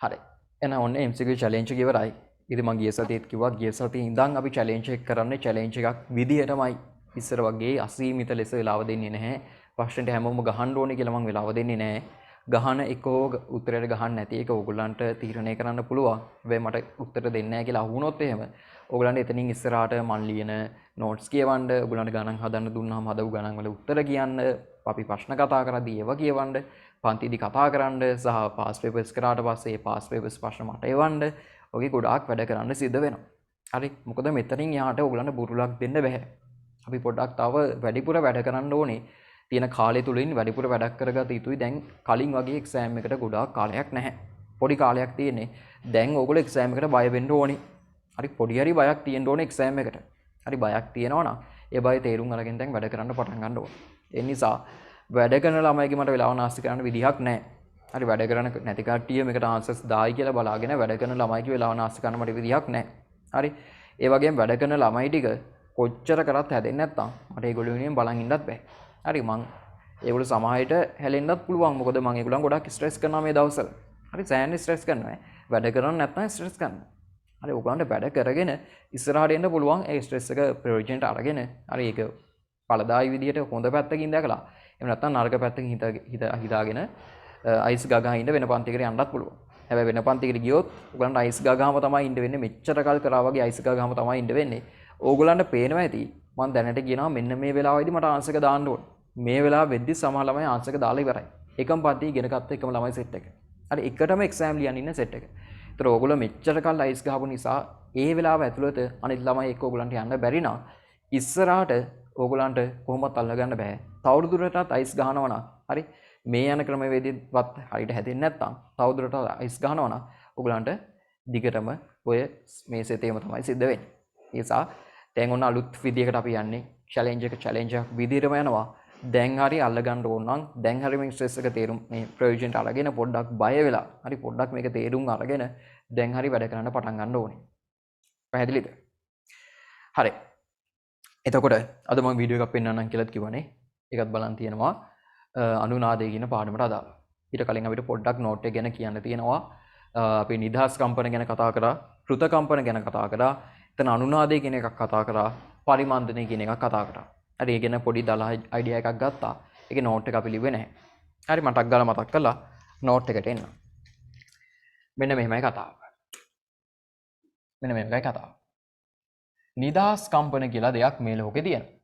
හරි. එහෙනම් ඔන්න MCQ challenge එක ඉවරයි. ඉතින් මම ගිය සතියේත් කිව්වා ගිය සතියේ ඉඳන් අපි challenge එක කරන්නේ challenge එකක් විදියටමයි. ඉස්සර වගේ අසීමිත ලෙස වෙලාව දෙන්නේ නැහැ. ප්‍රශ්නෙට හැමෝම ගහන්න ඕනේ කියලා මම වෙලාව දෙන්නේ නැහැ. ගහන එකෝ උත්තරයට ගහන්න නැති එක ඕගොල්ලන්ට තීරණය කරන්න පුළුවන්. හැබැයි මට උත්තර දෙන්නේ නැහැ කියලා අහුනොත් එහෙම ඕගොල්ලන්ට එතනින් ඉස්සරහට මන් ලියන නෝට්ස් කියවන්න, ඕගොල්ලන්ට ගණන් හදන්න දුන්නාම හදපු ගණන් වල උත්තර කියන්න, අපි ප්‍රශ්න කතා කරද්දී ඒවා කියවන්න, පන්තිදී කතා කරන්න සහ පාස් පේපර්ස් කරාට පස්සේ ඒ පාස් පේපර්ස් ප්‍රශ්න මට එවන්න, ඔගේ ගොඩාක් වැඩ කරන්න සිද්ධ වෙනවා. හරි. මොකද මෙතනින් එහාට ඕගොල්ලන්ට බුරුලක් දෙන්න බෑ. අපි පොඩ්ඩක් තව වැඩිපුර වැඩ කරන්න ඕනේ. තියෙන කාලය තුලින් වැඩිපුර වැඩක් කරගත යුතුයි. දැන් කලින් වගේ එක්සෑම් එකට ගොඩාක් කාලයක් නැහැ. පොඩි කාලයක් තියෙන්නේ. දැන් ඕගොල්ලෝ එක්සෑම් එකට බය වෙන්න ඕනේ. හරි පොඩි හරි බයක් තියෙන්න ඕනේ එක්සෑම් එකට. හරි බයක් තියෙනවා නම් ඒ බය තේරුම් අරගෙන දැන් වැඩ කරන්න පටන් ගන්න ඕනේ. ඒ නිසා වැඩ කරන ළමයිගේ මට වෙලාව නාස්ති කරන්න විදිහක් නැහැ. හරි වැඩ කරන නැති කට්ටිය මේකට ආන්සර්ස් දායි කියලා බලාගෙන වැඩ කරන ළමයිගේ වෙලාව නාස්ති කරන්න මට විදිහක් නැහැ. හරි. ඒ වගේම වැඩ කරන ළමයි ටික කොච්චර කරත් හැදෙන්නේ නැත්තම් මට ඒගොල්ලෝ වෙනුවෙන් බලන් ඉන්නත් බෑ. හරි මං ඒගොල්ලෝ සමාහයට හැලෙන්නත් පුළුවන්. මොකද මං ඒගොල්ලන් ගොඩක් ස්ට්‍රෙස් කරනවා මේ දවස්වල. හරි සෑහෙන ස්ට්‍රෙස් කරනවා. වැඩ කරන්නේ නැත්නම් ස්ට්‍රෙස් කරනවා. හරි ඔයගොල්ලන්ට වැඩ කරගෙන ඉස්සරහට එන්න පුළුවන්. ඒ ස්ට්‍රෙස් එක ප්‍රයෝජනට අරගෙන හරි ඒක ඵලදායී විදියට හොඳ පැත්තකින් දැකලා එහෙම නැත්නම් නරක පැත්තකින් හිතාගෙන අයිස් ගගා ඉන්න වෙන පන්තියකට යන්නත් පුළුවන්. හැබැයි වෙන පන්තියකට ගියොත් ඔයගොල්ලන්ට අයිස් ගගාම තමයි ඉන්න වෙන්නේ. මෙච්චර කල් කරා වගේ අයිස් ගගාම තමයි ඉන්න වෙන්නේ. ඕගොල්ලන්ට පේනවා ඇති මම දැනට කියනවා මෙන්න මේ වෙලාවෙදි මට ආන්සර් එක දාන්න ඕන. මේ වෙලාව වෙද්දි සමහර ළමයි ආන්සර් එක දාලා ඉවරයි. එකම පන්තිය ඉගෙන ගත්ත එකම ළමයි සෙට් එක. හරි එකටම එක්සෑම් ලියන්න ඉන්න සෙට් එක. ඒතර ඕගොල්ලෝ මෙච්චර කල් අයිස් ගහපු නිසා ඒ වෙලාව ඇතුළත අනිත් ළමයි එක්ක ඕගොල්ලන්ට යන්න බැරි නම් ඉස්සරහට ඕගොල්ලන්ට කොහොමවත් අල්ලගන්න බෑ. තවදුරටත් අයිස් ගහනවා නම් හරි මේ යන ක්‍රමවේදයවත් හරියට හැදෙන්නේ නැත්නම් තවදුරටත් අයිස් ගහනවා නම් ඕගොල්ලන්ට දිගටම ඔය මේ සෙතේම තමයි සිද්ධ වෙන්නේ. ඒ නිසා දැන් ඔන්න අලුත් විදියකට අපි යන්නේ චැලෙන්ජ් එකක් විදියටම යනවා. දැන් හරි අල්ලගන්න ඕන නම් දැන් හරි මේ ස්ට්‍රෙස් එක තේරුම් මේ ප්‍රයෝජනට අරගෙන පොඩ්ඩක් බය වෙලා හරි පොඩ්ඩක් මේක තේරුම් අරගෙන දැන් හරි වැඩ කරන්න පටන් ගන්න ඕනේ. පැහැදිලිද? හරි. එතකොට අද මම වීඩියෝ එකක් පෙන්වන්නම් කියලාත් කිව්වනේ. ඒකත් බලන් තියෙනවා අනුනාදය කියන පාඩමට අදාළව. ඊට කලින් අපිට පොඩ්ඩක් නෝට් එක ගැන කියන්න තියෙනවා. අපි නිදහස් කම්පන ගැන කතා කරා, කෘත කම්පන ගැන කතා කරා, එතන අනුනාදය කියන එකක් කතා කරා, පරිමන්දනය කියන එකක් කතා කරා. හරි ඒ ගැන පොඩි දාලා අයිඩියා එකක් ගත්තා. ඒකේ නෝට් එක අපි ලිව්වේ නැහැ. හරි මටක් ගාලා මතක් කළා නෝට් එකට එන්න. මෙන්න මෙහෙමයි කතාව. මෙන්න මේකයි කතාව. නිදහස් කම්පන කියලා දෙයක් මේ ලෝකේ තියෙනවා.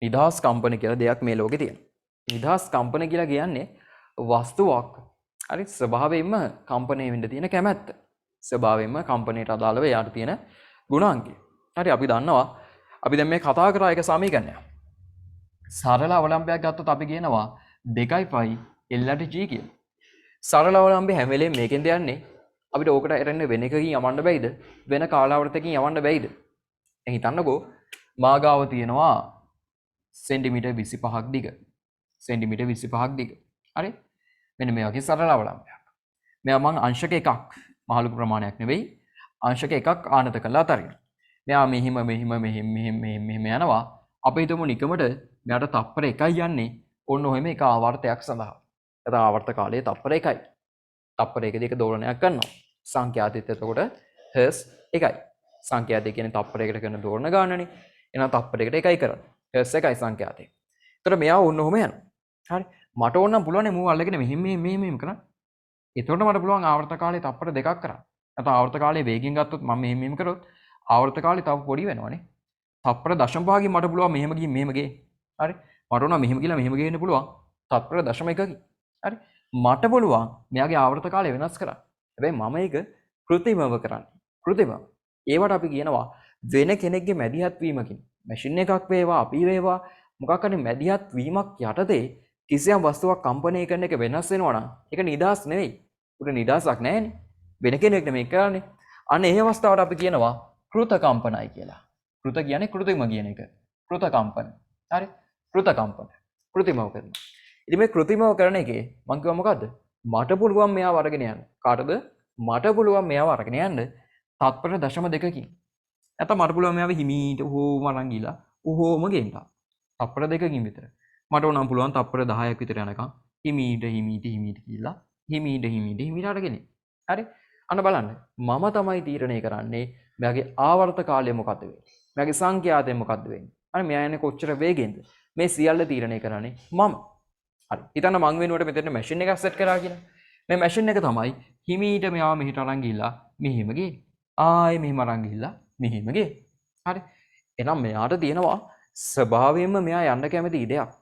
නිදහස් කම්පන කියලා දෙයක් මේ ලෝකේ තියෙනවා. නිදහස් කම්පන කියලා කියන්නේ වස්තුවක් හරි ස්වභාවයෙන්ම කම්පණය වෙන්න තියෙන කැමැත්ත. ස්වභාවයෙන්ම කම්පණයට අදාළව යාට තියෙන ගුණාංගය. හරි අපි දන්නවා අපි දැන් මේ කතා කරා එක සමීකරණයක්. සරල අවලම්බයක් ගත්තොත් අපි කියනවා 2යි L G කියලා. සරල අවලම්බය හැම වෙලේම මේකෙන්ද යන්නේ. අපිට ඕකට එරෙන්න වෙන එකකින් යවන්න බැයිද? වෙන කාලාවර්තයකින් යවන්න බැයිද? දැන් හිතන්නකෝ මාගාව තියෙනවා සෙන්ටිමීටර් 25ක් දිග. සෙන්ටිමීටර් 25ක් දිග. හරි? මෙන්න මේ වගේ සරල අවලම්බයක්. මෙයා මං අංශක එකක් මහලු ප්‍රමාණයක් නෙවෙයි අංශක එකක් ආනත කරලා අතරිනවා. මෙයා මෙහිම යනවා. අපි හිතමු නිකමට මෙයාට තප්පර 1යි යන්නේ ඔන්න ඔහෙම එක ආවර්තයක් සඳහා. එතන ආවර්ත කාලය තප්පර 1යි. තප්පර 1 දෙක දෝලනයක් කරනවා. සංඛ්‍යාතිත් එතකොට හර්ස් 1යි. සංඛ්‍යාතය කියන්නේ තප්පරයකට කරන දෝලන ගානනේ. එහෙනම් තප්පරයකට 1යි කරන්නේ. හර්ස් 1යි සංඛ්‍යාතය. එතකොට මෙයා ඔන්න ඔහොම යනවා. හරි. මට ඕන නම් පුළුවන් මූ අල්ලගෙන මෙහෙම කරන්න. එතකොට මට පුළුවන් ආවර්ත කාලය තප්පර 2ක් කරන්න. නැත්නම් ආවර්ත කාලය වේගෙන් ගත්තොත් මම මෙහෙම කරොත් ආවර්ත කාලය තව පොඩි වෙනවනේ. තප්පර 0.5කින් මට පුළුවන් මෙහෙම ගිහින් හරි. මට ඕන මෙහෙම ගිහලා මෙහෙම ගේන්න පුළුවන්. තප්පර 0.1කින්. හරි. මට පුළුවන් මෙයාගේ ආවර්ත කාලය වෙනස් කරන්න. හැබැයි මම ඒක කෘත්‍රිමව කරන්නේ. කෘත්‍රිමව. ඒවට අපි කියනවා වෙන කෙනෙක්ගේ මැදිහත් වීමකින්. මැෂින් එකක් වේවා, අපි වේවා මොකක් හරි මැදිහත් වීමක් යටතේ කිසියම් වස්තුවක් කම්පණය කරන එක වෙනස් වෙනවා නම් ඒක නිදහස් නෙවෙයි. උට නිදහසක් නැහැනේ. වෙන කෙනෙක්ට මේක කරන්නේ. අන්න ඒ අවස්ථාවට අපි කියනවා කෘත කම්පනයි කියලා. කෘත කියන්නේ කෘත්‍රිම කියන එක. කෘත කම්පන. හරි? කෘත කම්පන. කෘත්‍රිමව කරනවා. ඉතින් මේ කෘත්‍රිමව කරන එකේ මම කිව්වා මොකද්ද? මට පුළුවන් මෙයාව අරගෙන යන්න. කාටද? මට පුළුවන් මෙයාව අරගෙන යන්න තත්පර 0.2කින්. නැත්නම් මට පුළුවන් මෙයාව හිමීට ඔහොම අරන් ගිහලා ඔහොම ගෙන්න. තත්පර 2කින් විතර. මට ඕනම් පුළුවන් තත්පර 10ක් විතර යනකම් හිමීට ගිහලා හිමීට අරගෙන. හරි? අන්න බලන්න මම තමයි තීරණය කරන්නේ මෙයාගේ ආවර්ත කාලය මොකක්ද වෙන්නේ. මෙයාගේ සංඛ්‍යාතය මොකක්ද වෙන්නේ. අන්න මෙයා යන්නේ කොච්චර වේගෙන්ද මේ සියල්ල තීරණය කරන්නේ මම. හරි. හිතන්න මං වෙනුවට මෙතන මැෂින් එකක් සෙට් කරා කියලා. මේ මැෂින් එක තමයි හිමීට මෙයාව මෙහෙට අරන් ගිහිල්ලා මෙහෙම ගියේ. ආයෙ මෙහෙම අරන් ගිහිල්ලා මෙහෙම ගියේ. හරි. එහෙනම් මෙයාට තියෙනවා ස්වභාවයෙන්ම මෙයා යන්න කැමති ඉඩයක්.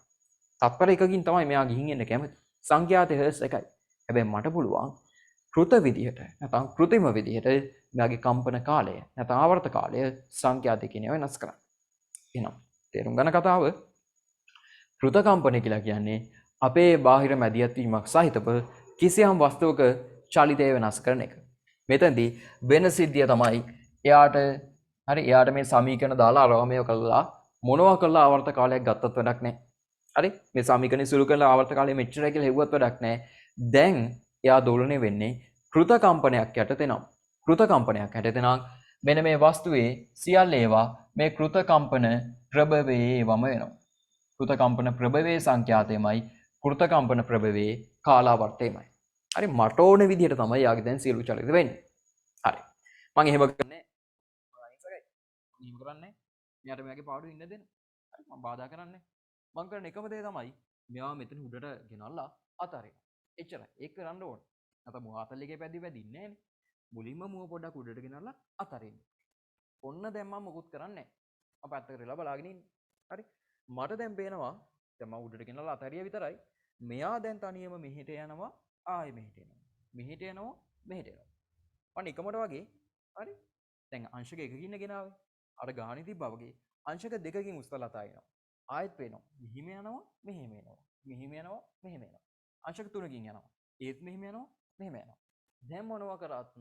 තත්පර එකකින් තමයි මෙයා ගිහින් එන්න කැමති. සංඛ්‍යාතය හර්ස් එකයි. හැබැයි මට පුළුවන් කෘත විදිහට නැත්නම් කෘතිම විදිහට මෙයාගේ කම්පන කාලය නැත්නම් ආවර්ත කාලය සංඛ්‍යාතය කියන ඒවා වෙනස් කරන්න. එහෙනම් තේරුම් ගන්න කතාව කෘත කම්පනය කියලා කියන්නේ අපේ බාහිර මැදිහත් වීමක් සහිතව කිසියම් වස්තුවක චලිතය වෙනස් කරන එක. මෙතනදී වෙන සිද්ධිය තමයි එයාට මේ සමීකරණ දාලා අරවමය කළා මොනවා කළා ආවර්ත කාලයක් ගත්තත් වැඩක් නැහැ. හරි මේ සමීකරණ සුළු කරලා ආවර්ත කාලය මෙච්චරයි කියලා හෙව්වත් වැඩක් නැහැ. දැන් එයා දෝලණය වෙන්නේ කෘත කම්පනයක් යටතේ නම්. කෘත කම්පනයක් යටතේ නම් මෙන්න මේ වස්තුවේ සියල්ල ඒවා මේ කෘත කම්පන ප්‍රභවයේ ඒවම වෙනවා. කෘත කම්පන ප්‍රභවයේ සංඛ්‍යාතයමයි කෘත කම්පන ප්‍රභවයේ කාලාවර්තයමයි. හරි මට ඕන විදිහට තමයි යාගේ දැන් සියලු චලිත වෙන්නේ. හරි. මම එහෙම කරන්නේ අහිංසකයි. එහෙම කරන්නේ. මෙයාට මෙයාගේ පාඩුව ඉන්න දෙන්න. හරි මම බාධා කරන්නේ. මම කරන එකම දේ තමයි මෙයා මෙතන උඩට ගෙනල්ලා අතාරින්න. එච්චරයි. ඒක කරන්න ඕන. නැත්නම් මුවාතල් එකේ පැදින්නේ නැහනේ. මුලින්ම මුව පොඩ්ඩක් උඩට ගෙනල්ලා අතාරින්න. ඔන්න දැන් මම මොකුත් කරන්නේ නැහැ. මම පැත්තකට වෙලා බලාගෙන ඉන්නේ. හරි. මට දැන් පේනවා දැන් මම උඩට ගෙනල්ලා අතාරියා විතරයි. මෙයා දැන් තනියම මෙහෙට යනවා ආයෙ මෙහෙට එනවා. මෙහෙට යනවා මෙහෙට එනවා. අන්න එකමඩ වගේ හරි. දැන් අංශක එකකින් ගෙනාවේ. අර ගාණේ තිබ්බා වගේ අංශක දෙකකින් උස්සලා තාරිනවා. ආයෙත් පේනවා. මෙහිම යනවා මෙහෙම එනවා. මෙහිම යනවා මෙහෙම එනවා. අංශක තුනකින් යනවා. ඒත් මෙහෙම යනවා මෙහෙම යනවා. දැන් මොනවා කරත්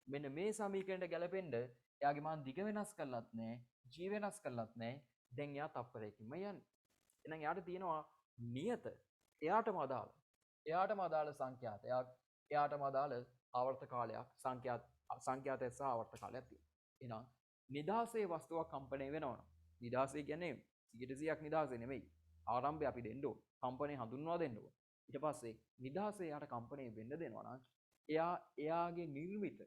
මෙන්න මේ සමීකරණයට ගැලපෙන්න එයාගේ මාන දිග වෙනස් කරලත් නැහැ, ජී වෙනස් කරලත් නැහැ. දැන් එයා තප්පරයකින්ම යන්නේ. එහෙනම් එයාට තියෙනවා නියත එයාටම අදාළ සංඛ්‍යාත. එයාටම අදාළ ආවර්ත කාලයක් සංඛ්‍යාතය සහ ආවර්ත කාලයක් තියෙනවා. එහෙනම් නිදහසේ වස්තුවක් කම්පණය වෙනවනම් නිදහසේ කියන්නේ 100%ක් නිදහසේ නෙමෙයි. ආරම්භය අපි දෙන්න ඕන. කම්පණය හඳුන්වා දෙන්න ඕන. ඊට පස්සේ නිදහසේ යාට කම්පණය වෙන්න දෙනවා නම් එයාගේ නිර්මිත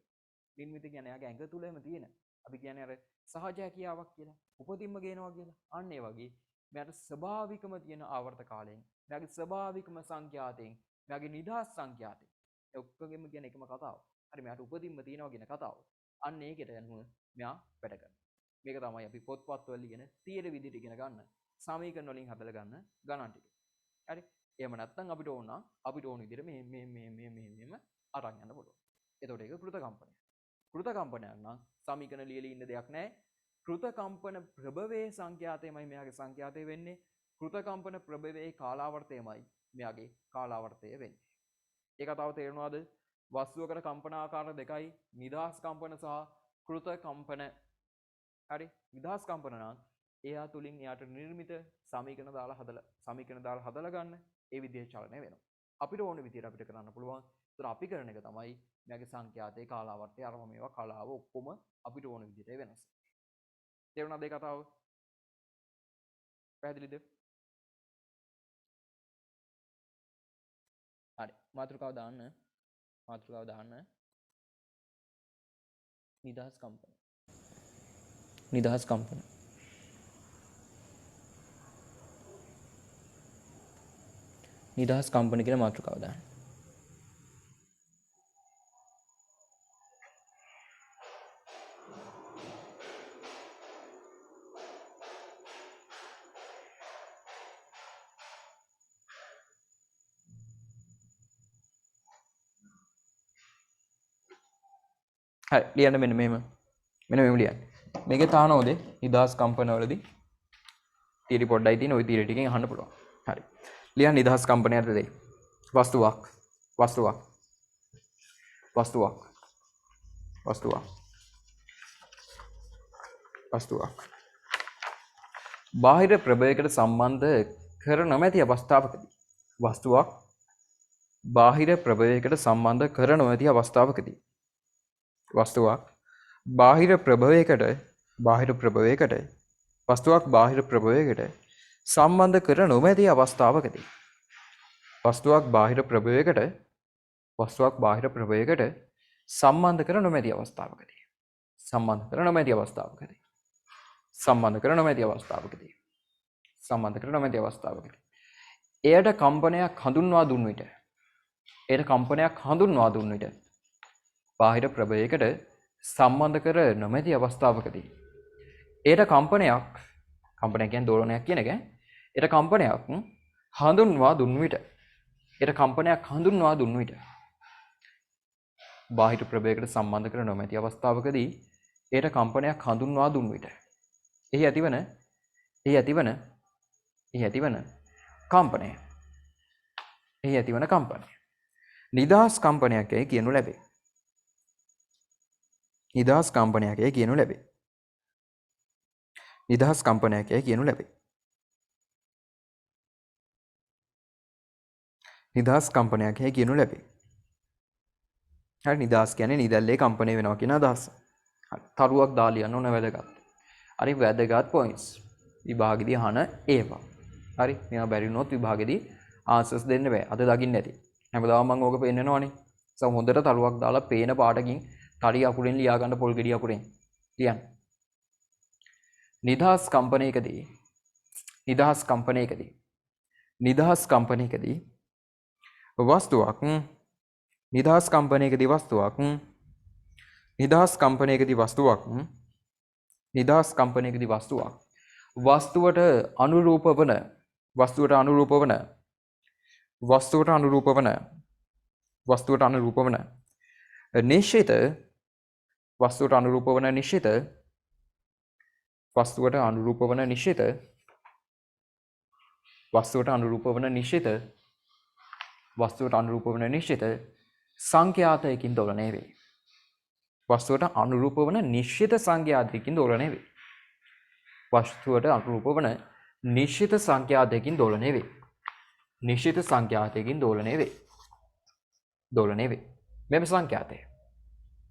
කියන්නේ එයාගේ ඇඟ තුලම තියෙන අපි කියන්නේ අර සහජ හැකියාවක් කියලා උපතින්ම ගේනවා කියලා. අන්න ඒ වගේ මෙයාට ස්වභාවිකම තියෙන ආවර්ත කාලයෙන් මෙයාගේ ස්වභාවිකම සංඛ්‍යාතයෙන් මෙයාගේ නිදහස් සංඛ්‍යාතයෙන් ඒ ඔක්කොගෙම කියන එකම කතාව. හරි මෙයාට උපතින්ම තියෙනවා කියන කතාව. අන්න ඒකට යනුව මෙයා වැඩ කරනවා. මේක තමයි අපි පොත්පත්වල ඉගෙන තියෙන විදිහට ඉගෙන ගන්න සමීකරණ වලින් හදලා ගන්න ගණන් ටික. හරි. එහෙම නැත්නම් අපිට ඕන විදිහට මෙහෙම අරන් යන්න පුළුවන්. එතකොට ඒක කෘත කම්පනය. කෘත කම්පනයක් නම් සමීකරණ ලියලා ඉන්න දෙයක් නැහැ. කෘත කම්පන ප්‍රභවයේ සංඛ්‍යාතයමයි මෙයාගේ සංඛ්‍යාතය වෙන්නේ. කෘත කම්පන ප්‍රභවයේ කාලාවර්තයමයි මෙයාගේ කාලාවර්තය වෙන්නේ. ඒක තව තේරෙනවද? වස්තුවකට කම්පන ආකාර දෙකයි නිදහස් කම්පන සහ කෘත කම්පන. හරි නිදහස් කම්පන නම් එයා තුලින් එයාට නිර්මිත සමීකරණ දාලා හදලා ගන්න ඒ විදිහේ චලනය වෙනවා. අපිට ඕන විදිහට අපිට කරන්න පුළුවන්. ඒතර අපි කරන එක තමයි මෙයාගේ සංඛ්‍යාතේ කාලාවර්තය අරම මේවා කලාව ඔක්කොම අපිට ඕන විදිහට වෙනස්. තේරුණාද ඒ කතාව? පැහැදිලිද? හරි මාතෘකාව දාන්න නිදහස් කම්පන කියලා මාතෘකාව දාන්න. හරි ලියන්න මෙන්න මෙහෙම ලියන්න. මේකේ තානෝදේ නිදහස් කම්පන වලදී තීරි පොඩ්ඩයි තියෙන ওই තීරි ටිකෙන් අහන්න පුළුවන්. හරි. ලියන්න නිදහස් කම්පනයට දෙයි. වස්තුවක් බාහිර ප්‍රභවයකට සම්බන්ධ කර නොමැති අවස්ථාවකදී වස්තුවක් බාහිර ප්‍රභවයකට සම්බන්ධ කර නොමැති අවස්ථාවකදී වස්තුවක් බාහිර ප්‍රභවයකට සම්බන්ධ කර නොමැති අවස්ථාවකදී වස්තුවක් බාහිර ප්‍රභවයකට සම්බන්ධ කර නොමැති අවස්ථාවකදී. සම්බන්ධ කර නොමැති අවස්ථාවකදී. සම්බන්ධ කර නොමැති අවස්ථාවකදී. සම්බන්ධ කර නොමැති අවස්ථාවකදී. එයට කම්පනයක් හඳුන්වා දුන් විට එයට කම්පනයක් හඳුන්වා දුන් විට බාහිර ප්‍රභවයකට සම්බන්ධ කර නොමැති අවස්ථාවකදී එයට කම්පනයක් කියන්නේ දෝලනයක් කියන එක. එයට කම්පනයක් හඳුන්වා දුන් විට එයට කම්පනයක් හඳුන්වා දුන් විට බාහිර ප්‍රභවයකට සම්බන්ධ කර නොමැති අවස්ථාවකදී එයට කම්පනයක් හඳුන්වා දුන් විට එහි ඇතිවන කම්පනය නිදහස් කම්පනයක් යැයි කියනු ලැබේ. නිදහස් කම්පනයක් යැයි කියනු ලැබේ. නිදහස් කම්පනයක් යැයි කියනු ලැබේ. නිදහස් කම්පනයක් යැයි කියනු ලැබේ. හරි, නිදහස් කියන්නේ නිදැල්ලේ කම්පණය වෙනවා කියන අදහස. හරි, තරුවක් දාලා ලියන්න ඕන වැදගත්. හරි, වැදගත් පොයින්ට්ස්. විභාගෙදී අහන ඒවා. හරි, මේවා බැරි වුණොත් විභාගෙදී ආන්සර්ස් දෙන්න බෑ. අද දකින්න ඇති. හැමදාම මම ඕක පෙන්නනවනේ. හොඳට තරුවක් දාලා පේන පාටකින් තරිය අකුරෙන් ලියා ගන්න, පොල් ගෙඩි අකුරෙන් ලියන්න. නිදහස් කම්පනයකදී වස්තුවක් වස්තුවට අනුරූප වන නිශ්චිත සංඛ්‍යාතයකින් දෝලනය වේ. වස්තුවට අනුරූප වන නිශ්චිත සංඛ්‍යාතයකින් දෝලනය වේ. වස්තුවට අනුරූප වන නිශ්චිත සංඛ්‍යාතයකින් දෝලනය වේ. නිශ්චිත සංඛ්‍යාතයකින් දෝලනය වේ. මෙම සංඛ්‍යාතය.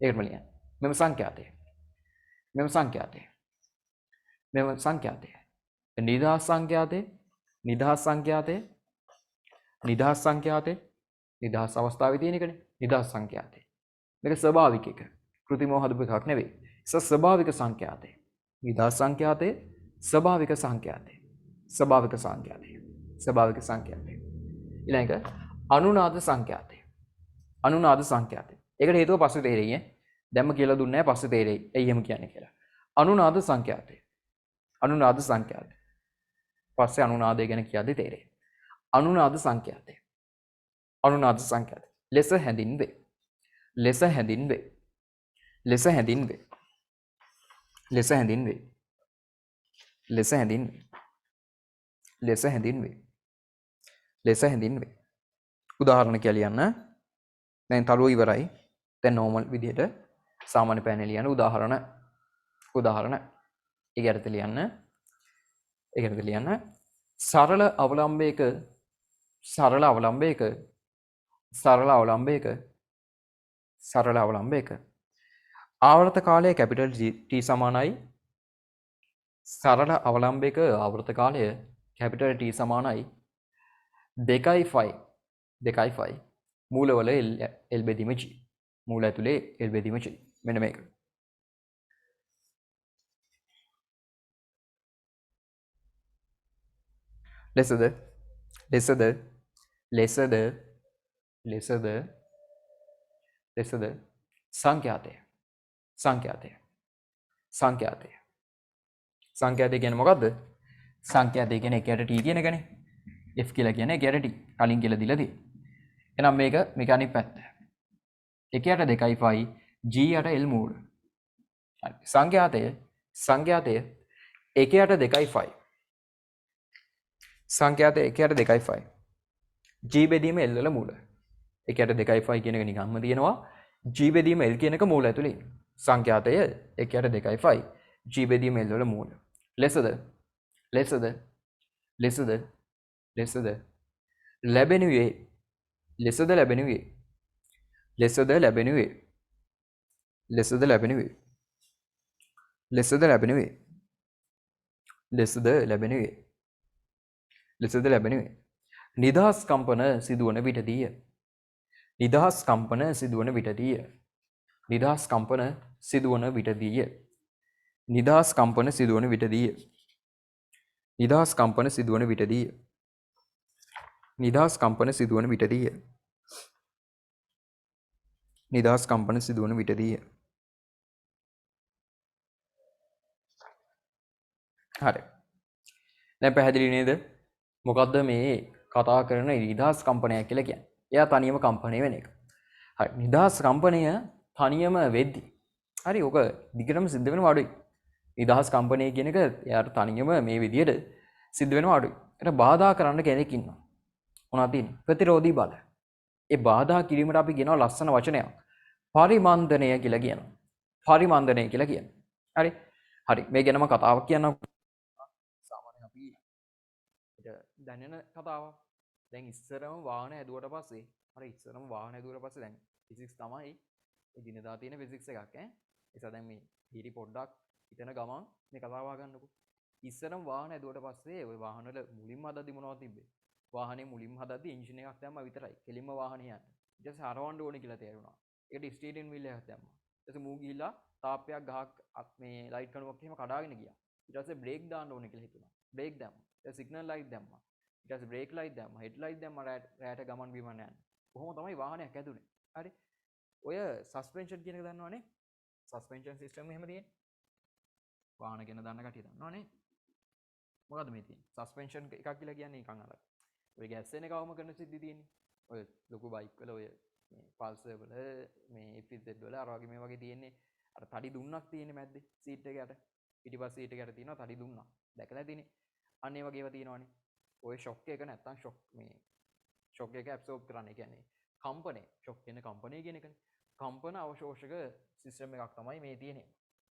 ඒකම ලියන්න. මෙම සංඛ්‍යාතය. නිදහස් සංඛ්‍යාතය. නිදහස් අවස්ථාවේ තියෙන එකනේ. නිදහස් සංඛ්‍යාතය. මේක ස්වභාවික එක. කෘතිමව හදපු එකක් නෙවෙයි. ස්වභාවික සංඛ්‍යාතය. නිදහස් සංඛ්‍යාතය, ස්වභාවික සංඛ්‍යාතය. ඊළඟ අනුනාද සංඛ්‍යාතය. ඒකට හේතුව පස්සේ තේරෙයි. දැම්ම කියලා දුන්නේ නැහැ, පස්සේ තේරෙයි. ඇයි එහෙම කියන්නේ කියලා. අනුනාද සංඛ්‍යාතය. පස්සේ අනුනාදය ගැන කියද්දි තේරෙයි. අනුනාද සංඛ්‍යාතය. ලෙස හැඳින්වේ. උදාහරණ කියලා ලියන්න. දැන් තරුව ඉවරයි. දැන් නෝමල් විදිහට සාමාන්‍ය පෑනේ ලියන්න. උදාහරණ ඒකට ලියන්න. සරල අවලම්බයක ආවර්ත කාලය කැපිටල් T සමානයි. සරල අවලම්බයක ආවර්ත කාලය කැපිටල් T සමානයි 2.5 මූලවල L බෙදීම G. මූල ඇතුලේ L බෙදීම G. මෙන්න මේක. ලෙසද සංඛ්‍යාතය කියන්නේ මොකද්ද? සංඛ්‍යාතය කියන්නේ එකයට T කියන එකනේ. F කියලා කියන්නේ එකයට T. කලින් කියලා දීලා තියෙන්නේ. එහෙනම් මේක අනිත් පැත්ත. එකයට 2.5 G යට L මූල. හරි. සංඛ්‍යාතය එකයට 2.5. G බෙදීම L වල මූල. එකයට 2.5 කියන එක නිකම්ම තියෙනවා. G බෙදීම L කියන එක මූල ඇතුලේ. සංඛ්‍යාතය එකයට 2.5 G බෙදීම L වල මූල. ලෙසද ලැබෙනුයේ නිදහස් කම්පන සිදුවන විටදීය. නිදහස් කම්පන සිදුවන විටදීය. නිදහස් කම්පන සිදුවන විටදීය. නිදහස් කම්පන සිදුවන විටදීය. නිදහස් කම්පන සිදුවන විටදීය. නිදහස් කම්පන සිදුවන විටදීය. හරි. දැන් පැහැදිලි නේද? මොකද්ද මේ කතා කරන නිදහස් කම්පනය කියලා කියන්නේ? එයා තනියම කම්පණය වෙන එක. හරි. නිදහස් කම්පනය තනියම වෙද්දි. හරි. ඔක දිගටම සිද්ධ වෙනවා අඩුයි. නිදහස් කම්පනය කියන එක එයාට තනියම මේ විදිහට සිද්ධ වෙනවා අඩුයි. ඒකට බාධා කරන්න කෙනෙක් ඉන්නවා. මොනවද තියෙන්නේ? ප්‍රතිරෝධී බල. ඒ බාධා කිරීමට අපි කියනවා ලස්සන වචනයක්. පරිමන්දනය කියලා කියනවා. පරිමන්දනය කියලා කියනවා. හරි. හරි. මේ ගැනම කතාවක් කියන්නම්. සාමාන්‍යයෙන් අපි දැනෙන කතාවක්. දැන් ඉස්සරම වාහන හැදුවට පස්සේ අර ඉස්සරම වාහන හැදුවට පස්සේ දැන් ෆිසික්ස් තමයි එදිනදා තියෙන ෆිසික්ස් එකක් ඈ. ඒසම දැන් මේ හිරි පොඩ්ඩක් හිතන ගමන් මේ කතාව ගන්නකො. ඉස්සරම වාහන හැදුවට පස්සේ ওই වාහන වල මුලින්ම හදද්දි මොනවද තිබ්බේ? වාහනේ මුලින්ම හදද්දි එන්ජින් එකක් දැම්මා විතරයි. කෙලින්ම වාහනේ යන්න. ඊට පස්සේ හරවන්න ඕනේ කියලා තේරුණා. ඒකට ස්ටීරින් වීල් එකක් දැම්මා. ඊට පස්සේ මූ ගිහිල්ලා තාප්පයක් ගහක් මේ ලයිට් කණුවක් එහෙම කඩාගෙන ගියා. ඊට පස්සේ බ්‍රේක් දාන්න ඕනේ කියලා හිතුණා. බ්‍රේක් දැම්මා. ඊට පස්සේ සිග්නල් ලයිට් දැම්මා. ඊට පස්සේ බ්‍රේක් ලයිට් දැම්මා. හෙඩ් ලයිට් දැම්මා රෑට ගමන් බිමන් යන්න. කොහොම තමයි වාහනයක් හැදුනේ. හරි. ඔය සස්පෙන්ෂන් කියන එක දන්නවනේ? සස්පෙන්ෂන් සිස්ටම් එහෙම තියෙන්නේ. වාහන ගැන දන්න කටිය දන්නවනේ? මොකද්ද මේ තියෙන්නේ? සස්පෙන්ෂන් එකක් කියලා කියන්නේ නිකන් අර ඔය ගෑස් එන කවම කරන සිද්ධි තියෙන්නේ. ඔය ලොකු බයික් වල ඔය මේ පල්සර් වල මේ FZ වල අර වගේ මේ වගේ තියෙන්නේ අර තඩි දුන්නක් තියෙන්නේ මැද්දේ සීට් එක යට. පිටිපස්ස සීට් එක යට තියෙනවා තඩි දුන්නක්. දැකලා තියෙන්නේ. අන්න ඒ වගේ ඒවා තියෙනවනේ. ඔය ෂොක් එක නැත්තම් ෂොක් එක ඇබ්සෝබ් කරන්න. ඒ කියන්නේ කම්පනය. ෂොක් කියන්නේ කම්පනය කියන එකනේ. කම්පන අවශෝෂක සිස්ටම් එකක් තමයි මේ තියෙන්නේ.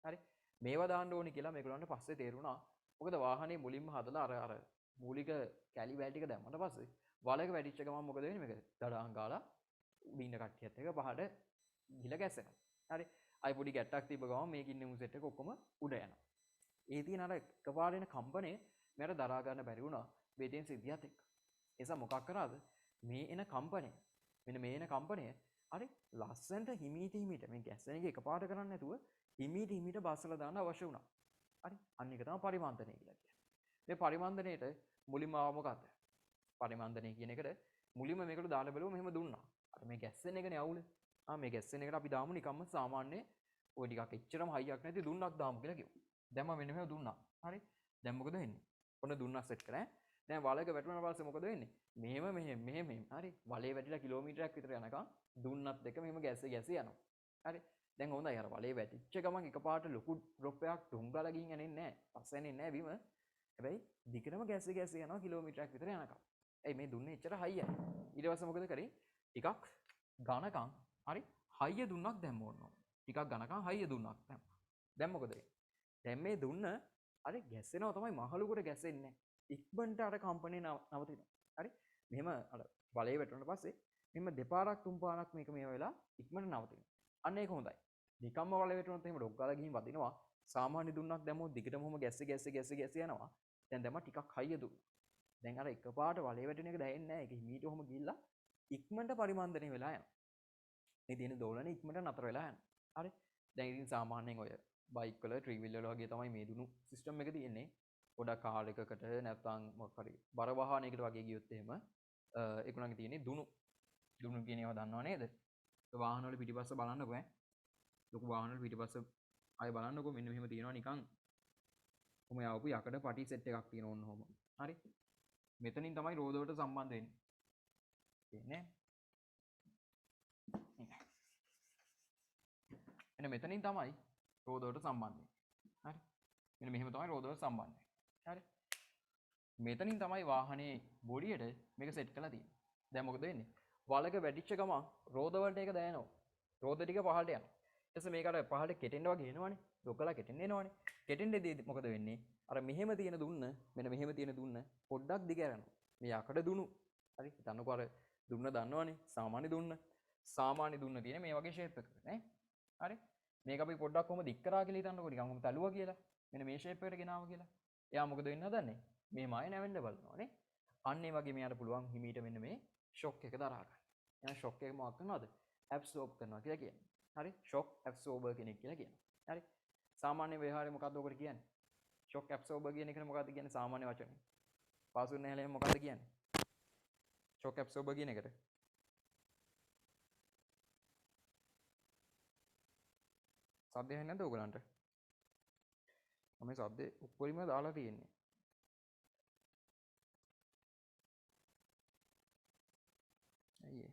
හරි. මේවා දාන්න ඕනේ කියලා මේගොල්ලන්ට පස්සේ තේරුණා. මොකද වාහනේ මුලින්ම හදලා අර මූලික කැලි වැල් ටික දැම්මට පස්සේ වලක වැටිච්ච ගමන් මොකද වෙන්නේ? මේක දඩහන් ගාලා උඩින්න කට්ටියත් එක පහට ගිල ගැස්සෙනවා. හරි. අයි පොඩි ගැට්ටක් තිබ්බ ගමන් මේක ඉන්නේ උන් සෙට් එක ඔක්කොම උඩ යනවා. ඒ තියෙන අර එකපාරට එන කම්පණය මට දරා ගන්න බැරි වුණා මේ තියෙන සිද්ධියත් එක්ක. ඒ නිසා මොකක් කරාද? මේ එන කම්පණය මෙන්න මේ එන කම්පණය හරි ලස්සනට හිමීට මේ ගැස්සෙන එක එකපාරට කරන්නේ නැතුව හිමීට බස්සලා දාන්න අවශ්‍ය වුණා. හරි. අන්න ඒක තමයි පරිමන්දනය කියලා කියන්නේ. මේ පරිමන්දනයේට මුලින්ම ආව මොකද්ද? පරිමන්දනය කියන එකට මුලින්ම මේකට දාලා බලුවම මෙහෙම දුන්නා. අර මේ ගැස්සෙන එකනේ අවුල. මේ ගැස්සෙන එකට අපි දාමු නිකම්ම සාමාන්‍ය ඔය ටිකක් එච්චරම හයියක් නැති දුන්නක් දාමු කියලා කිව්වා. දැන් මම මෙන්න මෙහෙම දුන්නා. හරි. දැන් මොකද වෙන්නේ? ඔන්න දුන්නා සෙට් කරා. දැන් වලක වැටුණාට පස්සේ මොකද වෙන්නේ? මෙහෙම හරි. වලේ වැටිලා කිලෝමීටරයක් විතර යනකම් දුන්නත් එක මෙහෙම ගැස්සේ යනවා. හරි. දැන් හොඳයි අර වලේ වැටිච්ච ගමන් එකපාරට ලොකු ඩ්‍රොප් එකක් ඩුංගලා ගින් යන්නේ නැහැ. පස්සේ යන්නේ නැහැ බිම. හැබැයි දිගටම ගැස්සේ යනවා කිලෝමීටරයක් විතර යනකම්. ඇයි මේ දුන්නේ එච්චර හයියයි. ඊට පස්සේ මොකද කරේ? ටිකක් ඝනකම් හරි හයිය දුන්නක් දැම්ම ඕන. ටිකක් ඝනකම් හයිය දුන්නක් දැම්ම. දැන් මොකද වෙන්නේ? දැන් මේ දුන්න අර ගැස්සෙනවා තමයි මහලුකට ගැස්සෙන්නේ නැහැ. ඉක්මනට අර කම්පණය නවතිනවා. හරි? මෙහෙම අර බලේ වැටුණාට පස්සේ මෙහෙම දෙපාරක් තුන් පාරක් මේක මේ වෙලා ඉක්මනට නවතිනවා. අන්න ඒක හොඳයි. නිකම්ම බලේ වැටුණොත් එහෙම ඩොග් ගාලා ගිහින් වදිනවා. සාමාන්‍ය දුන්නක් දැම්මොත් දිගටම ඔහම ගැස්සේ යනවා. දැන් දැම්ම ටිකක් හයිය දුන්නා. දැන් අර එකපාරට වලේ වැටෙන එක දැනෙන්නේ නැහැ. ඒක හිමීට ඔහම ගිහිල්ලා ඉක්මනට පරිමන්දනය වෙලා යනවා. මේ තියෙන දෝලන ඉක්මනට නතර වෙලා යනවා. හරි? දැන් ඉතින් සාමාන්‍යයෙන් ඔය බයික් වල ත්‍රී වීල් වල වගේ තමයි මේ දුණු සිස්ටම් එක තියෙන්නේ. පොඩක් කාර් එකකට නැත්නම් මොකක් හරි බර වාහනයකට වගේ ගියොත් එහෙම ඒගොල්ලන්ගේ තියෙන්නේ දුණු කියන ඒවා දන්නව නේද? ඒ වාහන වල පිටිපස්ස බලන්නකෝ ඈ. ලොකු වාහන වල පිටිපස්ස ආය බලන්නකෝ මෙන්න මෙහෙම තියෙනවා නිකන් කොහොම යවපු යකඩ පටි සෙට් එකක් තියෙන ඕන ඔහොම. හරි? මෙතනින් තමයි රෝද වලට සම්බන්ධ වෙන්නේ. තේන්නේ? එන්න මෙතනින් තමයි රෝද වලට සම්බන්ධ වෙන්නේ. හරි? මෙන්න මෙහෙම තමයි රෝද වලට සම්බන්ධ වෙන්නේ. හරි? මෙතනින් තමයි වාහනේ බොඩියට මේක සෙට් කරලා තියෙන්නේ. දැන් මොකද වෙන්නේ? වලක වැටිච්ච ගමන් රෝද වලට ඒක දැනෙනවා. රෝද ටික පහළට යනවා. ඊට පස්සේ මේක අර පහළට කෙටෙන්න වගේ එනවනේ. ලොකලා කෙටෙන්න එනවනේ. කෙටෙන්නේදී මොකද වෙන්නේ? අර මෙහෙම තියෙන දුන්න මෙන්න මෙහෙම තියෙන දුන්න පොඩ්ඩක් දිග යනවා. මේ යකඩ දුණු. හරි? හිතන්නකෝ අර දුන්න දන්නවනේ. සාමාන්‍ය දුන්න. සාමාන්‍ය දුන්න තියෙන මේ වගේ ෂේප් එකක නේ. හරි? මේක අපි පොඩ්ඩක් කොහොම දික් කරා කියලා හිතන්නකෝ නිකන් කොහොම තලුවා කියලා. මෙන්න මේ ෂේප් එකට ගෙනාවා කියලා. එයා මොකද වෙන්න හදන්නේ? මේ මාය නැවෙන්න බලනවා නේ. අන්න ඒ වගේ මෙයාට පුළුවන් හිමීට මෙන්න මේ ෂොක් එක දරා ගන්න. එහෙනම් ෂොක් එක මොකක් කරනවද? ඇබ්සෝබ් කරනවා කියලා කියන්නේ. හරි ෂොක් ඇබ්සෝබර් කෙනෙක් කියලා කියනවා. හරි සාමාන්‍ය ව්‍යවහාරයේ මොකක්ද ඔකට කියන්නේ? ෂොක් ඇබ්සෝබර් කියන එකට මොකක්ද කියන්නේ සාමාන්‍ය වචනේ? පාසුන් නැහැලෙම මොකක්ද කියන්නේ? ෂොක් ඇබ්සෝබර් කියන එකට. සද්ද ඇහෙන්නේ නැද්ද ඔයගලන්ට? මම සද්දේ උඩරිම දාලා තියෙන්නේ. අයියේ.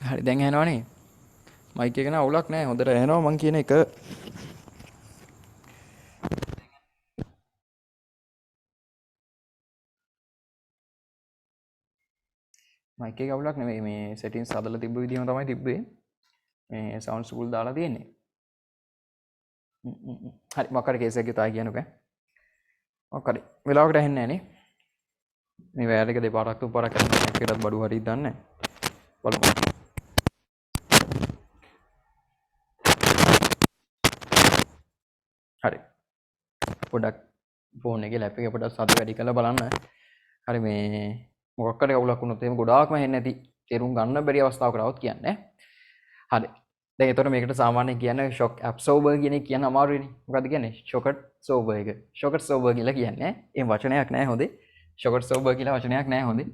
හරි දැන් ඇහෙනවනේ. මයික් එක න අවුලක් නැහැ. හොඳට ඇහෙනවා මං කියන එක. මයික් එක අවුලක් නෙමෙයි මේ සෙටින්ස් හදලා තිබ්බ විදිහම තමයි තිබ්බේ. මේ සවුන්ඩ්ස් ෆුල් දාලා තියෙන්නේ. හරි මොකක් හරි කේස් එකක් ගියා කියනකෝ. මොකක් හරි වෙලාවකට ඇහෙන්නේ නැහැ නේ. මේ වයර් එක දෙපාරක් තුන්පාරක් කරන එකටත් බඩු හරියට දන්නේ නැහැ. බලමු. හරි. පොඩක් ෆෝන් එකේ ලැප් එකේ පොඩක් සද්ද වැඩි කරලා බලන්න. හරි මේ මොකක් හරි අවුලක් වුණොත් එහෙම ගොඩාක්ම ඇහෙන්නේ නැති තේරුම් ගන්න බැරි අවස්ථාවකට આવොත් කියන්නේ. හරි. දැන් එතකොට මේකට සාමාන්‍යයෙන් කියන්නේ ෂොක් ඇබ්සෝබර් කියන එක කියන්න අමාරුයිනේ. මොකද්ද කියන්නේ? ෂොකට් සෝබර් එක. ෂොකට් සෝබර් කියලා කියන්නේ. ඒ වචනයක් නෑ හොඳේ. ෂොකට් සෝබර් කියලා වචනයක් නෑ හොඳේ.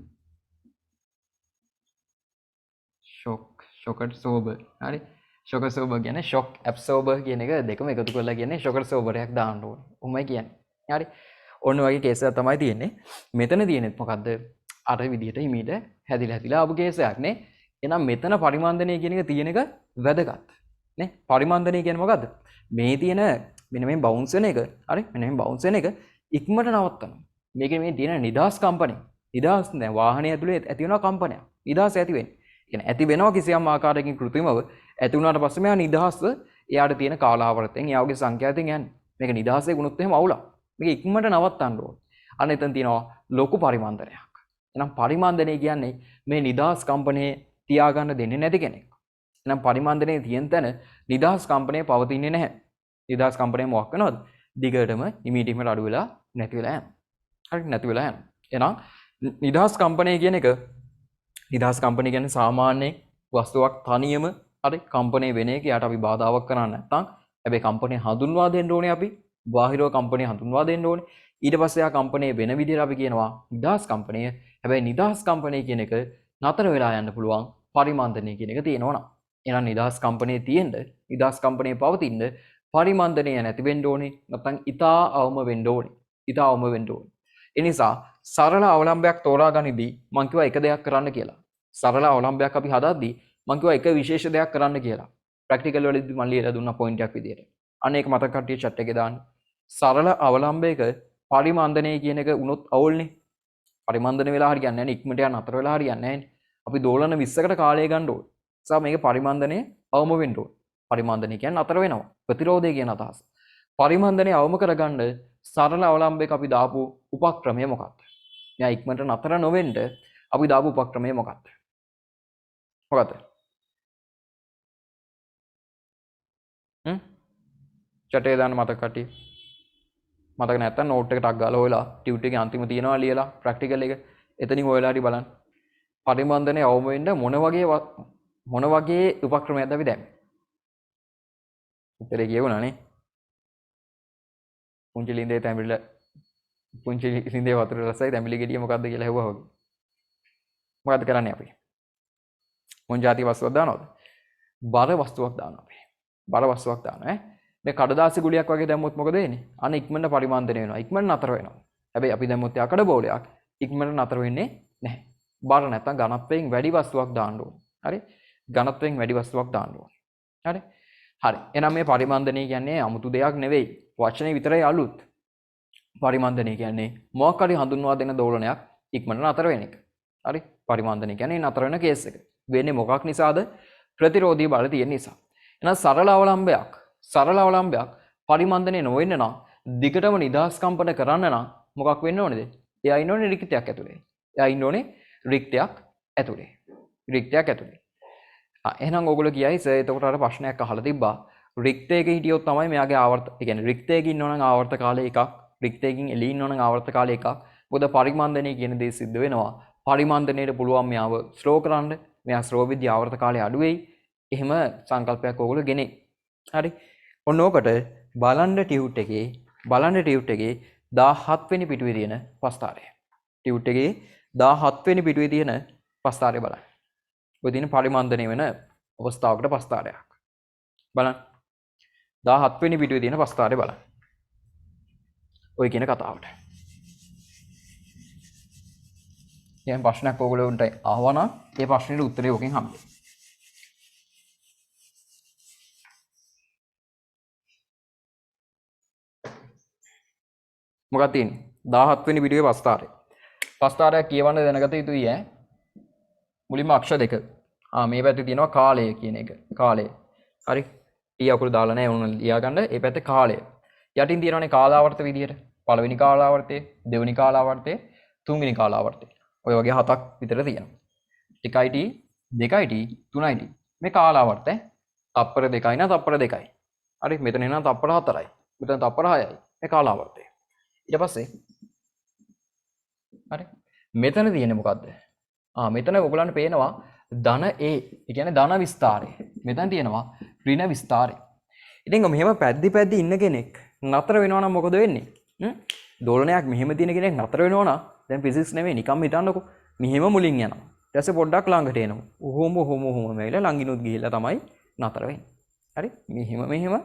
ෂොකට් සෝබර්. හරි. ෂොකට් සෝබර් කියන්නේ ෂොක් ඇබ්සෝබර් කියන එක දෙකම එකතු කරලා කියන්නේ ෂොකට් සෝබරයක් දාන්න ඕනේ. උමයි කියන්නේ. හරි. ඔන්න වගේ කේස් එකක් තමයි තියෙන්නේ. මෙතන තියෙන්නේ මොකද්ද? අර විදිහට හිමීට හැදිලා ආපු කේස් එකක් නේ. එහෙනම් මෙතන පරිමන්දනය කියන එක තියෙන එක වැදගත්. නේ? පරිමන්දනය කියන්නේ මොකද්ද? මේ තියෙන මෙන්න මේ බවුන්ස් වෙන එක, හරි? මෙන්න මේ බවුන්ස් වෙන එක ඉක්මනට නවත්තනවා. මේකේ මේ තියෙන නිදහස් කම්පනය. නිදහස් දැන් වාහනේ ඇතුලේ ඇති වෙනවා කම්පනයක්. නිදහස් ඇති වෙන්නේ. කියන්නේ ඇති වෙනවා කිසියම් ආකාරයකින් කෘත්‍රිමව ඇති වුණාට පස්සේ මෙයා නිදහස්ව එයාට තියෙන කාලාවර්තයෙන් එයාගේ සංඛ්‍යාතයෙන් යන්නේ. මේක නිදහසේ වුණොත් එහෙම අවුලක්. මේක ඉක්මනට නවත්තන්න ඕනේ. අන්න එතන තියෙනවා ලොකු පරිමන්දනයක්. එහෙනම් පරිමන්දනය කියන්නේ මේ නිදහස් කම්පනයේ තියාගන්න දෙන්නේ නැති කෙනෙක්. එහෙනම් පරිමන්දනයේ තියෙන තැන නිදහස් කම්පනයේ පවතින්නේ නැහැ. නිදහස් කම්පනයේ මොකක් වෙනවද? දිගටම ඉමීඩියට්ම අඩු වෙලා නැති වෙලා යනවා. හරි නැති වෙලා යනවා. එහෙනම් නිදහස් කම්පනය කියන එක නිදහස් කම්පනය කියන්නේ සාමාන්‍යයෙන් වස්තුවක් තනියම හරි කම්පනය වෙන එක යාට අපි බාධාවක් කරන්නේ නැත්නම් හැබැයි කම්පනය හඳුන්වා දෙන්න ඕනේ අපි බාහිරව කම්පනය හඳුන්වා දෙන්න ඕනේ ඊට පස්සේ ආ කම්පනය වෙන විදිහට අපි කියනවා නිදහස් කම්පනය හැබැයි නිදහස් කම්පනය කියන එක නතර වෙලා යන්න පුළුවන් පරිමන්දනය කියන එක තියෙනවා නම් එහෙනම් නිදහස් කම්පනයේ තියෙන්න නිදහස් කම්පනයේ පවතින්න පරිමන්දනය නැති වෙන්න ඕනේ නැත්නම් ඊටා අවම වෙන්න ඕනේ ඊටා අවම වෙන්න ඕනේ ඒ නිසා සරල අවලම්බයක් තෝරා ගනිද්දී මම කිව්වා එක දෙයක් කරන්න කියලා. සරල අවලම්බයක් අපි හදද්දී මම කිව්වා එක විශේෂ දෙයක් කරන්න කියලා. ප්‍රැක්ටිකල් වලදී මම ලියලා දුන්නා පොයින්ට් එකක් විදියට. අන්න ඒක මතක කට්ටිය chat එකේ දාන්න. සරල අවලම්බයක පරිමන්දනය කියන එක උනොත් අවුල්නේ. පරිමන්දන වෙලා හරියන්නේ නැහැ නේ. ඉක්මනට යන අතර වෙලා හරියන්නේ නැහැ නේ. අපි දෝලන 20කට කාලය ගන්න ඕනේ. නිසා මේක පරිමන්දනයේ අවම වෙන්න ඕනේ. පරිමන්දනය කියන්නේ අතර වෙනවා. ප්‍රතිරෝධය කියන අදහස. පරිමන්දනය අවම කරගන්න සරල අවලම්බයක අපි දාපු උපක්‍රමය මොකක්ද? මෙයා ඉක්මනට නතර නොවෙන්න අපි දාපු උපක්‍රමය මොකක්ද? මොකක්ද? chat එකේ දාන්න මතක කට්ටිය. මතක නැත්තම් නෝට් එකට ටක් ගාලා හොයලා ටියුට් එකේ අන්තිම තියනවා ලියලා ප්‍රැක්ටිකල් එක එතනින් හොයලා හරි බලන්න. පරිමන්දනය අවම වෙන්න මොන වගේ උපක්‍රමයක්ද අපි දැම්මේ? උත්තරේ කියවුණානේ. පුංචි ලින්දේ තැඹිලා පුංචි ලින්දේ වතුර රසයි තැඹිලි ගෙඩිය මොකද්ද කියලා ඇහුවා වගේ. මොකද්ද කරන්නේ අපි? මොන જાති වස්තුවක් දානවද? බර වස්තුවක් දානවා අපි. බර වස්තුවක් දානවා ඈ. මේ කඩදාසි ගුලියක් වගේ දැම්මොත් මොකද වෙන්නේ? අන්න ඉක්මනට පරිමාන්දනය වෙනවා. ඉක්මනට නතර වෙනවා. හැබැයි අපි දැම්මොත් යකඩ බෝලයක් ඉක්මනට නතර වෙන්නේ නැහැ. බර නැත්තම් ඝනත්වයෙන් වැඩි වස්තුවක් දාන්න ඕනේ. හරි? ඝනත්වයෙන් වැඩි වස්තුවක් දාන්න ඕනේ. හරි? හරි. එහෙනම් මේ පරිමාන්දනය කියන්නේ 아무තු දෙයක් නෙවෙයි. වචනේ විතරයි අලුත්. පරිමාන්දනය කියන්නේ මොකක් හරි හඳුන්වා දෙන දෝලනයක් ඉක්මනට නතර වෙන එක. හරි? පරිමාන්දනය කියන්නේ නතර වෙන කේස් එක. වෙන්නේ මොකක් නිසාද? ප්‍රතිරෝධී බල තියෙන නිසා. එහෙනම් සරල අවලම්බයක් පරිමාන්දනය නොවෙන්න නම් දිගටම නිදහස් කම්පන කරන්න නම් මොකක් වෙන්න ඕනේද? එයා ඉන්න ඕනේ රික්තයක් ඇතුලේ. එයා ඉන්න ඕනේ රික්තයක් ඇතුලේ. එහෙනම් ඕගොල්ලෝ කියයි සර් එතකොට අර ප්‍රශ්නයක් අහලා තිබ්බා. රික්තයක හිටියොත් තමයි මෙයාගේ ආවර්ත, ඒ කියන්නේ රික්තයක ඉන්නව නම් ආවර්ත කාලය එකක්, රික්තයකින් එළී ඉන්නව නම් ආවර්ත කාලය එකක්. මොකද පරිමාන්දනය කියන දේ සිද්ධ වෙනවා. පරිමාන්දනයට පුළුවන් මෙයාව ස්ලෝ කරන්න. මෙයා ස්ලෝ වෙද්දී ආවර්ත කාලය අඩු වෙයි. එහෙම සංකල්පයක් ඕගොල්ලෝ ගෙනේ. හරි. ඔන්න ඕකට බලන්න ටියුට් එකේ 17 වෙනි පිටුවේ තියෙන ප්‍රස්තාරය. ටියුට් එකේ 17 වෙනි පිටුවේ තියෙන ප්‍රස්තාරය බලන්න. ඔය තියෙන පරිමාන්දනය වෙන අවස්ථාවකට ප්‍රස්තාරයක්. බලන්න. 17 වෙනි පිටුවේ තියෙන ප්‍රස්තාරය බලන්න. ඔය කියන කතාවට. දැන් ප්‍රශ්නයක් ඕගොල්ලන්ට ආවනම් ඒ ප්‍රශ්නෙට උත්තරේ ඔකෙන් හම්බෙයි. මොකක්ද තියෙන්නේ? 17 වෙනි පිටුවේ ප්‍රස්තාරය. ප්‍රස්තාරයක් කියවන්න දැනගත යුතුයි ඈ. මුලින්ම අක්ෂර දෙක. මේ පැත්තේ තියෙනවා කාලය කියන එක. කාලය. හරි. ටී අකුරු දාලා නැහැ උන ලියා ගන්න. ඒ පැත්තේ කාලය. යටින් තියෙනවානේ කාලාවර්ත විදියට. පළවෙනි කාලාවර්තය, දෙවෙනි කාලාවර්තය, තුන්වෙනි කාලාවර්තය. ඔය වගේ හතක් විතර තියෙනවා. 1යි t, 2යි t, 3යි t. මේ කාලාවර්ත තප්පර 2යි නා තප්පර 2යි. හරි. මෙතන එනවා තප්පර 4යි. මෙතන තප්පර 6යි. මේ කාලාවර්තය. ඊට පස්සේ හරි. මෙතන තියෙන්නේ මොකද්ද? මෙතන ඔයගලන්ට පේනවා ධන A. ඒ කියන්නේ ධන විස්තරය. මෙතන තියෙනවා ඍණ විස්තරය. ඉතින් මෙහෙම පැද්දි ඉන්න කෙනෙක් නතර වෙනවා නම් මොකද වෙන්නේ? දෝලනයක් මෙහෙම තියෙන කෙනෙක් නතර වෙනවා නම් දැන් ෆිසික්ස් නෙමෙයි නිකම්ම හිතන්නකෝ. මෙහෙම මුලින් යනවා. ඊට පස්සේ පොඩ්ඩක් ළඟට එනවා. ඔහොම මේලා ළඟිනුත් ගිහිල්ලා තමයි නතර වෙන්නේ. හරි? මෙහෙම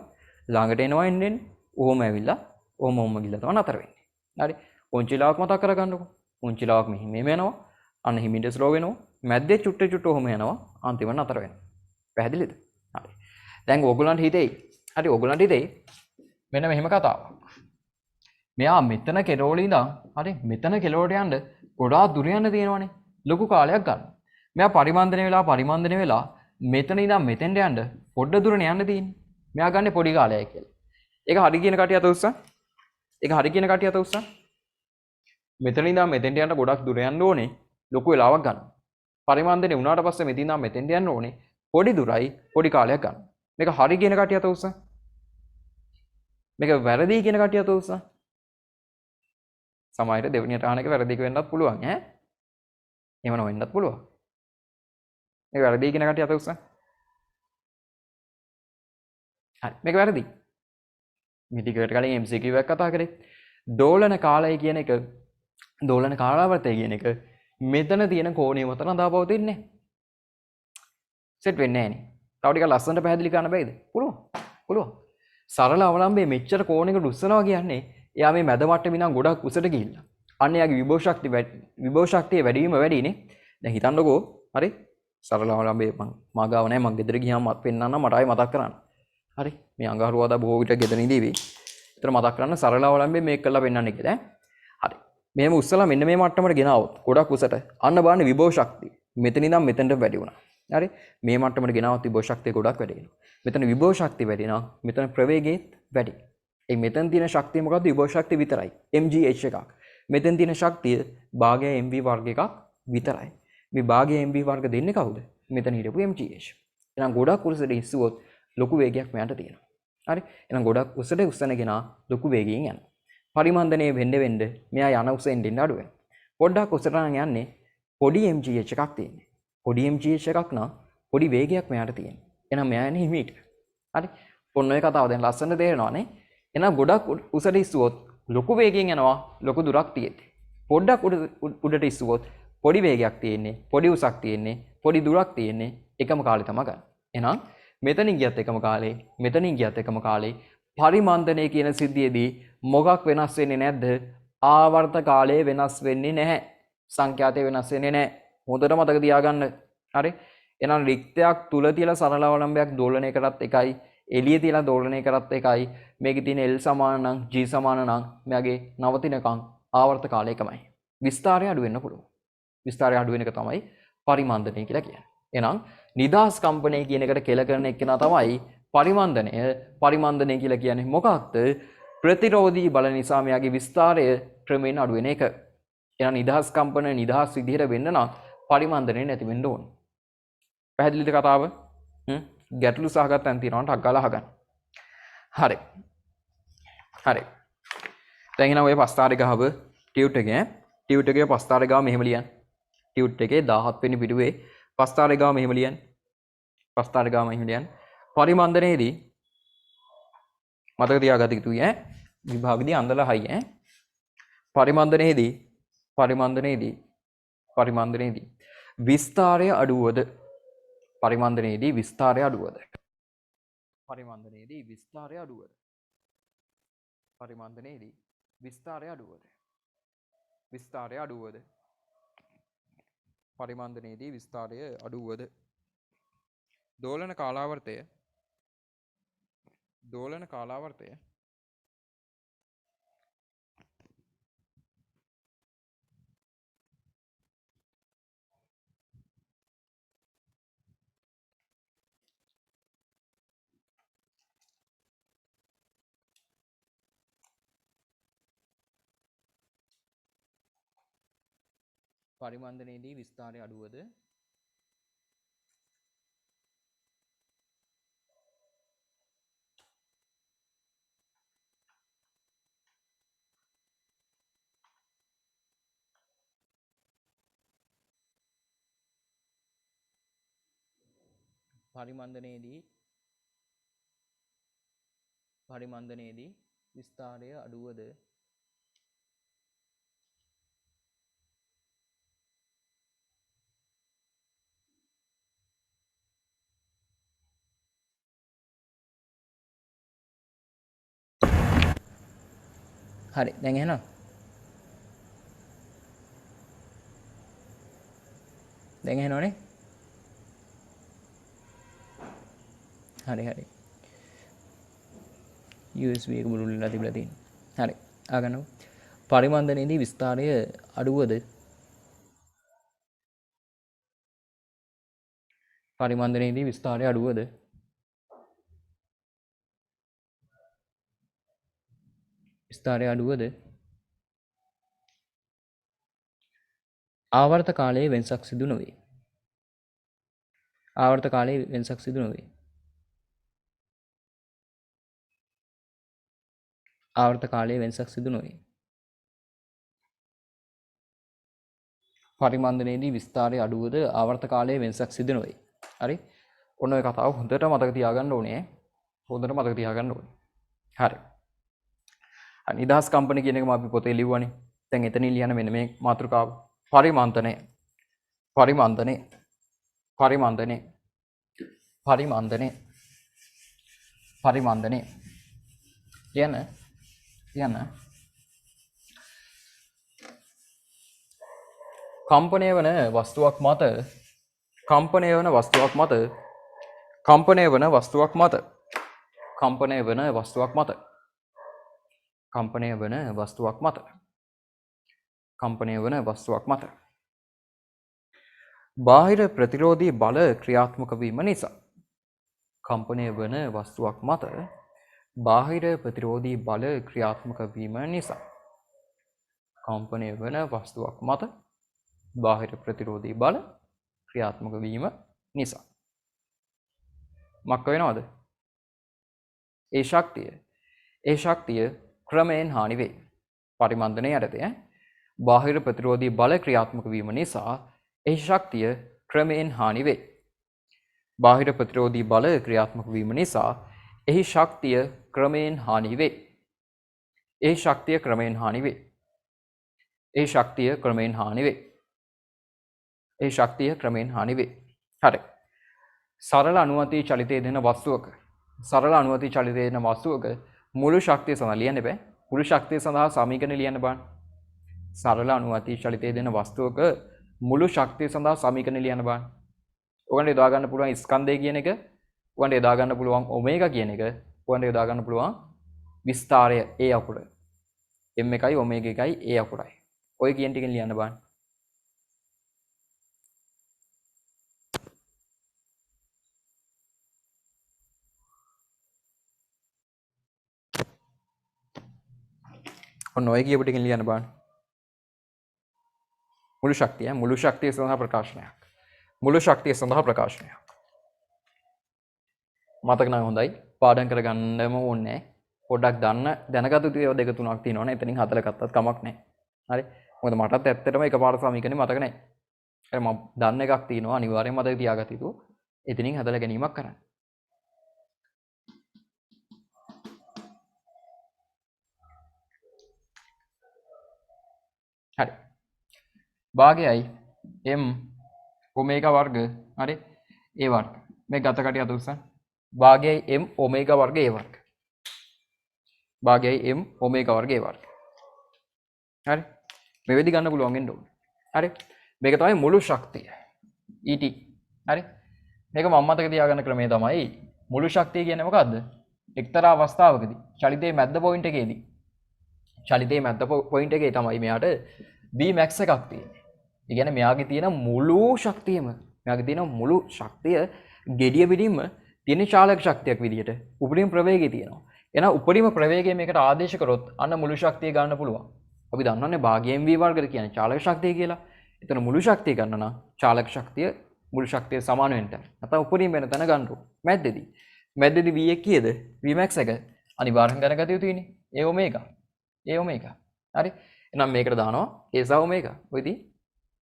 ළඟට එනවා එන්නේ. ඔහොම ඇවිල්ලා ඔහොම ගිහිල්ලා තමයි නතර වෙන්නේ. හරි? පොන්චිලාවක් මතක් කරගන්නකෝ. පොන්චිලාවක් මෙහෙම යනවා. අන්න හිමින්ට ස්ලෝ වෙනවා. මැද්දේ චුට්ට ඔහොම යනවා. අන්තිමට නතර වෙනවා. පැහැදිලිද? හරි. දැන් ඕගොල්ලන්ට හිතෙයි. හරි ඕගොල්ලන්ට හිතෙයි. මෙන්න මෙහෙම කතාවක්. මෙයා මෙතන කෙරෝලේ ඉඳන් හරි මෙතන කෙලවට යන්න ගොඩාක් දුර යන්න තියෙනවනේ. ලොකු කාලයක් ගන්න. මෙයා පරිමාන්දනය වෙලා මෙතන ඉඳන් මෙතෙන්ට යන්න පොඩ්ඩ දුරනේ යන්න තියෙන්නේ. මෙයා ගන්න පොඩි කාලයක් කියලා. ඒක හරි කියන කටිය අත උස්සන්. මෙතන ඉඳන් මෙතෙන්ට යන්න ගොඩක් දුර යන්න ඕනේ. ලොකු වෙලාවක් ගන්න. පරිමාන්දනය වුණාට පස්සේ මෙතන ඉඳන් මෙතෙන්ට යන්න ඕනේ. පොඩි දුරයි පොඩි කාලයක් ගන්න. මේක හරි කියන කටිය අත උස්සන්. මේක වැරදි කියන කටිය අත උස්සන්. සමහර දෙවෙනියට අහන එක වැරදි වෙන්නත් පුළුවන් ඈ. එහෙම නොවෙන්නත් පුළුවන්. මේක වැරදි කියන කටිය අත උස්සන්. හරි මේක වැරදි. මේ ටිකට කලින් MCQ එකක් කතා කරේ. දෝලන කාලය කියන එක දෝලන කාලාවර්තය කියන එක මෙතන තියෙන කෝණය මත රඳාපවතින්නේ. සෙට් වෙන්නේ නැහැ නේ. තව ටිකක් ලස්සනට පැහැදිලි කරන්න බෑද? පුළුවන්. සරල අවලම්බයේ මෙච්චර කෝණයකට උස්සනවා කියන්නේ එයා මේ මැද මට්ටමේ ඉඳන් ගොඩක් උසට ගිහිල්ලා. අන්න එයාගේ විභව ශක්තිය වැඩි වීම වැඩිනේ. දැන් හිතන්නකෝ හරි සරල අවලම්බයේ මම ගාව නැහැ මම ගෙදර ගියාම මත් පෙන්නන්න මට ආයි මතක් කරන්න. හරි මේ අඟහරුවාදා බොහෝ විට ගෙදර ඉඳීවි. ඒතර මතක් කරන්න සරල අවලම්බයේ මේක කරලා පෙන්නන්න කියලා. හරි. මෙහෙම උස්සලා මෙන්න මේ මට්ටමට ගෙනාවොත් ගොඩක් උසට අන්න බලන්න විභව ශක්තිය මෙතන ඉඳන් මෙතනට වැඩි වුණා. හරි මේ මට්ටමට ගෙනාවොත් විභව ශක්තිය ගොඩක් වැඩි වෙනවා. මෙතන විභව ශක්තිය වැඩි නම් මෙතන ප්‍රවේගයත් වැඩි. ඒ මෙතන තියෙන ශක්තිය මොකද්ද? විභව ශක්තිය විතරයි. mgh එකක්. මෙතන තියෙන ශක්තිය භාගය mv වර්ග එකක් විතරයි. මේ භාගය mv වර්ග දෙන්නේ කවුද? මෙතන හිටපු mgh. එහෙනම් ගොඩක් උසට ඉස්සුවොත් ලොකු වේගයක් මෙයාට තියෙනවා. හරි. එහෙනම් ගොඩක් උසට උස්සනගෙන ලොකු වේගයෙන් යනවා. පරිමන්දනයේ වෙන්න මෙයා යන උසෙන් දෙන්න අඩු වෙනවා. පොඩ්ඩක් උසට නම් යන්නේ පොඩි mgh එකක් තියෙන්නේ. පොඩි mgh එකක් නම් පොඩි වේගයක් මෙයාට තියෙනවා. එහෙනම් මෙයා යන්නේ හිමීට. හරි. ඔන්න ඔය කතාව දැන් ලස්සන තේරෙනවානේ. එහෙනම් ගොඩක් උසට ඉස්සුවොත් ලොකු වේගයෙන් යනවා ලොකු දුරක් තියෙද්දි. පොඩ්ඩක් උඩට ඉස්සුවොත් පොඩි වේගයක් තියෙන්නේ, පොඩි උසක් තියෙන්නේ, පොඩි දුරක් තියෙන්නේ එකම කාලේ තමයි ගන්න. එහෙනම් මෙතනින් ගියත් එකම කාලේ, මෙතනින් ගියත් එකම කාලේ පරිමන්දනය කියන සිද්ධියේදී මොකක් වෙනස් වෙන්නේ නැද්ද? ආවර්ත කාලය වෙනස් වෙන්නේ නැහැ. සංඛ්‍යාතය වෙනස් වෙන්නේ නැහැ. හොඳට මතක තියාගන්න. හරි? එහෙනම් රික්තයක් තුල තියලා සරල අවලම්බයක් දෝලනය කරත් එකයි, එළිය තියලා දෝලනය කරත් එකයි. මේකේ තියෙන L සමාන නම් G සමාන නම් මෙයාගේ නවතිනකම් ආවර්ත කාලය එකමයි. විස්තරය අඩු වෙන්න පුළුවන්. විස්තරය අඩු වෙන එක තමයි පරිමන්දනය කියලා කියන්නේ. එහෙනම් නිදහස් කම්පනය කියන එකට කෙල කරන එක්කෙනා තමයි පරිමන්දනය. පරිමන්දනය කියලා කියන්නේ මොකක්ද? ප්‍රතිරෝධී බල නිසා මෙයාගේ විස්තරය ක්‍රමයෙන් අඩු වෙන එක. එහෙනම් නිදහස් කම්පන නිදහස් විදිහට වෙන්න නම් පරිමන්දනය නැති වෙන්න ඕන. පැහැදිලිද කතාව? ගැටලු සහගත තැන් තියෙනවා ටක් ගාලා අහගන්න. හරි. හරි. දැන් එහෙනම් ඔය පස්තාරේ ගහව ටියුට් එකේ ටියුට් එකේ පස්තාරේ ගාව මෙහෙම ලියන්න. ටියුට් එකේ 17 වෙනි පිටුවේ පස්තාරේ ගාව මෙහෙම ලියන්න. පස්තාරේ ගාව මෙහෙම ලියන්න. පරිමන්දනයේදී මතක තියාගන්න යුතුයි විභාගදී අන්දලා හයි පරිමන්දනයේදී විස්තරය අඩුවද පරිමන්දනයේදී විස්තරය අඩුවද පරිමන්දනයේදී විස්තරය අඩුවද පරිමන්දනයේදී විස්තරය අඩුවද විස්තරය අඩුවද පරිමන්දනයේදී විස්තරය අඩුවද දෝලන කාලාවර්තය පරිමන්දනයේදී විස්තරය අඩුවද පරිමන්දනයේදී විස්තරය අඩුවද හරි දැන් එහෙනම් එනවනේ හරි USB එක බුරුල්ලා තිබිලා තියෙනවා හරි ආගන්නකො පරිමන්දනයේදී විස්තරය අඩුවද පරිමන්දනයේදී විස්තරය අඩුවද විස්තරය අඩුවද ආවර්ත කාලයේ වෙනසක් සිදු නොවේ ආවර්ත කාලයේ වෙනසක් සිදු නොවේ ආවර්ත කාලයේ වෙනසක් සිදු නොවේ පරිමන්දනයේදී විස්තරය අඩුවද ආවර්ත කාලයේ වෙනසක් සිදු නොවේ හරි ඔන්න ඔය කතාව හොඳට මතක තියාගන්න ඕනේ හරි නිදහස් කම්පනි කියන එක අපි පොතේ ලිව්වනේ දැන් එතනින් ලියන මෙන්න මේ මාතෘකාව පරිමන්දනය කියන්න කම්පනය වන වස්තුවක් මත කම්පනය වන වස්තුවක් මත බාහිර ප්‍රතිරෝධී බල ක්‍රියාත්මක වීම නිසා කම්පනය වන වස්තුවක් මත බාහිර ප්‍රතිරෝධී බල ක්‍රියාත්මක වීම නිසා කම්පනය වන වස්තුවක් මත බාහිර ප්‍රතිරෝධී බල ක්‍රියාත්මක වීම නිසා මක්ක වෙනවද ඒ ශක්තිය ක්‍රමයෙන් හානි වේ පරිමන්දනය යටතේ බාහිර ප්‍රතිරෝධී බල ක්‍රියාත්මක වීම නිසා ඒ ශක්තිය ක්‍රමයෙන් හානි වේ බාහිර ප්‍රතිරෝධී බල ක්‍රියාත්මක වීම නිසා එහි ශක්තිය ක්‍රමයෙන් හානි වේ. එහි ශක්තිය ක්‍රමයෙන් හානි වේ. එහි ශක්තිය ක්‍රමයෙන් හානි වේ. එහි ශක්තිය ක්‍රමයෙන් හානි වේ. හරි. සරල අනුමතී චලිතය දෙන වස්තුවක සරල අනුමතී චලිතය දෙන වස්තුවක මුළු ශක්තිය සඳහා ලියන්න බෑ. මුළු ශක්තිය සඳහා සමීකරණ ලියන්න බෑ. සරල අනුමතී චලිතය දෙන වස්තුවක මුළු ශක්තිය සඳහා සමීකරණ ලියන්න බෑ. ඔයගොල්ලන්ට යොදා ගන්න පුළුවන් ස්කන්ධය කියන එක, ඔයගොල්ලන්ට යොදා ගන්න පුළුවන් ඔමේගා කියන එක, ඔයගොල්ලන්ට යොදා ගන්න පුළුවන් විස්තාරය ඒ අකුර. m එකයි ඔමේගා එකයි ඒ අකුරයි. ඔය කියන ටිකෙන් ලියන්න බෑ. ඔන්න ඔය කියපු ටිකෙන් ලියන්න බෑ. මුළු ශක්තිය සඳහා ප්‍රකාශනයක්. මුළු ශක්තිය සඳහා ප්‍රකාශනයක්. මතක නම් හොඳයි. පාඩම් කරගන්නම ඕනේ. පොඩ්ඩක් දැනගත යුතු ඒවා දෙක තුනක් තියෙනවනේ. එතනින් හදලා ගත්තත් කමක් නැහැ. හරි. මොකද මටත් ඇත්තටම එකපාර සමීකරණේ මතක නැහැ. හරි මම දන්න එකක් තියෙනවා අනිවාර්යෙන්ම මතක තියාගත යුතු. එතනින් හදලා ගැනීමක් කරන්න. හරි. භාගයයි m ඔමේගා වර්ග හරි a වර්ග මේ ගත කටිය අත උස්සන්න. භාගයයි m ඔමේගා වර්ග a වර්ග. භාගයයි m ඔමේගා වර්ග a වර්ග. හරි. මේ වෙදි ගන්න පුළුවන් වෙන්න ඕනේ. හරි. මේක තමයි මුළු ශක්තිය. ET. හරි. මේක මම මතක තියාගන්න ක්‍රමය තමයි මුළු ශක්තිය කියන්නේ මොකද්ද? එක්තරා අවස්ථාවකදී චලිතයේ මැද්ද පොයින්ට් එකේදී චලිතයේ මැද්ද පොයින්ට් එකේ තමයි මෙයාට Vmax එකක් තියෙන්නේ. ඒ කියන්නේ මෙයාගේ තියෙන මුළු ශක්තියම මෙයාගේ තියෙන මුළු ශක්තිය gediya පිටින්ම තියෙන චාලක ශක්තියක් විදිහට උපරිම ප්‍රවේගය තියෙනවා. එහෙනම් උපරිම ප්‍රවේගය මේකට ආදේශ කරොත් අන්න මුළු ශක්තිය ගන්න පුළුවන්. අපි දන්නවනේ භාගයෙන් v වර්ගද කියන්නේ චාලක ශක්තිය කියලා. එතන මුළු ශක්තිය ගන්න නම් චාලක ශක්තිය මුළු ශක්තිය සමාන වෙන්න. නැත්නම් උපරිම වෙන තැන ගන්න ඕන. මැද්දේදී. මැද්දේදී v එක කීයද? Vmax එක අනිවාර්යෙන් දැනගත යුතුයිනේ. ඒ ඔමේගා. ඒ ඔමේගා. හරි. එහෙනම් මේකට දානවා a සහ ඔමේගා. ඔයදී.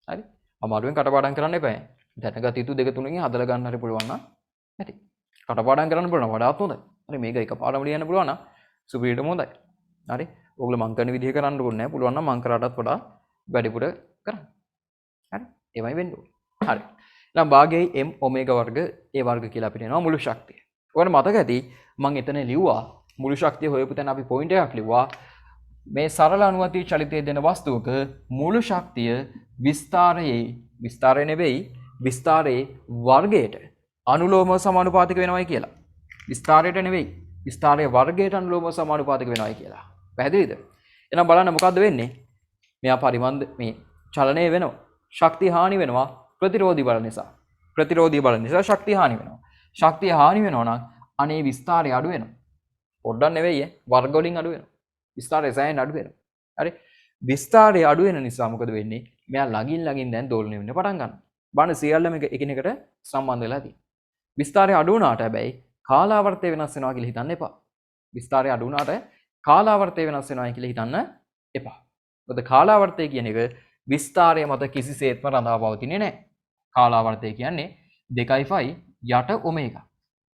හරි. අමාරුවෙන් කටපාඩම් කරන්න එපා. දැනගත යුතු දෙක තුනකින් හදලා ගන්න හරි පුළුවන් නම් ඇති. කටපාඩම් කරන්න පුළුවන් වඩාත් හොඳයි. හරි මේක එකපාරම ලියන්න පුළුවන් නම් සුපිරිටම හොඳයි. හරි. ඔයගොල්ලෝ මං කරන විදිහ කරන්න ඕනේ නැහැ. පුළුවන් නම් මං කරාටත් වඩා වැඩිපුර කරන්න. හරි. එමය වෙන්න ඕනේ. හරි. එහෙනම් භාගයයි m ඔමේගා වර්ග a වර්ග කියලා අපිට එනවා මුළු ශක්තිය. ඔයාලට මතක ඇති මං එතන ලිව්වා මුළු ශක්තිය හොයපු තැන අපි පොයින්ට් එකක් ලිව්වා. මේ සරල අනුමතී චලිතය දෙන වස්තුවක මුළු ශක්තිය විස්තාරය නෙවෙයි විස්තාරයේ වර්ගයට අනුලෝම සමානුපාතික වෙනවයි කියලා. විස්තාරයට නෙවෙයි විස්තාරයේ වර්ගයට අනුලෝම සමානුපාතික වෙනවයි කියලා. පැහැදිලිද? එහෙනම් බලන්න මොකද්ද වෙන්නේ? මෙයා පරිමන්ද මේ චලනය වෙනවා. ශක්තිය හානි වෙනවා ප්‍රතිරෝධී බල නිසා. ප්‍රතිරෝධී බල නිසා ශක්තිය හානි වෙනවා. ශක්තිය හානි වෙනවා නම් අනේ විස්තාරය අඩු වෙනවා. පොඩ්ඩක් නෙවෙයි වර්ග වලින් අඩු වෙනවා. විස්තාරය සෑහෙන අඩු වෙනවා. හරි. විස්තාරය අඩු වෙන නිසා මොකද වෙන්නේ? මෙයා ළඟින් දැන් දෝලණය වෙන්න පටන් ගන්නවා. බලන්න සියල්ලම එකිනෙකට සම්බන්ධ වෙලා තියෙනවා. විස්තාරය අඩු වුණාට හැබැයි කාලාවර්තය වෙනස් වෙනවා කියලා හිතන්න එපා. විස්තාරය අඩු වුණාට කාලාවර්තය වෙනස් වෙනවා කියලා හිතන්න එපා. මොකද කාලාවර්තය කියන එක විස්තාරය මත කිසිසේත්ම රඳා පවතින්නේ නැහැ. කාලාවර්තය කියන්නේ 2යි යට ඔමේගා.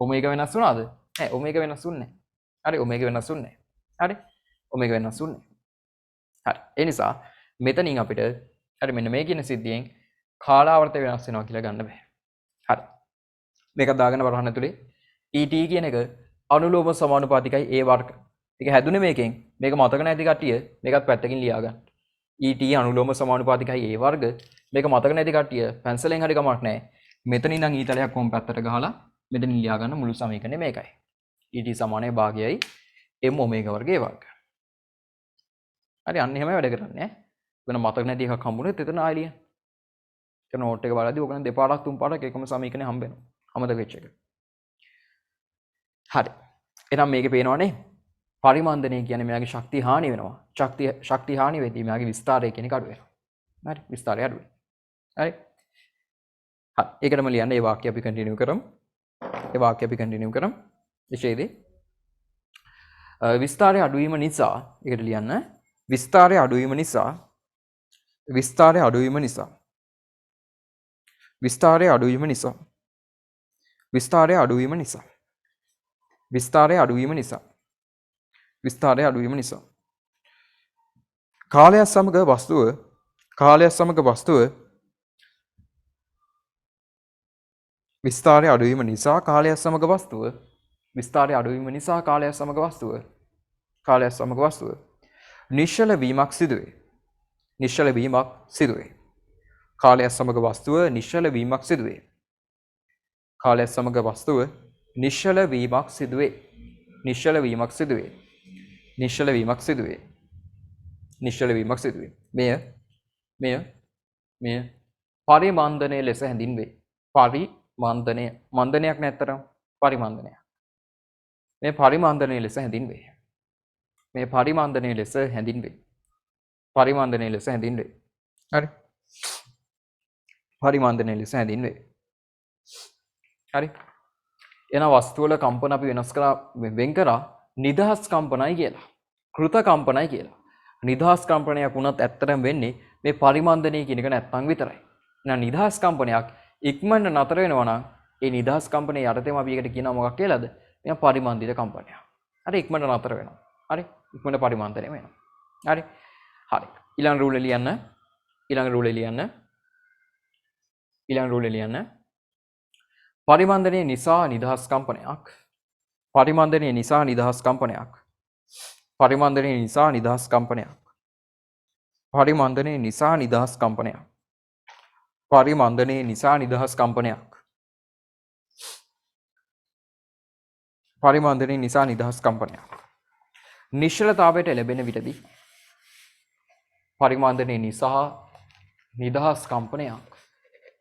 ඔමේගා වෙනස් වුණාද? නැහැ ඔමේගා වෙනස් වුන්නේ නැහැ. හරි ඔමේගා වෙනස් වුන්නේ නැහැ. හරි ඔමේගා වෙනස් වුන්නේ. හරි. ඒ නිසා මෙතනින් අපිට හරි මෙන්න මේ කියන සිද්ධියෙන් කාලාවර්තය වෙනස් වෙනවා කියලා ගන්න බෑ. හරි. මේක දාගෙන බලන්න ඇතුලේ ET කියන එක අනුලෝම සමානුපාතිකයි a වර්ග. ඒක හැදුනේ මේකෙන්. මේක මතක නැති කට්ටිය මේකත් පැත්තකින් ලියා ගන්න. ET අනුලෝම සමානුපාතිකයි a වර්ග. මේක මතක නැති කට්ටිය පැන්සලෙන් හරි ගමක් නැහැ. මෙතනින් නම් ඊතලයක් කොම් පැත්තට ගහලා මෙතනින් ලියා ගන්න මුළු සමීකරණය මේකයි. ET සමානයි භාගයයි m ඔමේගා වර්ග a වර්ග. හරි අන්න එහෙමයි වැඩ කරන්නේ. වෙන මතක නැති එකක් හම්බුනොත් එතන ආයෙ ලියන්න. ඒක නෝට් එක බලද්දී ඔයගොල්ලන් දෙපාරක් තුන් පාරක් එකම සමීකරණය හම්බ වෙනවා. අමතක වෙච්ච එක. හරි. එහෙනම් මේකේ පේනවනේ පරිමන්දනය කියන්නේ මෙයාගේ ශක්තිය හානි වෙනවා. ශක්තිය හානි වෙද්දී මෙයාගේ විස්තාරය කියන එක අඩු වෙනවා. හරි. විස්තාරය අඩු වෙනවා. හරි. හරි. ඒකටම ලියන්න ඒ වාක්‍ය අපි කන්ටිනියු කරමු. විශේෂයේදී විස්තාරය අඩුවීම නිසා ඒකට ලියන්න විස්තාරය අඩුවීම නිසා විස්තරය අඩුවීම නිසා. විස්තරය අඩුවීම නිසා. කාලයත් සමග වස්තුව විස්තරය අඩුවීම නිසා කාලයත් සමග වස්තුව විස්තරය අඩුවීම නිසා කාලයත් සමග වස්තුව නිශ්චල වීමක් සිදුවේ. නිශ්චල වීමක් සිදුවේ. කාලයත් සමග වස්තුව නිශ්චල වීමක් සිදුවේ. කාලයත් සමග වස්තුව නිශ්චල වීමක් සිදුවේ. නිශ්චල වීමක් සිදුවේ. නිශ්චල වීමක් සිදුවේ. නිශ්චල වීමක් සිදුවේ. මෙය පරිමන්දනය ලෙස හැඳින්වේ. පරිමන්දනය මන්දනයක් නැත්තරම් පරිමන්දනයක්. මේ පරිමන්දනය ලෙස හැඳින්වේ. මේ පරිමන්දනය ලෙස හැඳින්වේ. පරිමන්දනය ලෙස හැඳින්වේ. හරි. පරිමන්දනය ලෙස හැඳින්වේ. හරි. එන වස්තුවල කම්පන අපි වෙනස් කරලා වෙන් කරා නිදහස් කම්පනයි කියලා. කෘත කම්පනයි කියලා. නිදහස් කම්පනයක් වුණත් ඇත්තටම වෙන්නේ මේ පරිමන්දනය කියන එක නැත්තම් විතරයි. එහෙනම් නිදහස් කම්පනයක් ඉක්මනට නතර වෙනවා නම් ඒ නිදහස් කම්පනයේ යටතේම අපි ඒකට කියනවා මොකක් කියලාද? මෙයා පරිමන්දිත කම්පනයක්. හරි ඉක්මනට නතර වෙනවා. හරි ඉක්මනට පරිමන්දනය වෙනවා. හරි. හරි. ඊළඟ රූලේ ලියන්න. පරිමන්දනය නිසා නිදහස් කම්පනයක්. පරිමන්දනය නිසා නිදහස් කම්පනයක්. පරිමන්දනය නිසා නිදහස් කම්පනයක්. පරිමන්දනය නිසා නිදහස් කම්පනයක්. පරිමන්දනය නිසා නිදහස් කම්පනයක්. පරිමන්දනය නිසා නිදහස් කම්පනයක්. නිශ්චලතාවයට ලැබෙන විටදී පරිමන්දනය නිසා නිදහස් කම්පනයක්.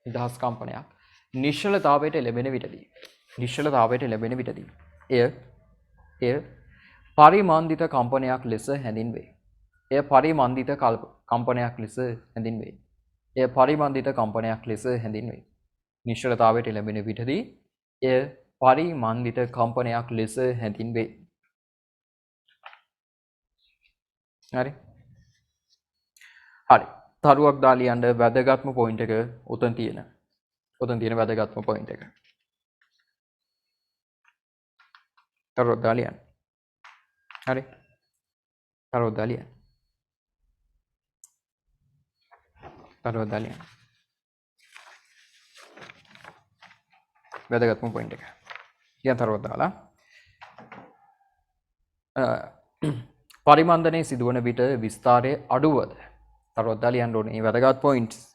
නිදහස් කම්පනයක්. නිශ්චලතාවයට ලැබෙන විටදී එය පරිමන්දිත කම්පනයක් ලෙස හැඳින්වේ. එය පරිමන්දිත කම්පනයක් ලෙස හැඳින්වේ. එය පරිමන්දිත කම්පනයක් ලෙස හැඳින්වේ. නිශ්චලතාවයට ලැබෙන විටදී එය පරිමන්දිත කම්පනයක් ලෙස හැඳින්වේ. හරි. හරි. තරුවක් දාලා ලියන්න වැදගත්ම පොයින්ට් එක උතන් තියෙන වැදගත්ම පොයින්ට් එක. තරුවක් දාලා ලියන්න. හරි. තරුවක් දාලා ලියන්න. වැදගත්ම පොයින්ට් එක. ලියන්න තරුවක් දාලා පරිමන්දනයේ සිදුවන විට විස්තරය අඩුවද? තරුවක් දාලා ලියන්න ඕනේ මේ වැදගත් පොයින්ට්ස්.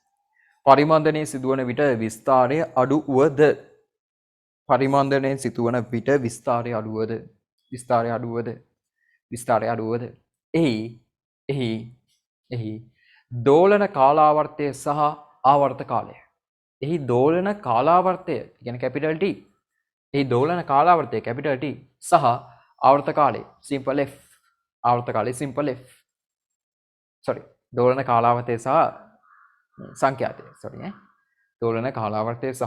පරිමන්දනයේ සිදුවන විට විස්තරය අඩුවද? පරිමන්දනයේ සිදුවන විට විස්තරය අඩුවද? විස්තරය අඩුවද? එහි දෝලන කාලාවර්තය සහ ආවර්ත කාලය. එහි දෝලන කාලාවර්තය කියන්නේ කැපිටල් T. එහි දෝලන කාලාවර්තය කැපිටල් T සහ ආවර්ත කාලය සිම්පල් F. ආවර්ත කාලය සිම්පල් F. දෝලන කාලාවර්තය සහ සංඛ්‍යාතය. දෝලන කාලාවර්තය සහ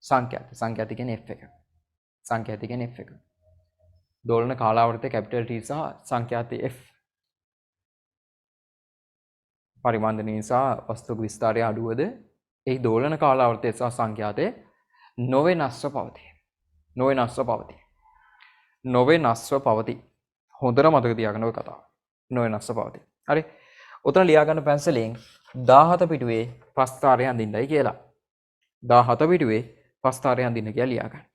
සංඛ්‍යාතය. සංඛ්‍යාතය කියන්නේ F එක. දෝලන කාලාවර්තය කැපිටල් T සහ සංඛ්‍යාතය F. පරිමන්දනය නිසා වස්තුක විස්තරය අඩුවද? එහි දෝලන කාලාවර්තය සහ සංඛ්‍යාතය නොවෙනස්ව පවතී. හොඳට මතක තියාගන්න ඔය කතාව. නොවෙනස්ව පවතී. හරි. උතන ලියා ගන්න පැන්සලෙන් 17 පිටුවේ ප්‍රස්ථාරය අඳින්නයි කියලා. 17 පිටුවේ ප්‍රස්ථාරය අඳින්න කියලා ලියා ගන්න.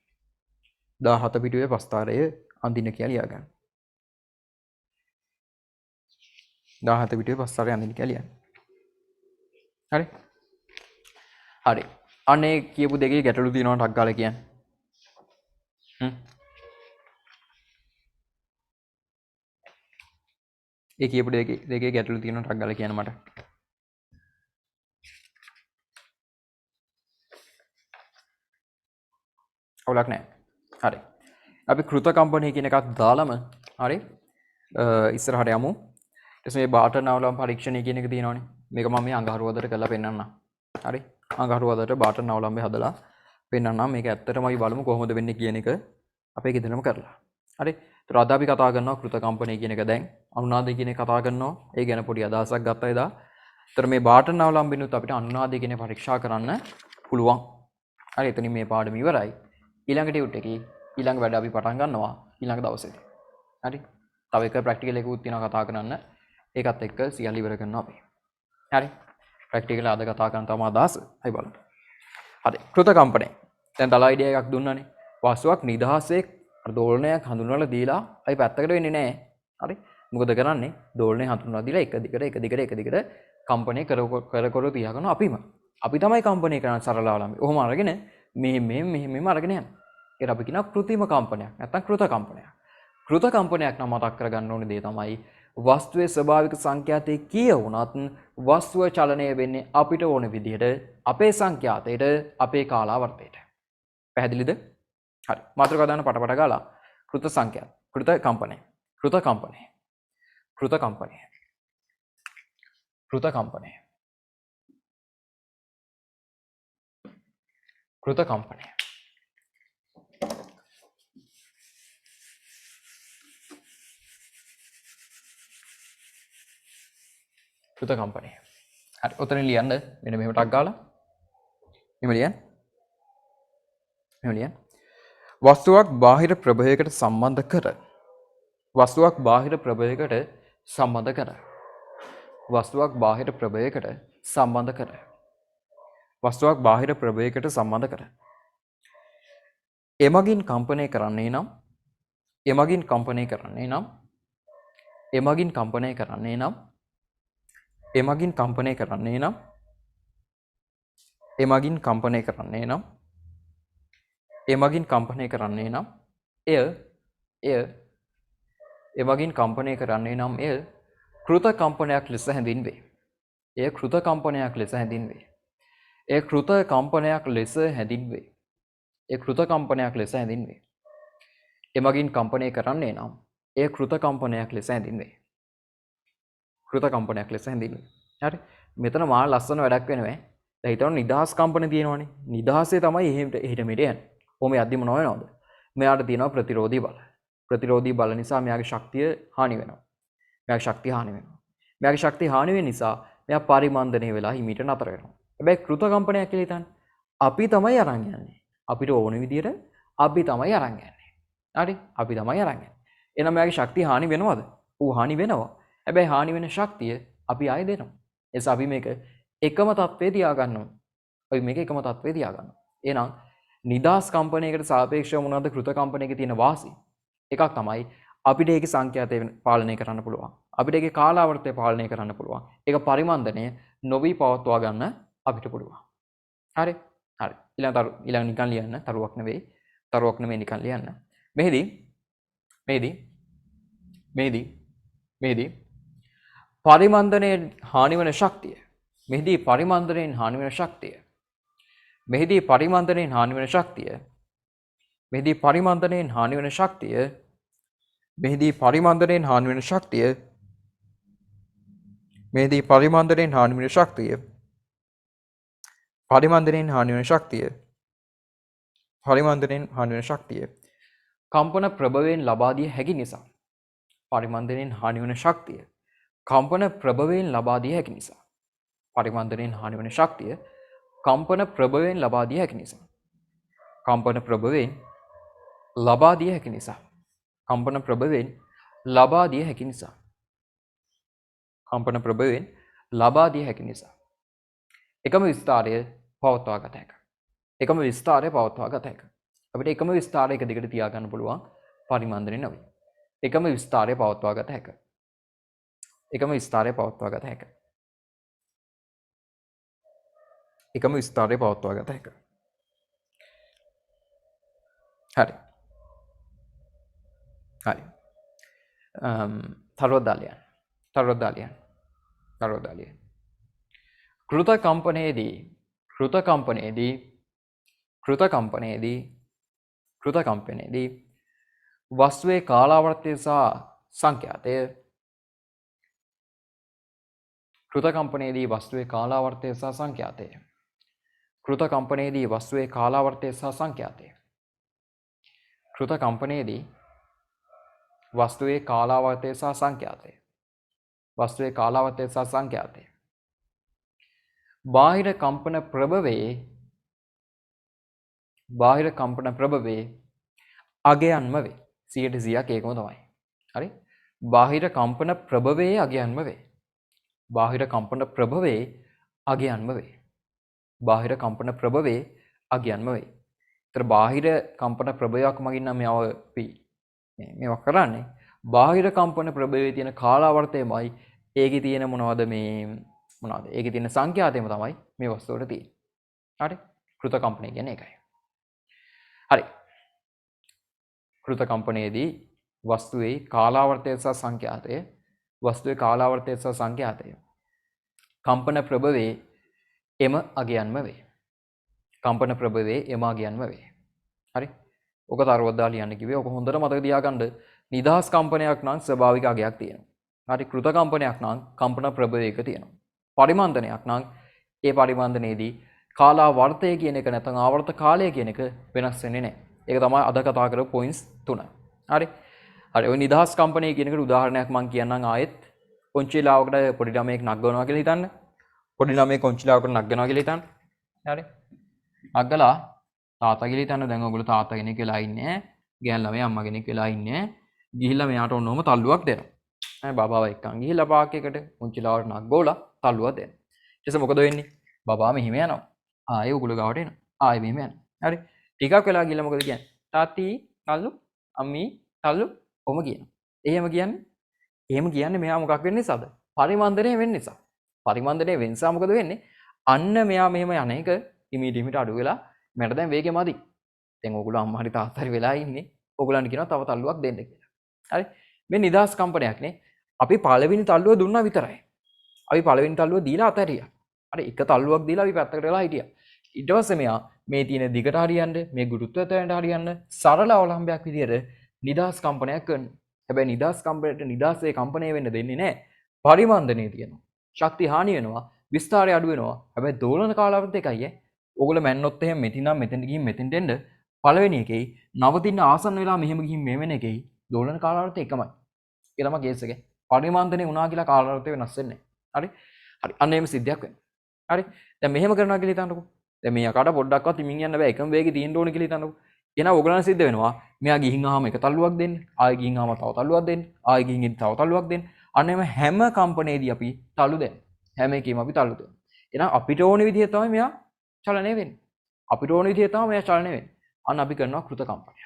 17 පිටුවේ ප්‍රස්ථාරය අඳින්න කියලා ලියා ගන්න. 17 පිටුවේ ප්‍රස්ථාරය අඳින්න කියලා ලියන්න. හරි. හරි. අනේ කියපු දෙකේ ගැටලු තියෙනවා ටක් ගාලා කියන්න. ඒ කියපු දෙකේ ගැටලු තියෙනවා ටක් ගාලා කියන්න මට. අවුලක් නැහැ. හරි. අපි කෘත කම්පනය කියන එකක් දාලම හරි ඉස්සරහට යමු. ඊට පස්සේ මේ බාටර් නවලම් පරීක්ෂණය කියන එක තියෙනවනේ. මේක මම මේ අඟහරුවාදට කරලා පෙන්නන්නම්. හරි. අඟහරුවාදට බාටර් නවලම් හදලා පෙන්නන්නම්. මේක ඇත්තටම අපි බලමු කොහොමද වෙන්නේ කියන එක අපේ ගෙදරම කරලා. හරි. ඒතර අද අපි කතා කරනවා කෘත කම්පනය කියන එක දැන් අනුනාදය කියන එක කතා කරනවා. ඒ ගැන පොඩි අදහසක් ගත්තා එදා. ඒතර මේ බාටර් නවලම් බිනුත් අපිට අනුනාදය කියන පරීක්ෂා කරන්න පුළුවන්. හරි. එතනින් මේ පාඩම ඉවරයි. ඊළඟ ටියුට් එකේ ඊළඟ වැඩ අපි පටන් ගන්නවා ඊළඟ දවසේදී. හරි. තව එක ප්‍රැක්ටිකල් එකකුත් තියෙනවා කතා කරන්න. ඒකත් එක්ක සියල්ල ඉවර කරනවා අපි. හරි. ප්‍රැක්ටිකල් අද කතා කරන තමයි අදහස. හරි බලන්න. හරි. කෘත කම්පණය. දැන් තල අයිඩියා එකක් දුන්නානේ. වස්තුවක් නිදහසේ දෝලනයක් හඳුන්වලා දීලා අපි පැත්තකට වෙන්නේ නැහැ. හරි. මොකද කරන්නේ? දෝලනය හඳුන්වලා දීලා එක දිගට කම්පණය කර තියාගන්න අපිම. අපි තමයි කම්පණය කරන්නේ සරලවලම. ඔහොම අරගෙන මෙහෙම අරගෙන යනවා. ඒකට අපි කියනවා කෘතිම කම්පනයක් නැත්නම් කෘත කම්පනයක්. කෘත කම්පනයක් නම් මතක් කරගන්න ඕනේ දේ තමයි වස්තුවේ ස්වභාවික සංඛ්‍යාතයේ කීය වුණත් වස්තුව චලනය වෙන්නේ අපිට ඕන විදිහට අපේ සංඛ්‍යාතයට අපේ කාලාවර්තයට. පැහැදිලිද? හරි. මාතෘකාව දාන්න පටපට ගාලා කෘත සංඛ්‍යාත කෘත කම්පනය කෘත කම්පනය කෘත කම්පනය කෘත කම්පනය කෘත කම්පනය කෘත කම්පනය. හරි. ඔතන ලියන්න මෙන්න මෙහෙම ටක් ගාලා මෙහෙම ලියන්න. වස්තුවක් බාහිර ප්‍රභවයකට සම්බන්ධ කර වස්තුවක් බාහිර ප්‍රභවයකට සම්බන්ධ කර වස්තුවක් බාහිර ප්‍රභවයකට සම්බන්ධ කර වස්තුවක් බාහිර ප්‍රභවයකට සම්බන්ධ කර එමගින් කම්පනය කරන්නේ නම් එමගින් කම්පනය කරන්නේ නම් එමගින් කම්පනය කරන්නේ නම් එමගින් කම්පනය කරන්නේ නම් එමගින් කම්පනය කරන්නේ නම් එමගින් කම්පනය කරන්නේ නම් එය එමගින් කම්පනය කරන්නේ නම් එය කෘත කම්පනයක් ලෙස හැඳින්වේ. එය කෘත කම්පනයක් ලෙස හැඳින්වේ. එය කෘත කම්පනයක් ලෙස හැඳින්වේ. එය කෘත කම්පනයක් ලෙස හැඳින්වේ. එමගින් කම්පනය කරන්නේ නම් එය කෘත කම්පනයක් ලෙස හැඳින්වේ. කෘත කම්පනයක් ලෙස හැඳින්වේ. හරි. මෙතන මා ලස්සන වැඩක් වෙනවා. දැන් හිතන්න නිදහස් කම්පන තියෙනවනේ. නිදහසේ තමයි එහෙට මෙහෙට යන්නේ. කොහොම යද්දි මොනව වෙනවද? මෙයාට තියෙනවා ප්‍රතිරෝධී බල. ප්‍රතිරෝධී බල නිසා මෙයාගේ ශක්තිය හානි වෙනවා. මෙයාගේ ශක්තිය හානි වෙනවා. මෙයාගේ ශක්තිය හානි වෙන නිසා මෙයා පරිමන්දනය වෙලා හිමීට නතර වෙනවා. හැබැයි කෘත කම්පනයක් කියලා හිතන්න. අපි තමයි අරන් යන්නේ. අපිට ඕන විදියට අපි තමයි අරන් යන්නේ. හරි? අපි තමයි අරන් යන්නේ. එහෙනම් මෙයාගේ ශක්තිය හානි වෙනවද? ඌ හානි වෙනවා. හැබැයි හානි වෙන ශක්තිය අපි ආයෙ දෙනවා. ඒ නිසා අපි මේක එකම තත්ත්වයේ තියාගන්නවා. අපි මේක එකම තත්ත්වයේ තියාගන්නවා. එහෙනම් නිදාස් කම්පනයකට සාපේක්ෂව මොනවද කෘත කම්පනයක තියෙන වාසි? එකක් තමයි අපිට ඒකේ සංඛ්‍යාතය පාලනය කරන්න පුළුවන්. අපිට ඒකේ කාලාවර්තය පාලනය කරන්න පුළුවන්. ඒක පරිමන්දනය නොවි පවත්වා ගන්න අපිට පුළුවන්. හරි? හරි. ඊළඟ නිකන් ලියන්න. තරුවක් නෙවෙයි නිකන් ලියන්න. මෙහිදී පරිමන්දනයේ හානි වෙන ශක්තිය. මෙහිදී පරිමන්දනයෙන් හානි වෙන ශක්තිය. මෙහිදී පරිමන්දනයෙන් හානි වෙන ශක්තිය. මෙහිදී පරිමන්දනයෙන් හානි වෙන ශක්තිය. මෙහිදී පරිමන්දනයෙන් හානි වෙන ශක්තිය. මෙහිදී පරිමන්දනයෙන් හානි වෙන ශක්තිය. පරිමන්දනයෙන් හානි වෙන ශක්තිය. පරිමන්දනයෙන් හානි වෙන ශක්තිය. කම්පන ප්‍රභවයෙන් ලබා දිය හැකි නිසා. පරිමන්දනයෙන් හානි වෙන ශක්තිය. කම්පන ප්‍රභවයෙන් ලබා දිය හැකි නිසා. පරිමන්දනයෙන් හානි වෙන ශක්තිය. කම්පන ප්‍රභවයෙන් ලබා දිය හැකි නිසා. කම්පන ප්‍රභවයෙන් ලබා දිය හැකි නිසා. කම්පන ප්‍රභවයෙන් ලබා දිය හැකි නිසා. කම්පන ප්‍රභවයෙන් ලබා දිය හැකි නිසා. එකම විස්තරය පවත්වා ගත හැක. එකම විස්තරය පවත්වා ගත හැක. අපිට එකම විස්තරය එක දිගට තියාගන්න පුළුවන් පරිමන්දනය නොවේ. එකම විස්තරය පවත්වා ගත හැක. එකම විස්තරය පවත්වා ගත හැක. එකම විස්තරය පවත්වා ගත හැක. හරි. හරි. තරුවදාලියන්. කෘත කම්පනයේදී වස්තුවේ කාලාවර්තය සහ සංඛ්‍යාතය කෘත කම්පනයේදී වස්තුවේ කාලාවර්තය සහ සංඛ්‍යාතය කෘත කම්පනයේදී වස්තුවේ කාලාවර්තය සහ සංඛ්‍යාතය කෘත කම්පනයේදී වස්තුවේ කාලාවර්තය සහ සංඛ්‍යාතය වස්තුවේ කාලාවර්තය සහ සංඛ්‍යාතය බාහිර කම්පන ප්‍රභවයේ අගයන්ම වේ. 100%ක් ඒකම තමයි. හරි? බාහිර කම්පන ප්‍රභවයේ අගයන්ම වේ. බාහිර කම්පන ප්‍රභවයේ අගයන්ම වේ. බාහිර කම්පන ප්‍රභවයේ අගයන්ම වේ. ඒතර බාහිර කම්පන ප්‍රභවයක් මගින් නම් මේව අපි මේවා කරන්නේ. බාහිර කම්පන ප්‍රභවයේ තියෙන කාලාවර්තයමයි ඒකේ තියෙන මොනවද මොනවද? ඒකේ තියෙන සංඛ්‍යාතයම තමයි මේ වස්තුවට තියෙන්නේ. හරි? කෘත කම්පනය කියන්නේ ඒකයි. හරි. කෘත කම්පනයේදී වස්තුවේ කාලාවර්තය සහ සංඛ්‍යාතය වස්තුවේ කාලාවර්තය සහ සංඛ්‍යාතය කම්පන ප්‍රභවයේ එම අගයන්ම වේ. කම්පන ප්‍රභවයේ එම අගයන්ම වේ. හරි? ඔක තරවද්දා ලියන්න කිව්වේ. ඔක හොඳට මතක තියාගන්න. නිදහස් කම්පනයක් නම් ස්වභාවික අගයක් තියෙනවා. හරි? කෘත කම්පනයක් නම් කම්පන ප්‍රභවයක තියෙනවා. පරිමන්දනයක් නම් ඒ පරිමන්දනයේදී කාලාවර්තය කියන එක නැත්නම් ආවර්ත කාලය කියන එක වෙනස් වෙන්නේ නැහැ. ඒක තමයි අද කතා කරපු පොයින්ට්ස් 3. හරි? හරි. ඔය නිදහස් කම්පනය කියන එකට උදාහරණයක් මම කියන්නම් ආයෙත්. කොන්චිලාවකට පොඩි ළමයෙක් නගනවා කියලා හිතන්න. පොඩි ළමයෙක් කොන්චිලාවකට නගනවා කියලා හිතන්න. හරි? නගලා තාත්තා කියලා හිතන්න. දැන් ඔයගොල්ලෝ තාත්තා කෙනෙක් වෙලා ඉන්නේ. ගෑන් ළමයා අම්මා කෙනෙක් වෙලා ඉන්නේ. ගිහිල්ලා මෙයාට ඔන්නෝම තල්ලුවක් දෙනවා. හරි බබාව එක්කන් ගිහිල්ලා පාක් එකට කොන්චිලාවට නගගෝලා තල්ලුවක් දෙනවා. ඊට පස්සේ මොකද වෙන්නේ? බබා මෙහිම යනවා. ආයෙ උගුල ගාවට එනවා. ආයෙ මෙහෙම යනවා. හරි? ටිකක් වෙලා ගිහලා මොකද කියන්නේ? තාත්ති තල්ලු අම්මී තල්ලු ඔහොම කියනවා. එහෙම කියන්නේ මෙයා මොකක් වෙන්න නිසාද? පරිමන්දනය වෙන්න නිසා. පරිමන්දනය වෙන්න නිසා මොකද වෙන්නේ? අන්න මෙයා මෙහෙම යන එක ඉමීඩියට් අඩු වෙලා මට දැන් වේගෙ මදි. දැන් ඕගොල්ලෝ අම්මා හරි තාත්තා හරි වෙලා ඉන්නේ. ඕගොල්ලන්ට කියනවා තව තල්ලුවක් දෙන්න කියලා. හරි? මේ නිදහස් කම්පනයක් නේ. අපි පළවෙනි තල්ලුව දුන්නා විතරයි. අපි පළවෙනි තල්ලුව දීලා අතහැරියා. හරි එක තල්ලුවක් දීලා අපි පැත්තකට වෙලා හිටියා. ඊට පස්සේ මෙයා මේ තියෙන දිගට හරියන්න මේ ගුරුත්වයට හරියන්න සරල අවලම්බයක් විදියට නිදහස් කම්පනයක් කරනවා. හැබැයි නිදහස් කම්පනයට නිදහසේ කම්පණය වෙන්න දෙන්නේ නැහැ. පරිමන්දනයේ තියෙනවා. ශක්ති හානි වෙනවා, විස්තරය අඩු වෙනවා. හැබැයි දෝලන කාලාවර්තය එකයි ඈ. ඕගොල්ලෝ මැන්නොත් එහෙම මෙතිනම් මෙතෙන්ට ගිහින් මෙතෙන්ට එන්න පළවෙනි එකේ නවතින ආසන්න වෙලා මෙහෙම ගිහින් මේ වෙන එකේ දෝලන කාලාවර්තය එකමයි. ඒක තමයි කේස් එක. පරිමන්දනය වුණා කියලා කාලාවර්තය වෙනස් වෙන්නේ නැහැ. හරි? හරි. අන්න එහෙම සිද්ධියක් වෙනවා. හරි? දැන් මෙහෙම කරනවා කියලා හිතන්නකෝ. දැන් මේ යකාට පොඩ්ඩක්වත් ඉමින් යන්න බෑ. එකම වේගෙ තියෙන්න ඕනේ කියලා හිතන්නකෝ. එහෙනම් ඕගලන් සිද්ධ වෙනවා මෙයා ගිහින් ආවම එක තල්ලුවක් දෙන්න. ආයෙ ගිහින් ආවම තව තල්ලුවක් දෙන්න. ආයෙ ගිහින් තව තල්ලුවක් දෙන්න. අන්න එම හැම කම්පණයේදී අපි තල්ලු දෙන්න. හැම එකෙම අපි තල්ලු දෙන්න. එහෙනම් අපිට ඕන විදිහ තමයි මෙයා චලනය වෙන්නේ. අපිට ඕන විදිහ තමයි මෙයා චලනය වෙන්නේ. අන්න අපි කරනවා කෘත කම්පනය.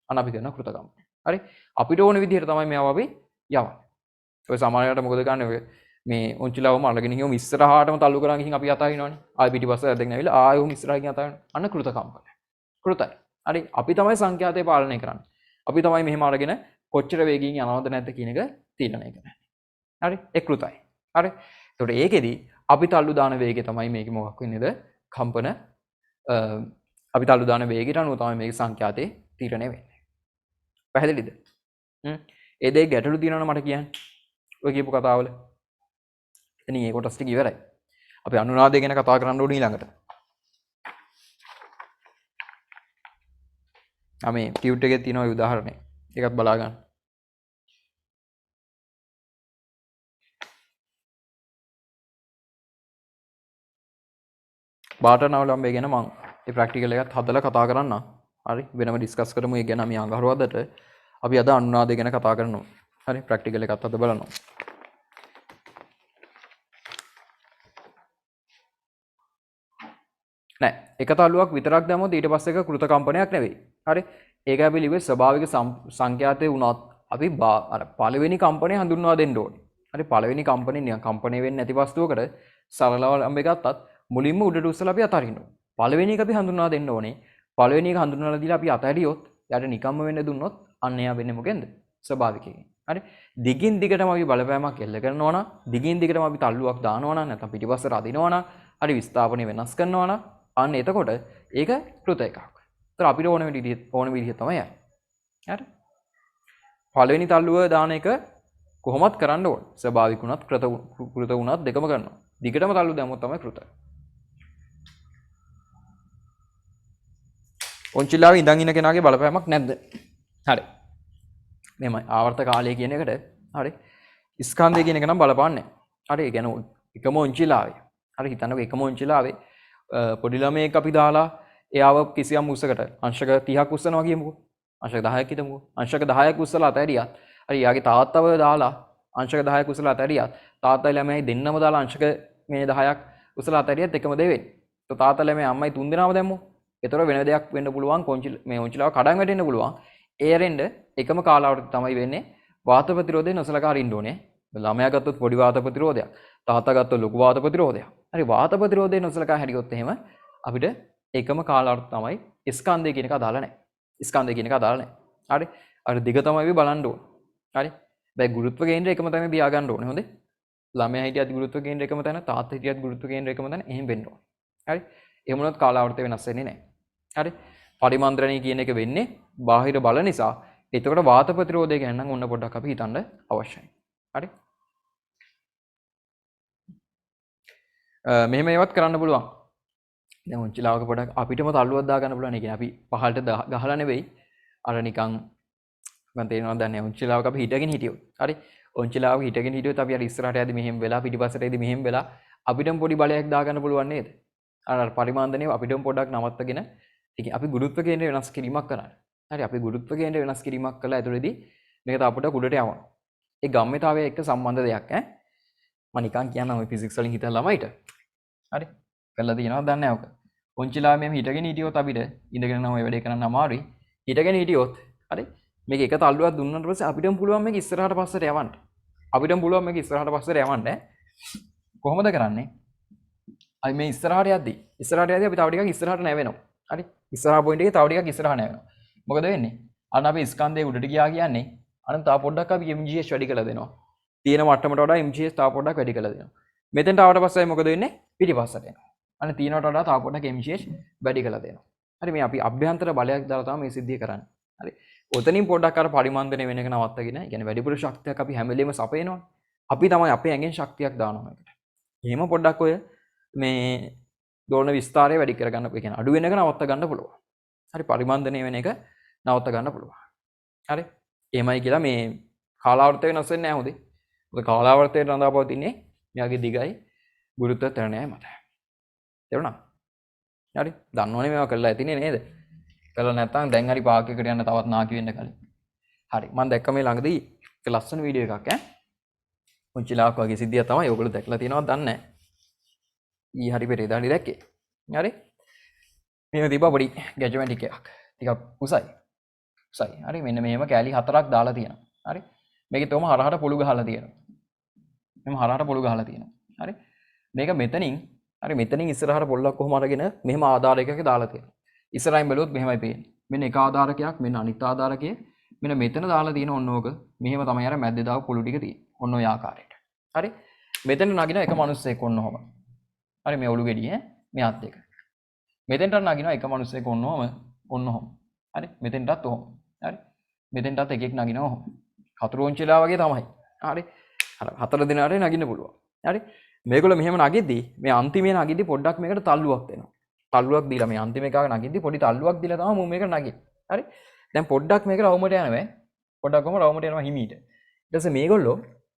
අන්න අපි කරනවා කෘත කම්පනය. හරි? අපිට ඕන විදිහට තමයි මෙයාව අපි යවන්නේ. ඔය සමහරවිට මොකද කරන්නේ ඔය මේ උන්චිලාවම අල්ලගෙන ගිහින් ඉස්සරහාටම තල්ලු කරන් ගිහින් අපි අතහරිනවනේ. ආයෙ පිටිපස්ස ඇදගෙන ඇවිල්ලා ආයෙ උන් ඉස්සරහා ගිහින් අතහරිනවා. අන්න කෘත කම්පනය. කෘතයි. හරි අපි තමයි සංඛ්‍යාතය පාලනය කරන්නේ. අපි තමයි මෙහෙම අරගෙන කොච්චර වේගයෙන් යනවද නැද්ද කියන එක තීරණය කරන්නේ. හරි? ඒ කෘතයි. හරි? ඒතකොට ඒකෙදි අපි තල්ලු දාන වේගය තමයි මේක මොකක් වෙන්නේද? කම්පන අපි තල්ලු දාන වේගයට අනුව තමයි මේක සංඛ්‍යාතේ තීරණය වෙන්නේ. පැහැදිලිද? ඒ දෙක ගැටලු තියෙනවනේ මට කියන්න. ඔය කියපු කතාවල. එතනින් ඒ කොටස් ටික ඉවරයි. අපි අනුනාදය ගැන කතා කරන්න ඕනේ ඊළඟට. මේ ටියුට් එකේ තියෙන උදාහරණය. ඒකත් බලා ගන්න. බාටර් නවලම්බේ ගැන මම ඒ ප්‍රැක්ටිකල් එකත් හදලා කතා කරන්නම්. හරි වෙනම ඩිස්කස් කරමු ඒ ගැන මේ අඟහරුවාදට. අපි අද අනුනාදය ගැන කතා කරනවා. හරි ප්‍රැක්ටිකල් එකත් අද බලනවා. නෑ එක තල්ලුවක් විතරක් දැම්මොත් ඊට පස්සේ ඒක කෘත කම්පනයක් නෙවෙයි. හරි ඒක අපි ලිව්වේ ස්වභාවික සංඛ්‍යාතේ වුණත් අපි අර පළවෙනි කම්පණය හඳුන්වා දෙන්න ඕනේ. හරි පළවෙනි කම්පණය වෙන්නේ නැති වස්තුවකට සරලව ලම්බ ගත්තත් මුලින්ම උඩට උස්සලා අපි අතහරින්න ඕනේ. පළවෙනි එක අපි හඳුන්වා දෙන්න ඕනේ. පළවෙනි එක හඳුන්වලා දීලා අපි අතහැරියොත් යාට නිකම්ම වෙන්න දුන්නොත් අන්න එයා වෙන්නේ මොකෙන්ද? ස්වභාවිකයෙන්. හරි දිගින් දිගටම අපි බලපෑමක් එල්ල කරනවා නම් දිගින් දිගටම අපි තල්ලුවක් දානවා නම් නැත්නම් පිටිපස්සට අදිනවා නම් හරි විස්ථාපනය වෙනස් කරනවා නම් අන්න එතකොට ඒක කෘත එකක්. ඒතර අපිට ඕන විදිහ තමයි යන්නේ. හරි. පළවෙනි තල්ලුව දාන එක කොහොමත් කරන්න ඕන. ස්වභාවික වුණත් කෘත වුණත් දෙකම කරනවා. දිගටම තල්ලු දැම්මොත් තමයි කෘත. ඔන්චිලාවේ ඉඳන් ඉන්න කෙනාගේ බලපෑමක් නැද්ද? හරි. මෙහෙමයි ආවර්ත කාලය කියන එකට හරි ස්කන්ධය කියන එක නම් බලපාන්නේ නැහැ. හරි ඒ කියන්නේ එකම ඔන්චිලාවේ. හරි හිතන්නකෝ එකම ඔන්චිලාවේ පොඩි ළමයෙක් අපි දාලා එයාව කිසියම් උස්සකට අංශක 30ක් උස්සනවා කියමුකෝ. අංශක 10ක් හිතමුකෝ. අංශක 10ක් උස්සලා අතහැරියත් හරි යාගේ තාත්තව දාලා අංශක 10ක් උස්සලා අතහැරියත් තාත්තයි ළමයි දෙන්නම දාලා අංශක මේ 10ක් උස්සලා අතහැරියත් එකම දේ වෙන්නේ. તો තාත්තා ළමයි අම්මයි තුන් දෙනාම දැම්මෝ. ඒතර වෙන දෙයක් වෙන්න පුළුවන් මේ ඔන්චිලාව කඩන් වැටෙන්න පුළුවන්. ඒ ඇරෙන්න එකම කාලාවෘත්‍ය තමයි වෙන්නේ වාත ප්‍රතිරෝධය නොසලකා අරින්න ඕනේ. ළමයා ගත්තොත් පොඩි වාත ප්‍රතිරෝධයක්. තාත්තා ගත්තොත් ලොකු වාත ප්‍රතිරෝධයක්. හරි වාත ප්‍රතිරෝධය නොසලකා හැරියොත් එහෙම අපිට එකම කාලාවෘත්‍ය තමයි ස්කන්ධය කියන එක අදාළ නැහැ. ස්කන්ධය කියන එක අදාළ නැහැ. හරි. අර දිග තමයි අපි බලන්න ඕනේ. හරි. බෑ ගුරුත්ව කේන්ද්‍රය එකම තැන තියාගන්න ඕනේ. හොඳේ. ළමයා හිටියත් ගුරුත්ව කේන්ද්‍රය එකම තැන, තාත්තා හිටියත් ගුරුත්ව කේන්ද්‍රය එකම තැන එහෙම වෙන්න ඕනේ. හරි. එහෙම වුණොත් කාලාවෘතය වෙනස් වෙන්නේ නැහැ. හරි. පරිමන්ත්‍රණය කියන එක වෙන්නේ බාහිර බල නිසා. එතකොට වාත ප්‍රතිරෝධය ගැන නම් ඔන්න පොඩ්ඩක් අපි හිතන්න අවශ්‍යයි. හරි. මෙහෙම ඒවත් කරන්න පුළුවන්. දැන් උන්චිලාවක පොඩක් අපිටම තල්ලුවක් දාගන්න පුළුවන්. ඒ කියන්නේ අපි පහළට ගහලා නෙවෙයි අර නිකන් මම තේරෙනවද දන්නේ නැහැ. උන්චිලාවක අපි හිටගෙන හිටියොත්. හරි. උන්චිලාවක හිටගෙන හිටියොත් අපි අර ඉස්සරහට යද්දි මෙහෙම වෙලා පිටිපස්සට යද්දි මෙහෙම වෙලා අපිටම පොඩි බලයක් දාගන්න පුළුවන් නේද? අර පරිමාන්දනය අපිටම පොඩ්ඩක් නවත්තගෙන අපි ගුරුත්ව කේන්ද්‍රය වෙනස් කිරීමක් කරන්න. හරි අපි ගුරුත්ව කේන්ද්‍රය වෙනස් කිරීමක් කළා. ඒතරෙදී මේක තාපුට උඩට යවනවා. ඒ ගම්මිතාවය එක්ක සම්බන්ධ දෙයක් ඈ. මම නිකන් කියන්නම් ඔය ෆිසික්ස් වලින් හිතන ළමයිට. හරි. කරලා තියෙනවද දන්නේ නැහැ ඔක. පොන්චිලා මෙහෙම හිටගෙන හිටියොත් අපිට ඉඳගෙන නම් ඔය වැඩේ කරන්න අමාරුයි. හිටගෙන හිටියොත් හරි මේක එක තල්ලුවක් දුන්නාට පස්සේ අපිටම පුළුවන් මේක ඉස්සරහට පස්සට යවන්න. අපිටම පුළුවන් මේක ඉස්සරහට පස්සට යවන්න. කොහොමද කරන්නේ? අපි මේ ඉස්සරහට යද්දි අපි තව ටිකක් ඉස්සරහට නැවෙනවා. හරි. ඉස්සරහා පොයින්ට් එකේ තව ටිකක් ඉස්සරහා නැවෙනවා. මොකද වෙන්නේ? අන්න අපි ස්කන්ධයේ උඩට ගියා කියන්නේ අන්න තව පොඩ්ඩක් අපි MGS වැඩි කරලා දෙනවා. තියෙන මට්ටමට වඩා MGS තව පොඩ්ඩක් වැඩි කරලා දෙනවා. මෙතෙන්ට ආවට පස්සේ මොකද වෙන්නේ? පිටිපස්සට එනවා. අන්න තියෙනවට වඩා තව පොඩ්ඩක් MGS වැඩි කරලා දෙනවා. හරි මේ අපි අභ්‍යන්තර බලයක් දාලා තමයි මේ සිද්ධිය කරන්නේ. හරි. ඔතනින් පොඩ්ඩක් අර පරිමන්දනය වෙන එක නවත්තගෙන, يعني වැඩිපුර ශක්තියක් අපි හැම වෙලෙම සපයනවා. අපි තමයි අපේ ඇඟෙන් ශක්තියක් දානවා මේකට. එහෙම පොඩ්ඩක් ඔය මේ දෝන විස්තරය වැඩි කරගන්න, ඒ කියන්නේ අඩු වෙන එක නවත්ත ගන්න පුළුවන්. හරි පරිමන්දනය වෙන එක නවත්ත ගන්න පුළුවන්. හරි. එහෙමයි කියලා මේ කාලාවෘතය වෙනස් වෙන්නේ නැහැ හොඳේ. මොකද කාලාවෘතයේ රඳා පවතින්නේ මෙයාගේ දිගයි ගුරුත්ව ත්වරණයයි මත. තේරුණා? හරි. දන්නවනේ මේවා කරලා ඇතිනේ නේද? කරලා නැත්නම් දැන් හරි පාක් එකට යන්න තවත් නාකි වෙන්න කලින්. හරි. මම දැක්ක මේ ළඟදී එක ලස්සන වීඩියෝ එකක් ඈ. මුංචිලාවක් වගේ සිද්ධියක් තමයි. ඔයගොල්ලෝ දැක්ලා තියෙනවද දන්නේ නැහැ. ඊ හරි පෙරේදානි දැක්කේ. හරි. මේක තිබ්බා පොඩි ගැජමැටික් එකක්. ටිකක් උසයි. උසයි. හරි. මෙන්න මෙහෙම කෑලි 4ක් දාලා තියෙනවා. හරි. මේකේ තෝම හරහට පොළු ගහලා තියෙනවා. මෙහෙම හරහට පොළු ගහලා තියෙනවා. හරි. මේක මෙතනින් හරි මෙතනින් ඉස්සරහට පොල්ලක් කොහොම අරගෙන මෙහෙම ආධාරයකක දාලා තියෙනවා. ඉස්සරහින් බැලුවොත් මෙහෙමයි පේන්නේ. මෙන්න එක ආධාරකයක්, මෙන්න අනිත් ආධාරකයේ. මෙන්න මෙතන දාලා තියෙන ඔන්න ඕක. මෙහෙම තමයි අර මැද්දේ දාව පොළු ටික තියෙන්නේ. ඔන්න ඔය ආකාරයට. හරි. මෙතන නගින එක මිනිස්සෙක් ඔන්න ඔහම. හරි මේ ඔලු ගෙඩිය මේ අත් දෙක. මෙතෙන්ට නගිනවා එක මිනිස්සෙක් ඔන්න ඔහම. ඔන්න ඔහම. හරි. මෙතෙන්ටත් ඔහම. හරි. මෙතෙන්ටත් එකෙක් නගිනවා ඔහම. හතුරුන්චිලා වගේ තමයි. හරි. අර හතර දිනාට නගින්න පුළුවන්. හරි. මේගොල්ලෝ මෙහෙම නගිද්දි මේ අන්තිමේ නගිද්දි පොඩ්ඩක් මේකට තල්ලුවක් දෙනවා. තල්ලුවක් දීලා මේ අන්තිම එකාව නගිද්දි පොඩි තල්ලුවක් දීලා තමයි මම මේකට නගින්නේ. හරි. දැන් පොඩ්ඩක් මේක රවුමට යනවා. පොඩ්ඩක් කොහම රවුමට යනවා හිමීට. ඊට පස්සේ මේගොල්ලෝ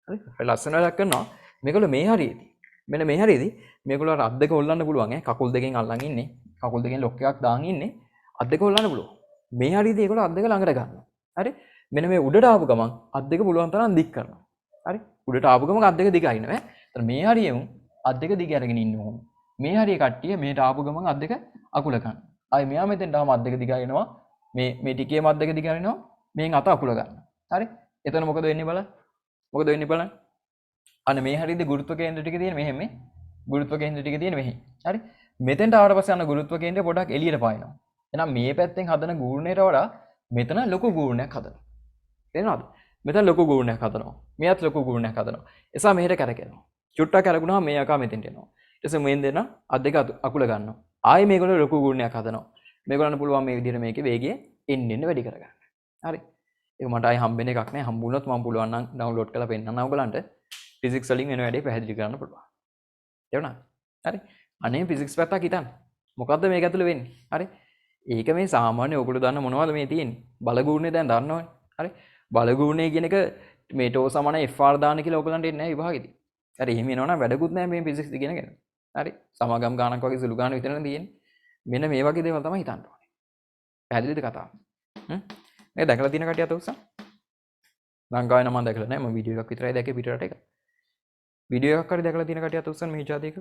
හරි ලස්සන වැඩක් කරනවා. මේගොල්ලෝ මේ හරියේදී මෙන්න මේ හරියේදී මේගොල්ලෝ අර අත් දෙක හොල්ලන්න පුළුවන් ඈ. කකුල් දෙකෙන් අල්ලන් ඉන්නේ. කකුල් දෙකෙන් ලොක් එකක් දාන් ඉන්නේ. අත් දෙක හොල්ලන්න පුළුවන්. මේ හරියේදී ඒගොල්ලෝ අත් දෙක ළඟට ගන්නවා. හරි. මෙන්න මේ උඩට ආපු ගමන් අත් දෙක පුළුවන් තරම් දික් කරනවා. හරි. උඩට ආපු ගමන් අත් දෙක දිග අරිනවා ඈ. එතන මේ හරියෙම අත් දෙක දිග අරගෙන ඉන්න ඕම. මේ හරිය කට්ටිය මෙහෙට ආපු ගමන් අත් දෙක අකුල ගන්න. ආයි මෙයා මෙතෙන්ට ආවම අත් දෙක දිග අරිනවා. මේ ටිකේම අත් දෙක දිග අරිනවා. මෙන් අත අකුල ගන්න. හරි. එතන මොකද වෙන්නේ බලන්න. මොකද වෙන්නේ බලන්න. අන්න මේ හරියදී ගුරුත්ව කේන්ද්‍ර ටික තියෙන මෙහෙම මේ. ගුරුත්ව කේන්ද්‍ර ටික තියෙන මෙහෙ. හරි. මෙතෙන්ට ආවට පස්සේ අන්න ගුරුත්ව කේන්ද්‍රය පොඩක් එළියට පායනවා. එහෙනම් මේ පැත්තෙන් හදන ගූර්ණයට වඩා මෙතන ලොකු ගූර්ණයක් හදනවා. තේරෙනවද? මෙතන ලොකු ගූර්ණයක් හදනවා. මෙයත් ලොකු ගූර්ණයක් හදනවා. එසා මෙහෙට කරකිනවා. චුට්ටක් කරගුණාම මේ යකා මෙතෙන්ට එනවා. ඊට පස්සේ මෙන් දෙන අත් දෙක අකුල ගන්නවා. ආයේ මේගොල්ලෝ ලොකු ගූර්ණයක් හදනවා. මේගොල්ලන්ට පුළුවන් මේ විදිහට මේකේ වේගය එන්න වැඩි කරගන්න. හරි. ඒක මට ආයේ හම්බෙන එකක් නෑ. හම්බුනොත් මම පුළුවන් නම් ඩවුන්ලෝඩ් කරලා පෙන්නන්න ඔයගලන්ට. ෆිසික්ස් වලින් වෙන වැඩේ පැහැදිලි කරන්න පුළුවන්. තේරුණාද? හරි. අනේ ෆිසික්ස් පැත්තක් හිතන්න. මොකද්ද මේක ඇතුළේ වෙන්නේ? හරි. ඒක මේ සාමාන්‍ය ඔයගොල්ලෝ දන්න මොනවද මේ තියෙන්නේ? බල ගූර්ණය දැන් දන්නවනේ. හරි. බල ගූර්ණය කියන එක මේ ටෝ සමාන FR දාන්න කියලා ඔයගලන්ට එන්නේ නැහැ විභාගෙදී. හරි. එහෙම එනවනම් වැඩකුත් නැහැ මේ ෆිසික්ස් ඉගෙනගෙන. හරි. සමගම් ගානක් වගේ සුළු ගාන විතරනේ තියෙන්නේ. මෙන්න මේ වගේ දේවල් තමයි හිතන්න ඕනේ. පැහැදිලිද කතාව? මේ දැකලා තියෙන කටිය අත උස්සන්න. ලංකාවේ නම් මම දැකලා නැහැ. මම වීඩියෝ එකක් විතරයි දැකේ පිටරට එක. වීඩියෝ එකක් හරි දැකලා තියෙන කටිය අත උස්සන්න මේ જાතියක.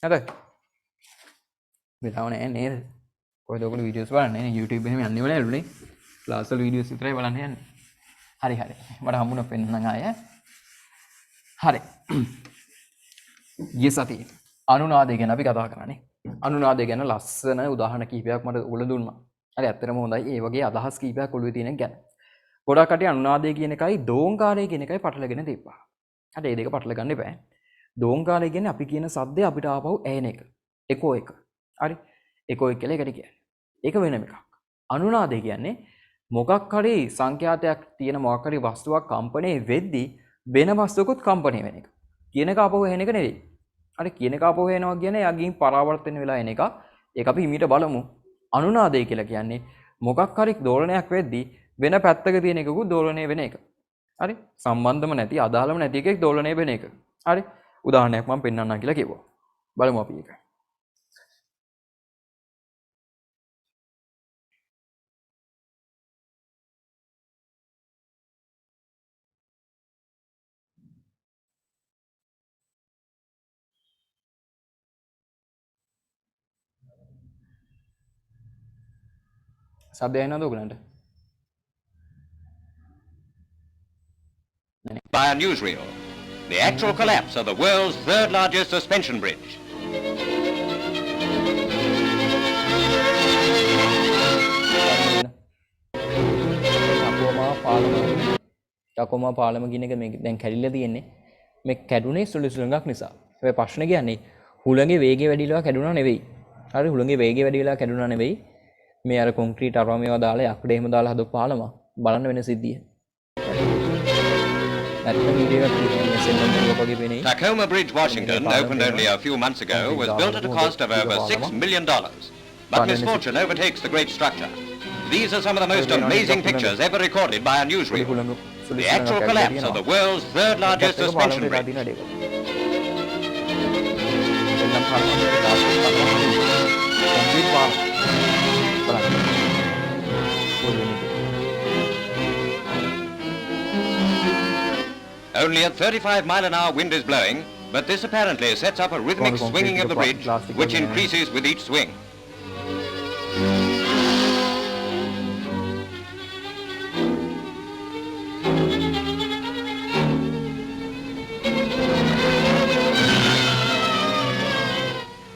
හරි. වෙලාව නැහැ නේද? කොහෙද ඔයගොල්ලෝ වීඩියෝස් බලන්නේ නේ? YouTube එහෙම යන්නේම නැහැලුනේ. ක්ලාස් වල වීඩියෝස් විතරයි බලන්න යන්නේ. හරි හරි. මට හම්බුණා පෙන්නන්න ආය. හරි. ගිය සතියේ අනුනාදය ගැන අපි කතා කරන්නේ. අනුනාදය ගැන ලස්සන උදාහරණ කිහිපයක් මට ඔයගොල්ලෝ දුන්නා. හරි ඇත්තටම හොඳයි. ඒ වගේ අදහස් කිහිපයක් ඔළුවේ තියෙන ගැන. ගොඩක් කටි අනුනාදය කියන එකයි දෝංකාරය කියන එකයි පටලගෙන තිබ්බා. හරි මේ දෙක පටල ගන්න එපා. දෝංකාරය කියන්නේ අපි කියන සද්දය අපිට ආපහු ඇහෙන එක. එකෝ එක. හරි. එකෝ එක කියලා එකට කියන්නේ. ඒක වෙනම එකක්. අනුනාදය කියන්නේ මොකක් හරි සංඛ්‍යාතයක් තියෙන මොකක් හරි වස්තුවක් කම්පණය වෙද්දී වෙන වස්තුවකුත් කම්පණය වෙන එක. කියන එක ආපහු ඇහෙන එක නෙවෙයි. හරි කියන එක ආපහු එනවා කියන්නේ යකින් පරාවර්තන වෙලා එන එක. ඒක අපි හිමීට බලමු. අනුනාදය කියලා කියන්නේ මොකක් හරි දෝලනයක් වෙද්දී වෙන පැත්තක තියෙන එකකුත් දෝලණය වෙන එක. හරි සම්බන්ධම නැති අදාළම නැති එකක් දෝලණය වෙන එක. හරි උදාහරණයක් මම පෙන්නන්නම් කියලා කිව්වා. බලමු අපි ඒක. සද්ද ඇහෙනවද ඔයගලන්ට? By a newsreel, the actual collapse of the world's third largest suspension bridge. යකොමා පාලම කියන එක මේ දැන් කැඩිලා තියෙන්නේ. මේ කැඩුනේ සුළු සුළඟක් නිසා. හැබැයි ප්‍රශ්නේ කියන්නේ හුළඟේ වේගය වැඩි වෙලා කැඩුණා නෙවෙයි. හරි හුළඟේ වේගය වැඩි වෙලා කැඩුණා නෙවෙයි. මේ අර කොන්ක්‍රීට් අරවා මේවා දාලා යකඩ එහෙම දාලා හදපු පාලම බලන්න වෙන සිද්ධිය. Tacoma Bridge, Washington, opened only a few months ago, was built at a cost of over $6 million. But misfortune overtakes the great structure. These are some of the most amazing pictures ever recorded by a newsreel. The actual collapse of the world's third largest suspension bridge. Only a 35-mile-an-hour wind is blowing, but this apparently sets up a rhythmic swinging of the bridge, which increases with each swing.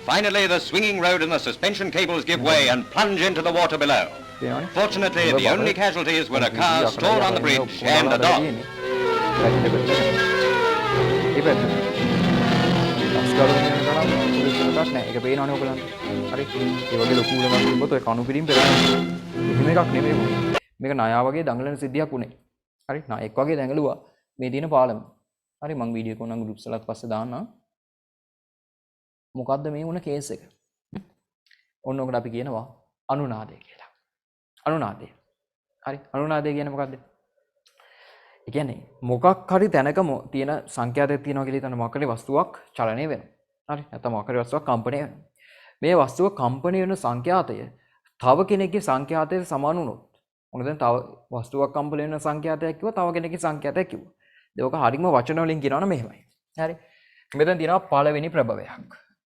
Finally, the swinging road and the suspension cables give way and plunge into the water below. Fortunately, the only casualties were a car stored on the bridge and a dog. මේක ණයා වගේ දඟලන සිද්ධියක් උනේ. හරි ණයෙක් වගේ දඟලුවා මේ දින පාලම. හරි මම වීඩියෝ එක උනම් ගෲප්ස් වලත් පස්සේ දාන්නම්. මොකද්ද මේ වුණ කේස් එක? ඔන්න ඔකට අපි කියනවා අනුනාදය කියලා. අනුනාදය. හරි අනුනාදය කියන්නේ මොකද්ද? ඒ කියන්නේ මොකක් හරි තැනක තියෙන සංඛ්‍යාතයක් තියෙනවා කියලා හිතන මොකක් හරි වස්තුවක් චලනය වෙනවා. හරි නැත්නම් මොකක් හරි වස්තුවක් කම්පණය වෙනවා. මේ වස්තුව කම්පණය වෙන සංඛ්‍යාතය තව කෙනෙක්ගේ සංඛ්‍යාතයට සමාන වුණොත් මොන දැන් තව වස්තුවක් කම්පණය වෙන සංඛ්‍යාතයක් කිව්වා තව කෙනෙක්ගේ සංඛ්‍යාතයක් කිව්වා. ඒක හරියම වචන වලින් කියනවා නම් මෙහෙමයි. හරි. මෙතන තියෙනවා පළවෙනි ප්‍රභවයක්.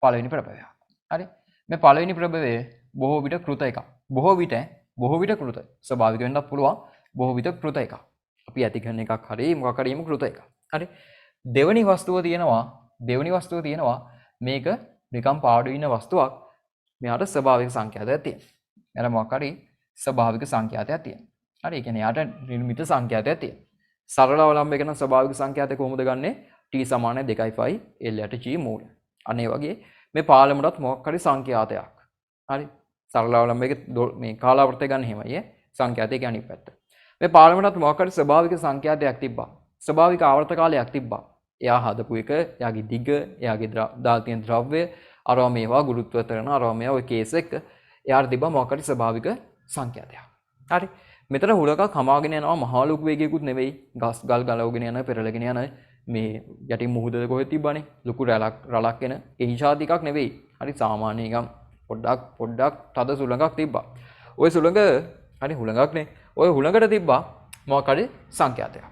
පළවෙනි ප්‍රභවයක්. හරි. මේ පළවෙනි ප්‍රභවය බොහෝ විට කෘත එකක්. බොහෝ විට කෘත. ස්වභාවික වෙන්නත් පුළුවන්. බොහෝ විට කෘත එකක්. අපි ඇති කරන එකක් හරි මොකක් හරි කෘත එකක්. හරි. දෙවෙනි වස්තුව තියෙනවා මේක නිකම් පාඩු ඉන්න වස්තුවක්. මෙයාට ස්වභාවික සංඛ්‍යාතයක් තියෙනවා. එයාට මොකක් හරි ස්වභාවික සංඛ්‍යාතයක් තියෙනවා. හරි. ඒ කියන්නේ එයාට නිර්මිත සංඛ්‍යාතයක් තියෙනවා. සරල අවලම්බය කරන ස්වභාවික සංඛ්‍යාතය කොහොමද ගන්නෙ? t = 2pi l යට g මූල. අනේ වගේ මේ පාලමටත් මොකක් හරි සංඛ්‍යාතයක්. හරි. සරල අවලම්බයක මේ කාලාවර්තය ගන්න එහෙමයි ඈ. සංඛ්‍යාතය කියන්නේ අනිත් පැත්ත. මේ පාලමටත් මොකක් හරි ස්වභාවික සංඛ්‍යාතයක් තිබ්බා. ස්වභාවික ආවර්ත කාලයක් තිබ්බා. එයා හදපු එක, එයාගේ දිග, එයාගේ දාලා තියෙන ද්‍රව්‍ය, අරවා මේවා ගුරුත්වාකර්ෂණ අරවා මේවා ඔය කේස් එක එයාට තිබ්බා මොකක් හරි ස්වභාවික සංඛ්‍යාතයක්. හරි. මෙතන හුලකක් හමාගෙන යනවා මහා ලොකු වේගයකුත් නෙවෙයි. ගස් ගල් ගලවගෙන යන පෙරලගෙන යන මේ යටින් මුහුද කොහෙද තිබ්බනේ? ලොකු රළක් එන ඒ හිෂාති එකක් නෙවෙයි. හරි සාමාන්‍ය නිකම් පොඩ්ඩක් තද සුළඟක් තිබ්බා. ওই සුළඟ හරි හුළඟක්නේ. ඔය හුළඟට තිබ්බා මොකක් හරි සංඛ්‍යාතයක්.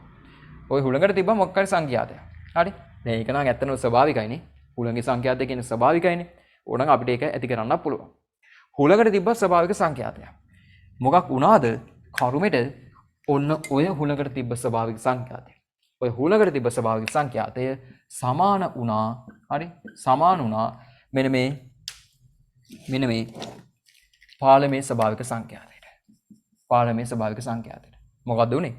ඔය හුළඟට තිබ්බා මොකක් හරි සංඛ්‍යාතයක්. හරි. දැන් ඒක නම් ඇත්තටම ස්වභාවිකයිනේ. හුළඟේ සංඛ්‍යාතය කියන්නේ ස්වභාවිකයිනේ. ඕනනම් අපිට ඒක ඇති කරන්නත් පුළුවන්. හුළඟට තිබ්බා ස්වභාවික සංඛ්‍යාතයක්. මොකක් වුණාද? කරුමෙට ඔන්න ඔය හුළඟට තිබ්බ ස්වභාවික සංඛ්‍යාතය. ඔය හුළඟට තිබ්බ ස්වභාවික සංඛ්‍යාතය සමාන වුණා. හරි? සමාන වුණා මෙන්න මේ පාලමේ ස්වභාවික සංඛ්‍යාතයට. පාලමේ ස්වභාවික සංඛ්‍යාතයට. මොකද්ද උනේ?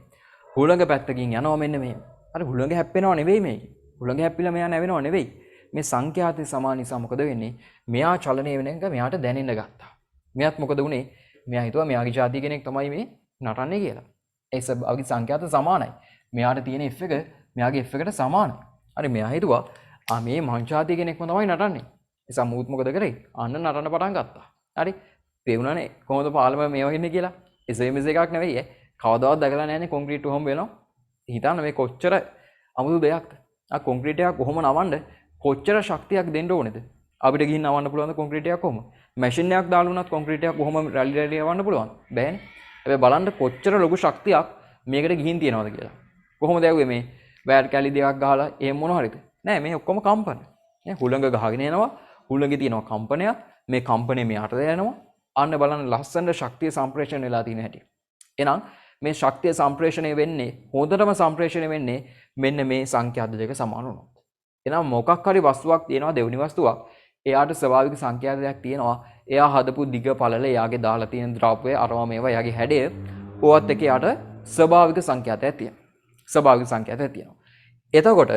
හුළඟ පැත්තකින් යනවා මෙන්න මේ. අර හුළඟ හැප්පෙනව නෙවෙයි මේ. හුළඟ හැප්පිලා මෙයා නැවෙනව නෙවෙයි. මේ සංඛ්‍යාතය සමාන නිසා මොකද වෙන්නේ? මෙයා චලනය වෙන එක මෙයාට දැනෙන්න ගත්තා. මෙයාත් මොකද උනේ? මෙයා හිතුවා මෙයාගේ ජාතිය කෙනෙක් තමයි මේ නටන්නේ කියලා. ඒ ස්වභාවික සංඛ්‍යාත සමානයි. මෙයාට තියෙන F එක මෙයාගේ F එකට සමානයි. හරි මෙයා හිතුවා මේ මං ජාතිය කෙනෙක්ම තමයි නටන්නේ. ඒ සමූහත් මොකද කරේ? අන්න නටන්න පටන් ගත්තා. හරි පේුණානේ කොහොමද පාලම මේ වගේ ඉන්නේ කියලා. එසේ මෙසේ එකක් නෙවෙයි ඈ. කවදාවත් දැකලා නැහැනේ කොන්ක්‍රීට් හොම් වෙනවා. හිතන්න මේ කොච්චර අමුතු දෙයක්ද. කොන්ක්‍රීට් එකක් කොහොම නවන්න කොච්චර ශක්තියක් දෙන්න ඕනේද? අපිට ගිහින් නවන්න පුළුවන්ද කොන්ක්‍රීට් එකක් කොහොම? මැෂින් එකක් දාලා උනත් කොන්ක්‍රීට් එකක් කොහොම රැලි රැලි යවන්න පුළුවන්? බෑනේ. හැබැයි බලන්න කොච්චර ලොකු ශක්තියක් මේකට ගිහින් තියනවද කියලා. කොහොමද ඇව්වේ මේ වයර් කැලි දෙකක් ගහලා එහෙම මොන හරිද? නෑ මේ ඔක්කොම කම්පන. නේ හුළඟ ගහගෙන යනවා. හුළඟේ තියෙනවා කම්පනයක්. මේ කම්පණය මෙයාට දැනෙනවා. අන්න බලන්න ලස්සන ශක්තිය සම්ප්‍රේෂණය වෙලා තියෙන හැටි. එහෙනම් මේ ශක්තිය සම්ප්‍රේෂණය වෙන්නේ හොඳටම සම්ප්‍රේෂණය වෙන්නේ මෙන්න මේ සංඛ්‍යාත දෙක සමාන වුණොත්. එහෙනම් මොකක් හරි වස්තුවක් තියෙනවා දෙවෙනි වස්තුවක්. එයාට ස්වභාවික සංඛ්‍යාතයක් තියෙනවා. එයා හදපු දිග පළල එයාගේ දාලා තියෙන ද්‍රව්‍ය අරවා මේවා එයාගේ හැඩය ඕවත් එක එයාට ස්වභාවික සංඛ්‍යාතයක් තියෙනවා. ස්වභාවික සංඛ්‍යාතයක් තියෙනවා. එතකොට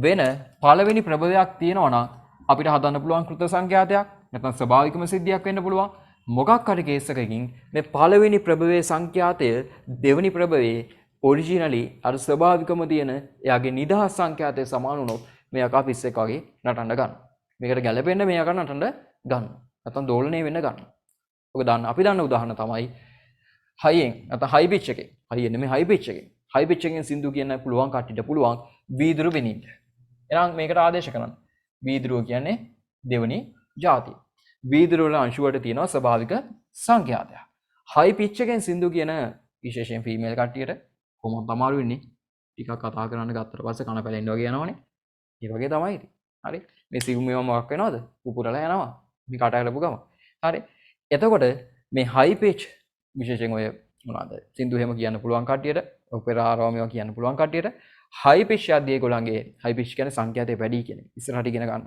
වෙන පළවෙනි ප්‍රභවයක් තියෙනවා නම් අපිට හදන්න පුළුවන් කෘත සංඛ්‍යාතයක් නැත්නම් ස්වභාවිකම සිද්ධියක් වෙන්න පුළුවන්. මොකක් හරි කේස් එකකින් මේ පළවෙනි ප්‍රභවයේ සංඛ්‍යාතය දෙවෙනි ප්‍රභවයේ ඔරිජිනලි අර ස්වභාවිකම තියෙන එයාගේ නිදහස් සංඛ්‍යාතය සමාන වුණොත් මෙයා කපිස් එක වගේ නටන්න ගන්නවා. මේකට ගැළපෙන්න මෙයා කරන නටන්න ගන්නවා. නැත්නම් දෝලණය වෙන්න ගන්නවා. ඔක දාන්න අපි දන්න උදාහරණ තමයි හයියෙන් නැත්නම් හයි පිච් එකේ. හයියෙන් නෙමෙයි හයි පිච් එකේ. හයි පිච් එකෙන් සින්දු කියන්න පුළුවන් කට්ටියට පුළුවන් වීදුරු බෙනින්න. එහෙනම් මේකට ආදේශ කරන්න. වීදුරුව කියන්නේ දෙවෙනි ಜಾතිය. වීදුරු වල අංශු වලට තියෙනවා ස්වභාවික සංඛ්‍යාතයක්. හයි පිච් එකෙන් සින්දු කියන විශේෂයෙන් ෆීමේල් කට්ටියට කොහොමද අමාරු වෙන්නේ? ටිකක් කතා කරන්න ගත්තට පස්සේ කන පැලෙන්න වගේ යනවනේ. ඒ වගේ තමයි ඉතින්. හරි. මේ සිවුම් මේවා මොකක් වෙනවද? පුපුරලා යනවා. මේ කට ඇලපු ගම. හරි. එතකොට මේ හයි පිච් විශේෂයෙන් ඔය මොනවාද? සින්දු එහෙම කියන්න පුළුවන් කට්ටියට, ඔපෙරා ආරවා මේවා කියන්න පුළුවන් කට්ටියට හයි පිච් යද්දී ඒගොල්ලන්ගේ හයි පිච් කියන්නේ සංඛ්‍යාතය වැඩි කියන එක. ඉස්සරහට ඉගෙන ගන්න.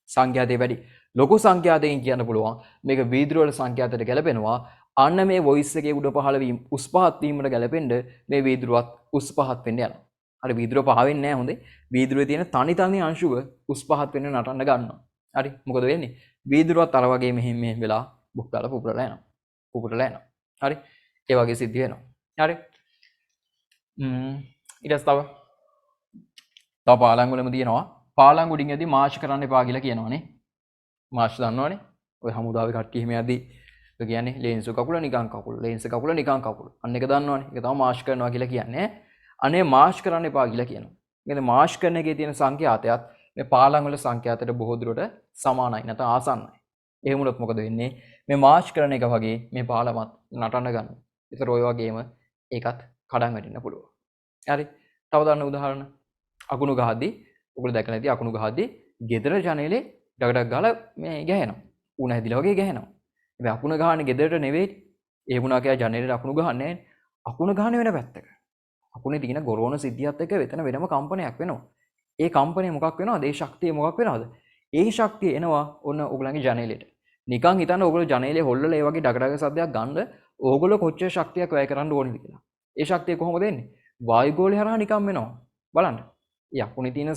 සංඛ්‍යාතය වැඩි. ලොකු සංඛ්‍යාතයෙන් කියන්න පුළුවන් මේක වීදුරු වල සංඛ්‍යාතයට ගැලපෙනවා. අන්න මේ වොයිස් එකේ උඩ පහළ වීම උස් පහත් වීමට ගැලපෙන්න මේ වීදුරුවත් උස් පහත් වෙන්න යනවා. හරි වීදුරුව පහ වෙන්නේ නැහැ හොඳේ. වීදුරුවේ තියෙන තනි අංශුව උස් පහත් වෙන්න නටන්න ගන්නවා. හරි මොකද වෙන්නේ? වීදුරුවත් අර වගේ මෙහෙම වෙලා බුක් දාලා පුපුරලා යනවා. පුපුරලා යනවා. හරි ඒ වගේ සිද්ධ වෙනවා. හරි ඊට පස්සේ තව පාලංගු වලම තියෙනවා. පාලංගු උඩින් යද්දි මාෂ් කරන්න එපා කියලා කියනවනේ. මාෂ් දන්නවනේ. ඔය හමුදාවේ කට්ටිය එහෙම යද්දි ඒ කියන්නේ ලේන්ස් කකුල නිකන් කකුල. ලේන්ස් කකුල නිකන් කකුල. අන්න එක දන්නවනේ. ඒක තමයි මාෂ් කරනවා කියලා කියන්නේ. අනේ මාෂ් කරන්න එපා කියලා කියනවා. කියන්නේ මාෂ් කරන එකේ තියෙන සංඛ්‍යාතයත් මේ පාලංගු වල සංඛ්‍යාතයට බොහෝ දුරට සමානයි නැත්නම් ආසන්නයි. එහෙම වුණොත් මොකද වෙන්නේ? මේ මාෂ් කරන එක වගේ මේ පාලමත් නටන්න ගන්නවා. ඒතර ඔය වගේම ඒකත් කඩන් වැටෙන්න පුළුවන්. හරි. තව දන්න උදාහරණ අකුණු ගහද්දි ඔයගොල්ලෝ දැකලා ඇති අකුණු ගහද්දි ගෙදර ජනේලේ ඩගඩක් ගාලා මේ ගහනවා. උණ හැදිලා වගේ ගහනවා. හැබැයි අකුණ ගහන්නේ ගෙදරට නෙවෙයි. ඒ වුණා කියලා ජනේලෙට අකුණු ගහන්නේ නැහැ. අකුණ ගහන්නේ වෙන පැත්තක. අකුණේ තියෙන ගොරෝන සිද්ධියත් එක්ක වෙතන වෙනම කම්පනයක් වෙනවා. ඒ කම්පනය මොකක් වෙනවද? ඒ ශක්තිය මොකක් වෙනවද? ඒ ශක්තිය එනවා ඔන්න ඔයගලගේ ජනේලෙට. නිකන් හිතන්න ඔයගොල්ලෝ ජනේලේ හොල්ලලා ඒ වගේ ඩගඩග සද්දයක් ගන්න ඕගොල්ලෝ කොච්චර ශක්තියක් වැය කරන්න ඕනද කියලා. ඒ ශක්තිය කොහොමද එන්නේ? වායුගෝලය හරහා නිකන් වෙනවා. බලන්න. ඒ අකුණේ තියෙන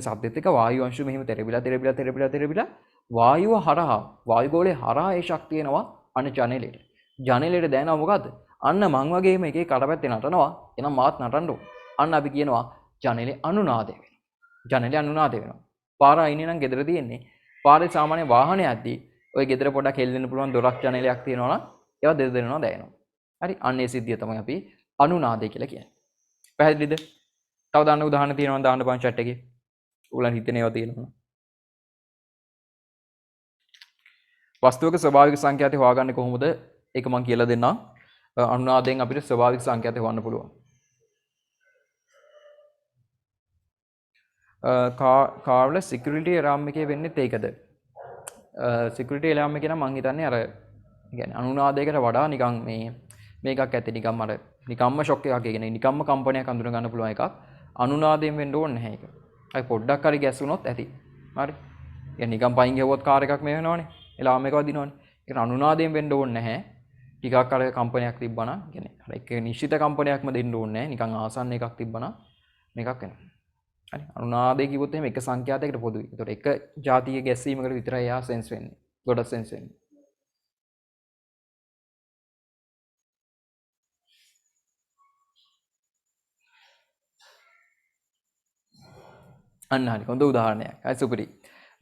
සද්දෙත් එක්ක වායු අංශු මෙහෙම තෙරපිලා වායුව හරහා වායුගෝලය හරහා ඒ ශක්තිය එනවා අන්න ජනේලෙට. ජනේලෙට දැනෙනවා මොකද්ද? අන්න මං වගේම එකේ කඩපැත්තේ නටනවා. එහෙනම් මාත් නටන්න ඕන. අන්න අපි කියනවා ජනේලේ අනුනාදය වෙනවා. ජනේලේ අනුනාදය වෙනවා. පාර අයිනේ නම් ගෙදර තියෙන්නේ. පාරේ සාමාන්‍ය වාහනයක් යද්දී ඔය ගෙදර පොඩක් හෙල්ලෙන්න පුළුවන් දොරක් ජනේලයක් තියෙනවා නම් ඒවා දෙදෙනවා දැනෙනවා. හරි අන්න ඒ සිද්ධිය තමයි අපි අනුනාදය කියලා කියන්නේ. පැහැදිලිද? තව දාන්න උදාහරණ තියෙනවා දාන්න බං chat එකේ. ඔයගොල්ලන් හිතන ඒවා තියෙනවා. වස්තුවක ස්වභාවික සංඛ්‍යාතය හොයාගන්නේ කොහොමද ඒක මම කියලා දෙන්නම්. අනුනාදයෙන් අපිට ස්වභාවික සංඛ්‍යාත හොයන්න පුළුවන්. කාර්ල සිකියුරිටි අලාර්ම් එකේ වෙන්නේ ඒකද? සිකියුරිටි අලාර්ම් එක නම් මං හිතන්නේ අර කියන්නේ අනුනාදයකට වඩා නිකන් මේකක් ඇති නිකම්ම අර නිකම්ම ෂොක් එකක් කියන්නේ නිකම්ම කම්පනයක් අඳුන ගන්න පුළුවන් එකක්. අනුනාදයෙන් වෙන්න ඕනේ නැහැ ඒක. අයි පොඩ්ඩක් හරි ගැස්සුනොත් ඇති. හරි. يعني නිකම් පයින් ගියවොත් කාර් එකක් මේ වෙනවනේ. එලාම් එක වදිනවනේ. ඒක අනුනාදයෙන් වෙන්න ඕනේ නැහැ. ටිකක් අර කම්පනයක් තිබ්බනම් කියන්නේ අර එක නිශ්චිත කම්පනයක්ම දෙන්න ඕනේ නැහැ. නිකන් ආසන්න එකක් තිබ්බනම් මේකක් වෙනවා. හරි. අනුනාදය කිව්වොත් එහෙම එක සංඛ්‍යාතයකට පොදුයි. ඒතකොට එක જાතිය ගැස්සීමකට විතරයි යා සෙන්ස් වෙන්නේ. ගොඩක් සෙන්ස් වෙන්නේ. අන්න හරි. හොඳ උදාහරණයක්. හරි සුපිරි.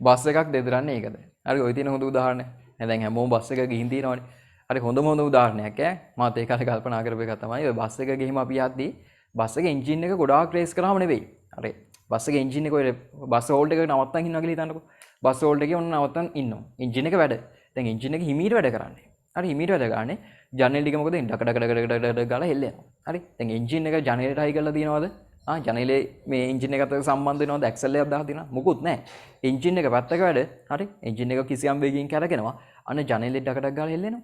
බස් එකක් දෙදරන්නේ ඒකද? හරි ඔය තියෙන හොඳ උදාහරණය. දැන් හැමෝම බස් එක ගිහින් තියෙනවනේ. හරි හොඳම හොඳ උදාහරණයක් ඈ. මාත් ඒ කාලේ කල්පනා කරපු එක තමයි ඔය බස් එක ගිහිම අපි යද්දී බස් එකේ එන්ජින් එක ගොඩාක් රේස් කරාම නෙවෙයි. හරි. බස් එකේ එන්ජින් එක ඔය බස් හෝල්ඩ් එකක නවත්තන් ඉන්නවා කියලා හිතන්නකෝ. බස් හෝල්ඩ් එකේ ඔන්න නවත්තන් ඉන්නවා. එන්ජින් එක වැඩ. දැන් එන්ජින් එක හිමීට වැඩ කරන්නේ. හරි හිමීට වැඩ ගන්න. ජනේල් ටික මොකද ඩක ඩක ඩක ඩක ඩක ගාලා හෙල්ලෙනවා. හරි. දැන් එන්ජින් එක ජනේලට හයි කරලා තියනවද? ජනේලේ මේ එන්ජින් එකත් එක්ක සම්බන්ධ වෙනවද ඇක්සල් එකක් දාලා තියෙනවා මුකුත් නැහැ එන්ජින් එක පැත්තක වැඩ හරි එන්ජින් එක කිසියම් වේගකින් කැරගෙනවා අන්න ජනේලේ ඩකඩක් ගාලා හෙල්ලෙනවා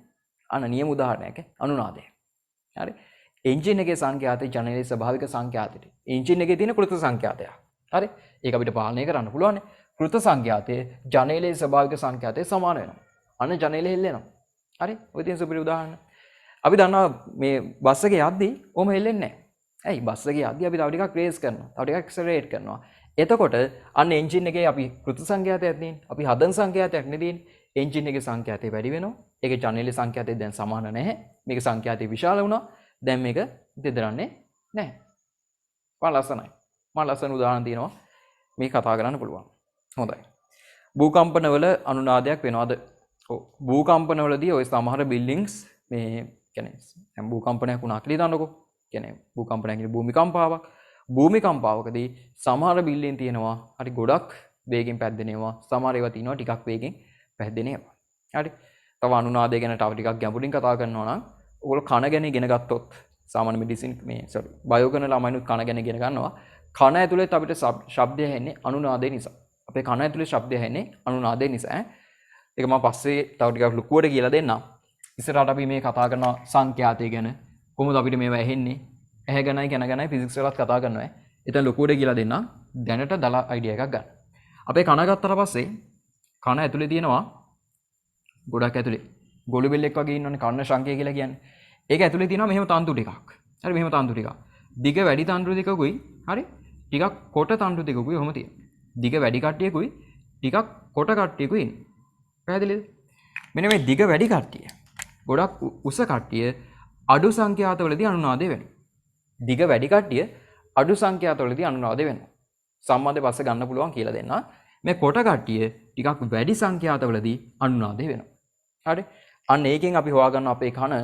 අන්න නියම උදාහරණයක් අනුනාදය හරි එන්ජින් එකේ සංඛ්‍යාතය ජනේලේ ස්වභාවික සංඛ්‍යාතයට එන්ජින් එකේ තියෙන කෘත සංඛ්‍යාතය හරි ඒක අපිට පාලනය කරන්න පුළුවන් කෘත සංඛ්‍යාතය ජනේලේ ස්වභාවික සංඛ්‍යාතයට සමාන වෙනවා අන්න ජනේලේ හෙල්ලෙනවා හරි ඔය තියෙන සුපිරි උදාහරණ අපි දන්නවා මේ බස් එකේ යද්දී ඔහම හෙල්ලෙන්නේ නැහැ ඇයි බස් එකේ යද්දී අපි තව ටිකක් රේස් කරනවා. තව ටිකක් ඇක්සලරේට් කරනවා. එතකොට අන්න එන්ජින් එකේ අපි කෘත සංඛ්‍යාතයක් තියෙන. අපි හදන සංඛ්‍යාතයක් නෙදී. එන්ජින් එකේ සංඛ්‍යාතය වැඩි වෙනවා. ඒකේ ජනේලේ සංඛ්‍යාතය දැන් සමාන නැහැ. මේක සංඛ්‍යාතය විශාල වුණා. දැන් මේක දෙදරන්නේ නැහැ. ලස්සනයි. මම ලස්සන උදාහරණ තියෙනවා. මේ කතා කරන්න පුළුවන්. හොඳයි. භූකම්පනවල අනුනාදයක් වෙනවද? ඔව්. භූකම්පනවලදී ওই සමහර බිල්ඩින්ග්ස් මේ කියන්නේ භූකම්පනයක් වුණා කියලා හිතන්නකෝ. කියන්නේ භූකම්පනයක් කියන්නේ භූමිකම්පාවක්. භූමිකම්පාවකදී සමහර බිල්ඩින් තියෙනවා හරි ගොඩක් වේගෙන් පැද්දෙනවා. සමහර ඒවා තියෙනවා ටිකක් වේගෙන් පැද්දෙනවා. හරි. තව අනුනාදය ගැන තව ටිකක් ගැඹුරින් කතා කරනවා නම් ඔයගොල්ලෝ කන ගැන ඉගෙන ගත්තොත් සාමාන්‍ය මෙඩිසින් මේ සෝරි බයෝ කරන ළමයිනුත් කන ගැන ඉගෙන ගන්නවා. කන ඇතුලේ අපිට ශබ්දය ඇහෙන්නේ අනුනාදය නිසා. අපේ කන ඇතුලේ ශබ්දය ඇහෙන්නේ අනුනාදය නිසා. ඒක මම පස්සේ තව ටිකක් ලුකුවට කියලා දෙන්නම්. ඉස්සරහට අපි මේ කතා කරන සංඛ්‍යාතය ගැන කොහොමද අපිට මේවා ඇහෙන්නේ? ඇහැ ගැනයි කන ගැනයි ෆිසික්ස් වලත් කතා කරනවා. එතන ලොකුවට කියලා දෙන්නම්. දැනට දල අයිඩියා එකක් ගන්න. අපේ කන ගත්තට පස්සේ කන ඇතුලේ තියෙනවා ගොඩක් ඇතුලේ ගොළු බෙල්ලෙක් වගේ ඉන්නවනේ කන්න ශංකය කියලා කියන්නේ. ඒක ඇතුලේ තියෙනවා මෙහෙම තන්තු ටිකක්. හරි මෙහෙම තන්තු ටිකක්. දිග වැඩි තන්තු ටිකකුයි හරි ටිකක් කොට තන්තු ටිකකුයි ඔහොම තියෙනවා. දිග වැඩි කට්ටියකුයි ටිකක් කොට කට්ටියකුයි ඉන්නේ. පැහැදිලිද? මෙන්න මේ දිග වැඩි කට්ටිය ගොඩක් උස කට්ටිය අඩු සංඛ්‍යාතවලදී අනුනාදය වෙනවා. දිග වැඩි කට්ටිය අඩු සංඛ්‍යාතවලදී අනුනාදය වෙනවා. සම්බන්ධය පස්සේ ගන්න පුළුවන් කියලා දෙන්න. මේ කොට කට්ටිය ටිකක් වැඩි සංඛ්‍යාතවලදී අනුනාදය වෙනවා. හරි? අන්න ඒකෙන් අපි හොයාගන්න අපේ කන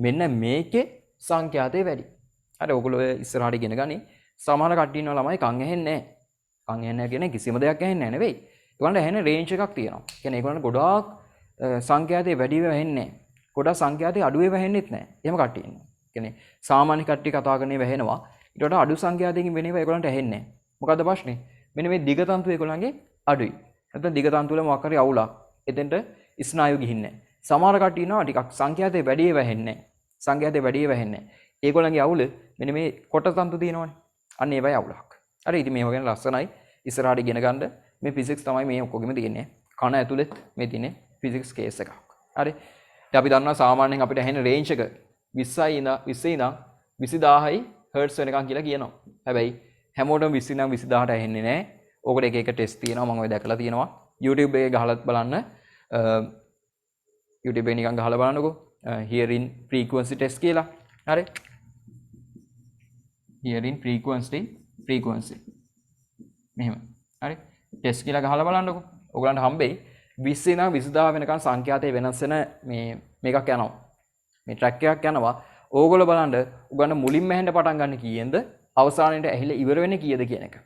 මෙන්න මේකේ සංඛ්‍යාතය වැඩි. හරි ඔයගොල්ලෝ ඉස්සරහට ඉගෙන ගනි. සමහර කට්ටිය ඉන්නවා ළමයි කන් ඇහෙන්නේ නැහැ. කන් ඇහෙන්නේ නැහැ කියන්නේ කිසිම දෙයක් ඇහෙන්නේ නැහැ නෙවෙයි. ඒගොල්ලන්ට ඇහෙන රේන්ජ් එකක් තියෙනවා. කියන්නේ ඒගොල්ලන්ට ගොඩාක් සංඛ්‍යාතය වැඩිව ඇහෙන්නේ නැහැ. ගොඩක් සංඛ්‍යාතය අඩුවේ වැහෙන්නෙත් නැහැ. එහෙම කට්ටිය ඉන්නවා. කියන්නේ සාමාන්‍ය කට්ටිය කතා කරන්නේ වැහෙනවා. ඊට වඩා අඩු සංඛ්‍යාතයකින් වෙන ඒවා ඒගොල්ලන්ට ඇහෙන්නේ නැහැ. මොකද්ද ප්‍රශ්නේ? මෙන්න මේ දිග තන්තු ඒගොල්ලන්ගේ අඩුයි. නැත්නම් දිග තන්තු වල මොකක් හරි අවුලක්. එතෙන්ට ස්නායු ගිහින්නේ නැහැ. සමහර කට්ටිය ඉන්නවා ටිකක් සංඛ්‍යාතය වැඩි වැහෙන්නේ නැහැ. සංඛ්‍යාතය වැඩි වැහෙන්නේ නැහැ. ඒගොල්ලන්ගේ අවුල මෙන්න මේ කොට තන්තු තියෙනවනේ. අන්න ඒවයි අවුලක්. හරි ඉතින් මේව ගැන ලස්සනයි. ඉස්සරහට ඉගෙන ගන්න මේ ෆිසික්ස් තමයි මේ ඔක්කොගෙම තියෙන්නේ. කන ඇතුළෙත් මේ තියෙන්නේ ෆිසික්ස් කේස් එකක්. හරි. අපි දන්නවා සාමාන්‍යයෙන් අපිට ඇහෙන රේන්ජ් එක 20යි ඉඳන් 20000යි හර්ට්ස් වෙනකන් කියලා කියනවා. හැබැයි හැමෝටම 20 ඉඳන් 20000ට ඇහෙන්නේ නැහැ. ඕකට එක එක ටෙස්ට් තියෙනවා මම ඔය දැකලා තියෙනවා. YouTube එකේ ගහලත් බලන්න. YouTube එකේ නිකන් ගහලා බලන්නකෝ. hearing frequency test කියලා. හරි. hearing frequency. මෙහෙම. හරි. ටෙස්ට් කියලා ගහලා බලන්නකෝ. ඔයගලන්ට හම්බෙයි 20 ඉඳන් 20000 වෙනකන් සංඛ්‍යාතය වෙනස් වෙන මේකක් යනවා. මේ ට්‍රැක් එකක් යනවා. ඕගොල්ලෝ බලන්න උගන්න මුලින්ම ඇහෙන්න පටන් ගන්න කීයෙන්ද අවසානයේට ඇහිලා ඉවර වෙන්නේ කීයද කියන එක.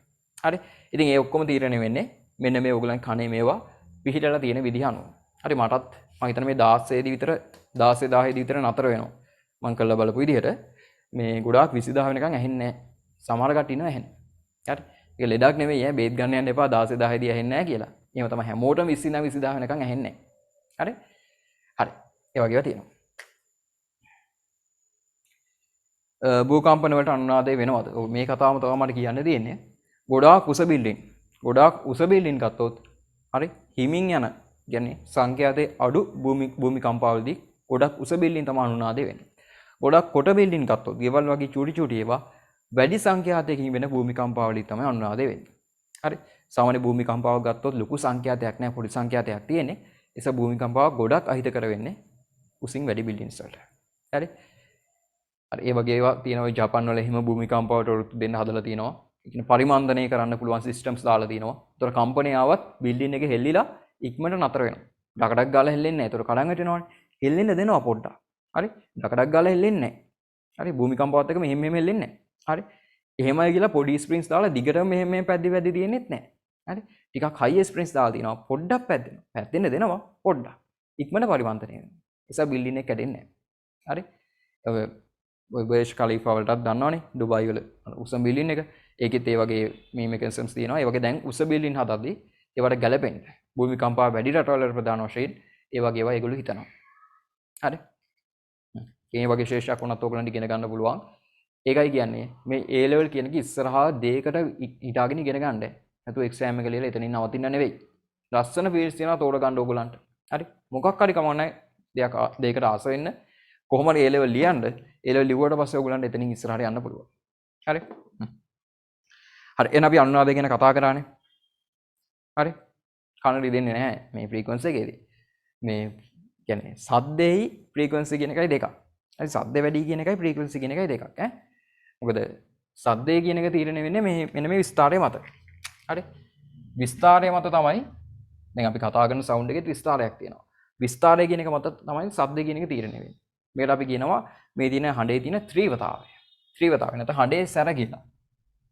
හරි. ඉතින් ඒ ඔක්කොම තීරණය වෙන්නේ මෙන්න මේ ඕගොල්ලන් කනේ මේවා පිහිටලා තියෙන විදිහ අනුව. හරි මටත් මම හිතන්නේ මේ 16 දී විතර 16 10 දී විතර නතර වෙනවා. මම කළා බලපු විදිහට මේ ගොඩාක් 20000 වෙනකන් ඇහෙන්නේ නැහැ. සමහර කට්ටිය ඉන්නවා ඇහෙන්නේ. හරි. ඒක ලෙඩක් නෙවෙයි ඈ බේත් ගන්න යන්න එපා 16 10 දී ඇහෙන්නේ නැහැ කියලා. එහෙම තමයි හැමෝටම 20 ඉඳන් 20000 වෙනකන් ඇහෙන්නේ නැහැ. හරි. හරි. ඒ වගේ ඒවා තියෙනවා. භූකම්පන වලට අනුනාදය වෙනවද? ඔව් මේ කතාවම තමයි මට කියන්න තියෙන්නේ. ගොඩාක් උස බිල්ඩින්. ගොඩාක් උස බිල්ඩින් ගත්තොත් හරි හිමින් යන කියන්නේ සංඛ්‍යාතයේ අඩු භූමිකම්පාවලදී ගොඩක් උස බිල්ඩින් තමයි අනුනාදය වෙන්නේ. ගොඩක් කොට බිල්ඩින් ගත්තොත් ගෙවල් වගේ චූටි චූටි ඒවා වැඩි සංඛ්‍යාතයකින් වෙන භූමිකම්පාවලදී තමයි අනුනාදය වෙන්නේ. හරි. සාමාන්‍ය භූමිකම්පාවක් ගත්තොත් ලොකු සංඛ්‍යාතයක් නැහැ පොඩි සංඛ්‍යාතයක් තියෙන්නේ. ඒස භූමිකම්පාවක් ගොඩක් අහිතකර වෙන්නේ උසින් වැඩි බිල්ඩින්ස් වලට. හරි. ඒ වගේ ඒවා තියෙනවා ජපාන් වල එහෙම භූමිකම්පාවට වෘත්ති දෙන්න හදලා තියෙනවා. ඒ කියන්නේ පරිමන්දනය කරන්න පුළුවන් සිස්ටම්ස් දාලා තියෙනවා. ඒතර කම්පැනි ආවත් බිල්ඩින් එක හෙල්ලිලා ඉක්මනට නතර වෙනවා. ඩකඩක් ගාලා හෙල්ලෙන්නේ නැහැ. ඒතර කඩන් වැටෙනවනේ. හෙල්ලෙන්න දෙනවා පොඩ්ඩක්. හරි. ඩකඩක් ගාලා හෙල්ලෙන්නේ නැහැ. හරි. භූමිකම්පාවත් එක මෙහෙම මෙහෙම හෙල්ලෙන්නේ නැහැ. හරි. එහෙමයි කියලා පොඩි ස්ප්‍රින්ග්ස් දාලා දිගටම මෙහෙම මෙහෙම පැද්දි තියෙන්නේත් නැහැ. හරි. ටිකක් හයි ස්ප්‍රින්ග්ස් දාලා තියෙනවා. පොඩ්ඩක් පැද්දෙනවා. පැද්දෙන්න දෙනවා පොඩ්ඩක්. ඉක්මනට පරිමන්දනය වෙනවා. ඒසා බිල්ඩින් එක කැඩෙන්නේ නැහැ. හරි. ඔය බර්ජ් ඛලීෆා වලටත් දන්නවනේ ඩුබායි වල උස බිල්ඩින් එක. ඒකෙත් ඒ වගේ මේ මෙකනිසම්ස් තියෙනවා. ඒ වගේ දැන් උස බිල්ඩින් හදද්දී ඒවට ගැලපෙන්න භූමිකම්පා වැඩි රටවල ප්‍රධාන වශයෙන් ඒ වගේ ඒවා ඒගොල්ලෝ හිතනවා. හරි. මේ වගේ ශේෂයක් වුණත් ඕගලන්ට ඉගෙන ගන්න පුළුවන්. ඒකයි කියන්නේ මේ A level කියන එක ඉස්සරහා දෙයකට හිතාගෙන ඉගෙන ගන්න. නැතුව එක්සෑම් එක ලියලා එතනින් නවතින්න නෙවෙයි. ලස්සන ෆීල්ඩ්ස් තියෙනවා තෝර ගන්න ඕගලන්ට. හරි. මොකක් හරි කමන්නේ දෙයකට ආස වෙන්න. කොහොම හරි A level ලියන්න. A level ලිව්වට පස්සේ ඕගලන්ට එතනින් ඉස්සරහට යන්න පුළුවන්. හරි. හරි. එහෙනම් අපි අනුනාදය ගැන කතා කරානේ. හරි. කන රිදෙන්නේ නැහැ මේ ෆ්‍රීකවන්සි එකේදී. මේ කියන්නේ සද්දෙයි ෆ්‍රීකවන්සි කියන එකයි දෙකක්. හරි සද්ද වැඩි කියන එකයි ෆ්‍රීකවන්සි කියන එකයි දෙකක් ඈ. මොකද සද්දේ කියන එක තීරණය වෙන්නේ මෙන්න මේ විස්තරය මත. හරි. විස්තරය මත තමයි දැන් අපි කතා කරන සවුන්ඩ් එකෙත් විස්තරයක් තියෙනවා. විස්තරය කියන එක මත තමයි සද්ද කියන එක තීරණය වෙන්නේ. මේකට අපි කියනවා මේ තියෙන හඬේ තියෙන ත්‍රිවතාවය. ත්‍රිවතාවය නැත්නම් හඬේ සැර කියලා.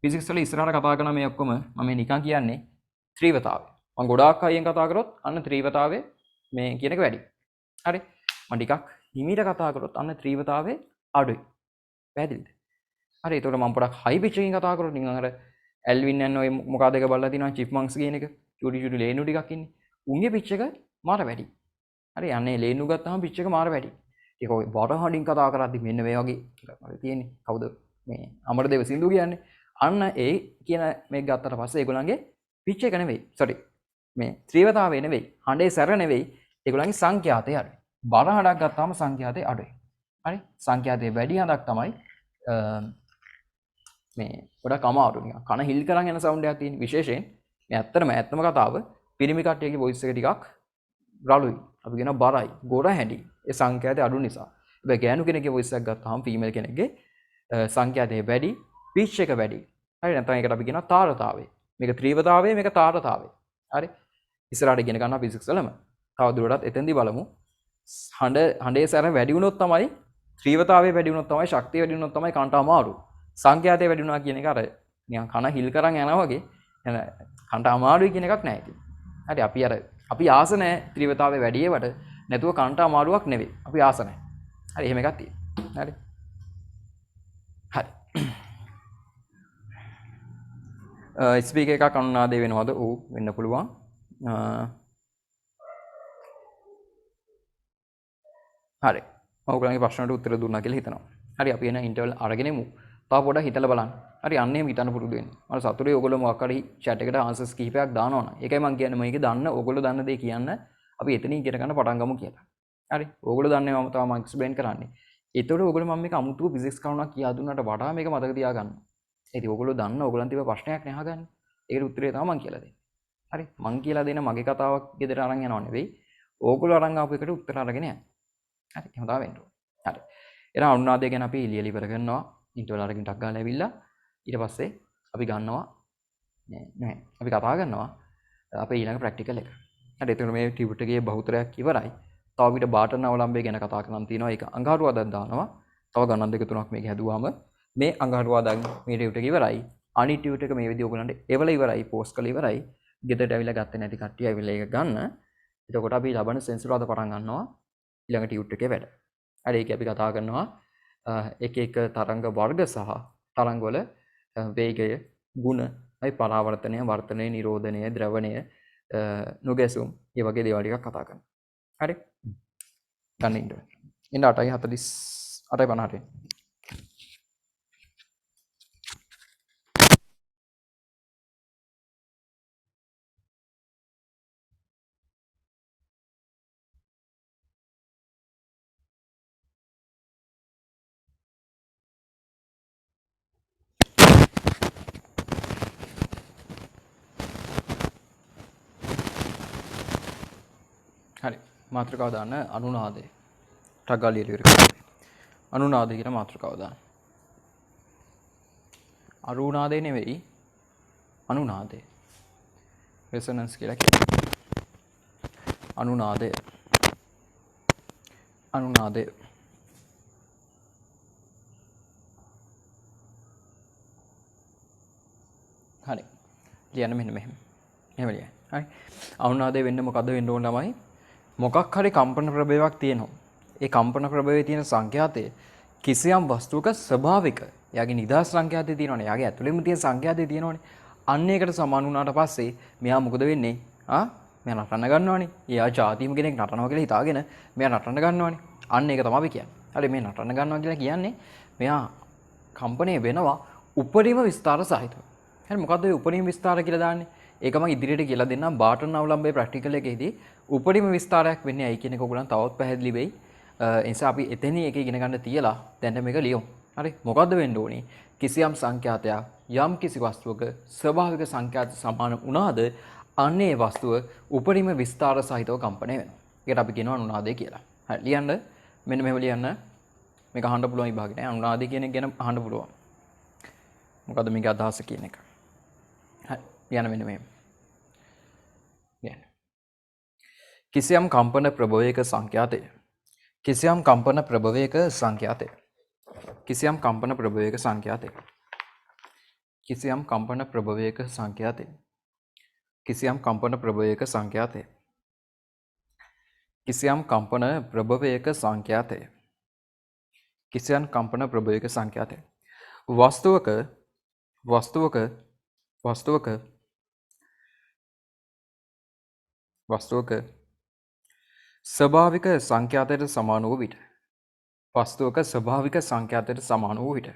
ෆිසික්ස් වල ඉස්සරහට කතා කරන මේ ඔක්කොම මම මේ නිකන් කියන්නේ ත්‍රිවතාවය. මම ගොඩාක් අයියෙන් කතා කරොත් අන්න ත්‍රිවතාවය මේ කියන එක වැඩි. හරි. මම ටිකක් හිමීට කතා කරොත් අන්න ත්‍රිවතාවය අඩුයි. පැහැදිලිද? හරි. ඒතකොට මම පොඩක් හයි පිච් එකකින් කතා කරොත් නිකන් අර ඇල්වින් යන ඔය මොකද එක බලලා තිනවා චිප්මන්ක්ස් කියන එක. චුටි චුටි ලේනු ටිකක් ඉන්නේ. උන්ගේ පිච් එක මාර වැඩි. හරි. අනේ ලේනු ගත්තාම පිච් එක මාර වැඩි. ඒක ඔය බරහඬින් කතා කරද්දි මෙන්න මේ වගේ එකක් තියෙන්නේ. කවුද මේ අමරදේව සින්දු කියන්නේ? අන්න ඒ කියන මේක ගත්තට පස්සේ ඒගොල්ලන්ගේ පිච් එක නෙවෙයි. සෝරි. මේ ත්‍රිවතාවය නෙවෙයි. හඬේ සැර නෙවෙයි. ඒගොල්ලන්ගේ සංඛ්‍යාතය අඩුයි. බරහඬක් ගත්තාම සංඛ්‍යාතය අඩුයි. හරි. සංඛ්‍යාතය වැඩි හඬක් තමයි මේ ගොඩක් අමාරු නිකන් කන හිල් කරන් යන සවුන්ඩ් එකක් තියෙන විශේෂයෙන් මේ ඇත්තම කතාව පිරිමි කට්ටියගේ වොයිස් එක ටිකක් රළුයි. අපි කියන බරයි, ගොර හැඩි. ඒ සංඛ්‍යාතය අඩු නිසා. හැබැයි ගෑනු කෙනෙක්ගේ වොයිස් එකක් ගත්තාම ෆීමේල් කෙනෙක්ගේ සංඛ්‍යාතය වැඩි, පිච් එක වැඩි. හරි නැත්නම් ඒකට අපි කියනවා තාරතාවය. මේක ත්‍රිවතාවය, මේක තාරතාවය. හරි. ඉස්සරහට ඉගෙන ගන්නවා ෆිසික්ස් වලම. තව දුරටත් එතෙන්දී බලමු. හඬේ සැර වැඩි වුණොත් තමයි ත්‍රිවතාවය වැඩි වුණොත් තමයි ශක්තිය වැඩි වුණොත් තමයි කන්ට අමාරු. සංඛ්‍යාතය වැඩි වුණා කියන එක අර නිකන් කන හිල් කරන් යනවා වගේ එන කන්ට අමාරුයි කියන එකක් නෑ ඉතින්. හරි අපි ආස නැහැ ත්‍රිවතාවය වැඩි ඒවට නැතුව කන්ට අමාරුවක් නෙවෙයි. අපි ආස නැහැ. හරි එහෙම එකක් තියෙනවා. හරි. හරි. ස්පීකර් එකක් අනුනාදය වෙනවද? ඔව් වෙන්න පුළුවන්. හරි. මම ඔයගොල්ලන්ගේ ප්‍රශ්නට උත්තර දුන්නා කියලා හිතනවා. හරි අපි එන ඉන්ටර්වල් අරගෙන යමු. තව පොඩ්ඩක් හිතලා බලන්න. හරි අන්න එහෙම හිතන්න පුරුදු වෙන්න. මම සතුටුයි ඔයගොල්ලෝ මොකක් හරි chat එකට answers කිහිපයක් දානවනම්. ඒකයි මම කියන්නේ මේක දන්න ඔයගොල්ලෝ දන්න දේ කියන්න අපි එතනින් ඉගෙන ගන්න පටන් ගමු කියලා. හරි. ඔයගොල්ලෝ දන්නේ මම තව එක්ස්ප්ලেইন කරන්නේ. ඒතකොට ඔයගොල්ලෝ මම මේක අමුතුව ෆිසික්ස් කරුණක් කියා දුන්නාට වඩා මේක මතක තියාගන්න. ඉතින් ඔයගොල්ලෝ දන්න ඔයගොල්ලන් තිබ්බ ප්‍රශ්නයක් නේ අහගන්නේ. ඒකට උත්තරේ තමයි මම කියලා දෙන්නේ. හරි. මම කියලා දෙන මගේ කතාවක් ගෙදර අරන් යනව නෙවෙයි. ඕගොල්ලෝ අරන් ආපු එකට උත්තර අරගෙන යන්න. හරි. එහෙම තමයි වෙන්න ඕනේ. හරි. එහෙනම් අනුනාදය ගැන අපි ලියලා ඉවර කරනවා. ඉන්ටර්වල් අරගෙන ටක් ගාලා ඇවිල්ලා ඊට පස්සේ අපි ගන්නවා නෑ අපි කතා කරනවා අපේ ඊළඟ ප්‍රැක්ටිකල් එක. හරි. එතකොට මේ ටියුටර් එකේ බහුතරයක් ඉවරයි. තව අපිට බාටන් අවලම්බය ගැන කතා කරන්න තියෙනවා. ඒක අඟහරුවාදා දානවා. තව ගණන් දෙක තුනක් මේක හැදුවාම මේ අඟහරුවාදා මේ ටියුටර් එක ඉවරයි. අනිත් ටියුටර් එක මේ විදිහ ඔයගලන්ට එවල ඉවරයි. පෝස්ට් කරලා ඉවරයි. ගෙදරට ඇවිල්ලා ගත්තේ නැති කට්ටිය ඇවිල්ලා ඒක ගන්න. එතකොට අපි ලබන සෙන්සුරාදා පටන් ගන්නවා ඊළඟ ටියුට් එකේ වැඩ. හරි ඒක අපි කතා කරනවා එක එක තරංග වර්ග සහ තරංග වල වේගය, ගුණ, අයි පරාවර්තනය, වර්තනය, නිරෝධනය, ද්‍රවණය, නුගැසුම්, මේ වගේ දේවල් ටිකක් කතා කරනවා. හරි? ගන්න ඉන්න. ඉන්න 8:50. හරි මාතෘකාව දාන්න අනුනාදය. ටග්ගාලිය ලියුර අනුනාදය කියන මාතෘකාව දාන්න. අරුණාදය නෙවෙයි අනුනාදය. රෙසොනන්ස් කියලා කියනවා. අනුනාදය. අනුනාදය. හරි. ලියන්න මෙන්න මෙහෙම. එහෙම ලියන්න. හරි. අනුනාදය වෙන්න මොකද්ද වෙන්න ඕන ළමයි? මොකක් හරි කම්පන ප්‍රභේදයක් තියෙනවා. ඒ කම්පන ප්‍රභේදයේ තියෙන සංඛ්‍යාතය කිසියම් වස්තුවක ස්වභාවික එයාගේ නිදහස් සංඛ්‍යාතය තියෙනවනේ. එයාගේ ඇතුළෙම තියෙන සංඛ්‍යාතය තියෙනවනේ. අන්න ඒකට සමාන වුණාට පස්සේ මෙයා මොකද වෙන්නේ? මෙයා නටන්න ගන්නවනේ. එයා ජාතිම කෙනෙක් නටනවා කියලා හිතාගෙන මෙයා නටන්න ගන්නවනේ. අන්න ඒක තමයි අපි කියන්නේ. හරි මේ නටන්න ගන්නවා කියලා කියන්නේ මෙයා කම්පණය වෙනවා උපරිම විස්තර සහිතව. හරි මොකද්ද ඒ උපරිම විස්තර කියලා දාන්නේ? ඒක මම ඉදිරියට කියලා දෙන්නම් බාටන් අවලම්බේ ප්‍රැක්ටිකල් එකේදී උපරිම විස්තරයක් වෙන්නේ ඇයි කියන එක ඔයගොල්ලන් තවත් පැහැදිලි වෙයි. ඒ නිසා අපි එතනින් එක ඉගෙන ගන්න තියලා දැන් මේක ලියමු. හරි මොකද්ද වෙන්න ඕනේ? කිසියම් සංඛ්‍යාතයක් යම් කිසි වස්තුවක ස්වභාවික සංඛ්‍යාත සමාන වුණාද අන්නේ වස්තුව උපරිම විස්තර සහිතව කම්පණය වෙනවා. ඒකට අපි කියනවා අනුනාදය කියලා. හරි ලියන්න මෙන්න මෙහෙම ලියන්න. මේක අහන්න පුළුවන් විභාගෙට නෑ අනුනාදය කියන එක ගැන අහන්න පුළුවන්. මොකද්ද මේකේ අදහස කියන එක. හරි ලියන්න මෙන්න මෙහෙම. ලියන්න. කිසියම් කම්පන ප්‍රභවයක සංඛ්‍යාතය කිසියම් කම්පන ප්‍රභවයක සංඛ්‍යාතය කිසියම් කම්පන ප්‍රභවයක සංඛ්‍යාතය කිසියම් කම්පන ප්‍රභවයක සංඛ්‍යාතය කිසියම් කම්පන ප්‍රභවයක සංඛ්‍යාතය කිසියම් කම්පන ප්‍රභවයක සංඛ්‍යාතය කිසියම් කම්පන ප්‍රභවයක සංඛ්‍යාතය වස්තුවක වස්තුවක වස්තුවක වස්තුවක ස්වභාවික සංඛ්‍යාතයට සමාන වූ විට වස්තුවක ස්වභාවික සංඛ්‍යාතයට සමාන වූ විට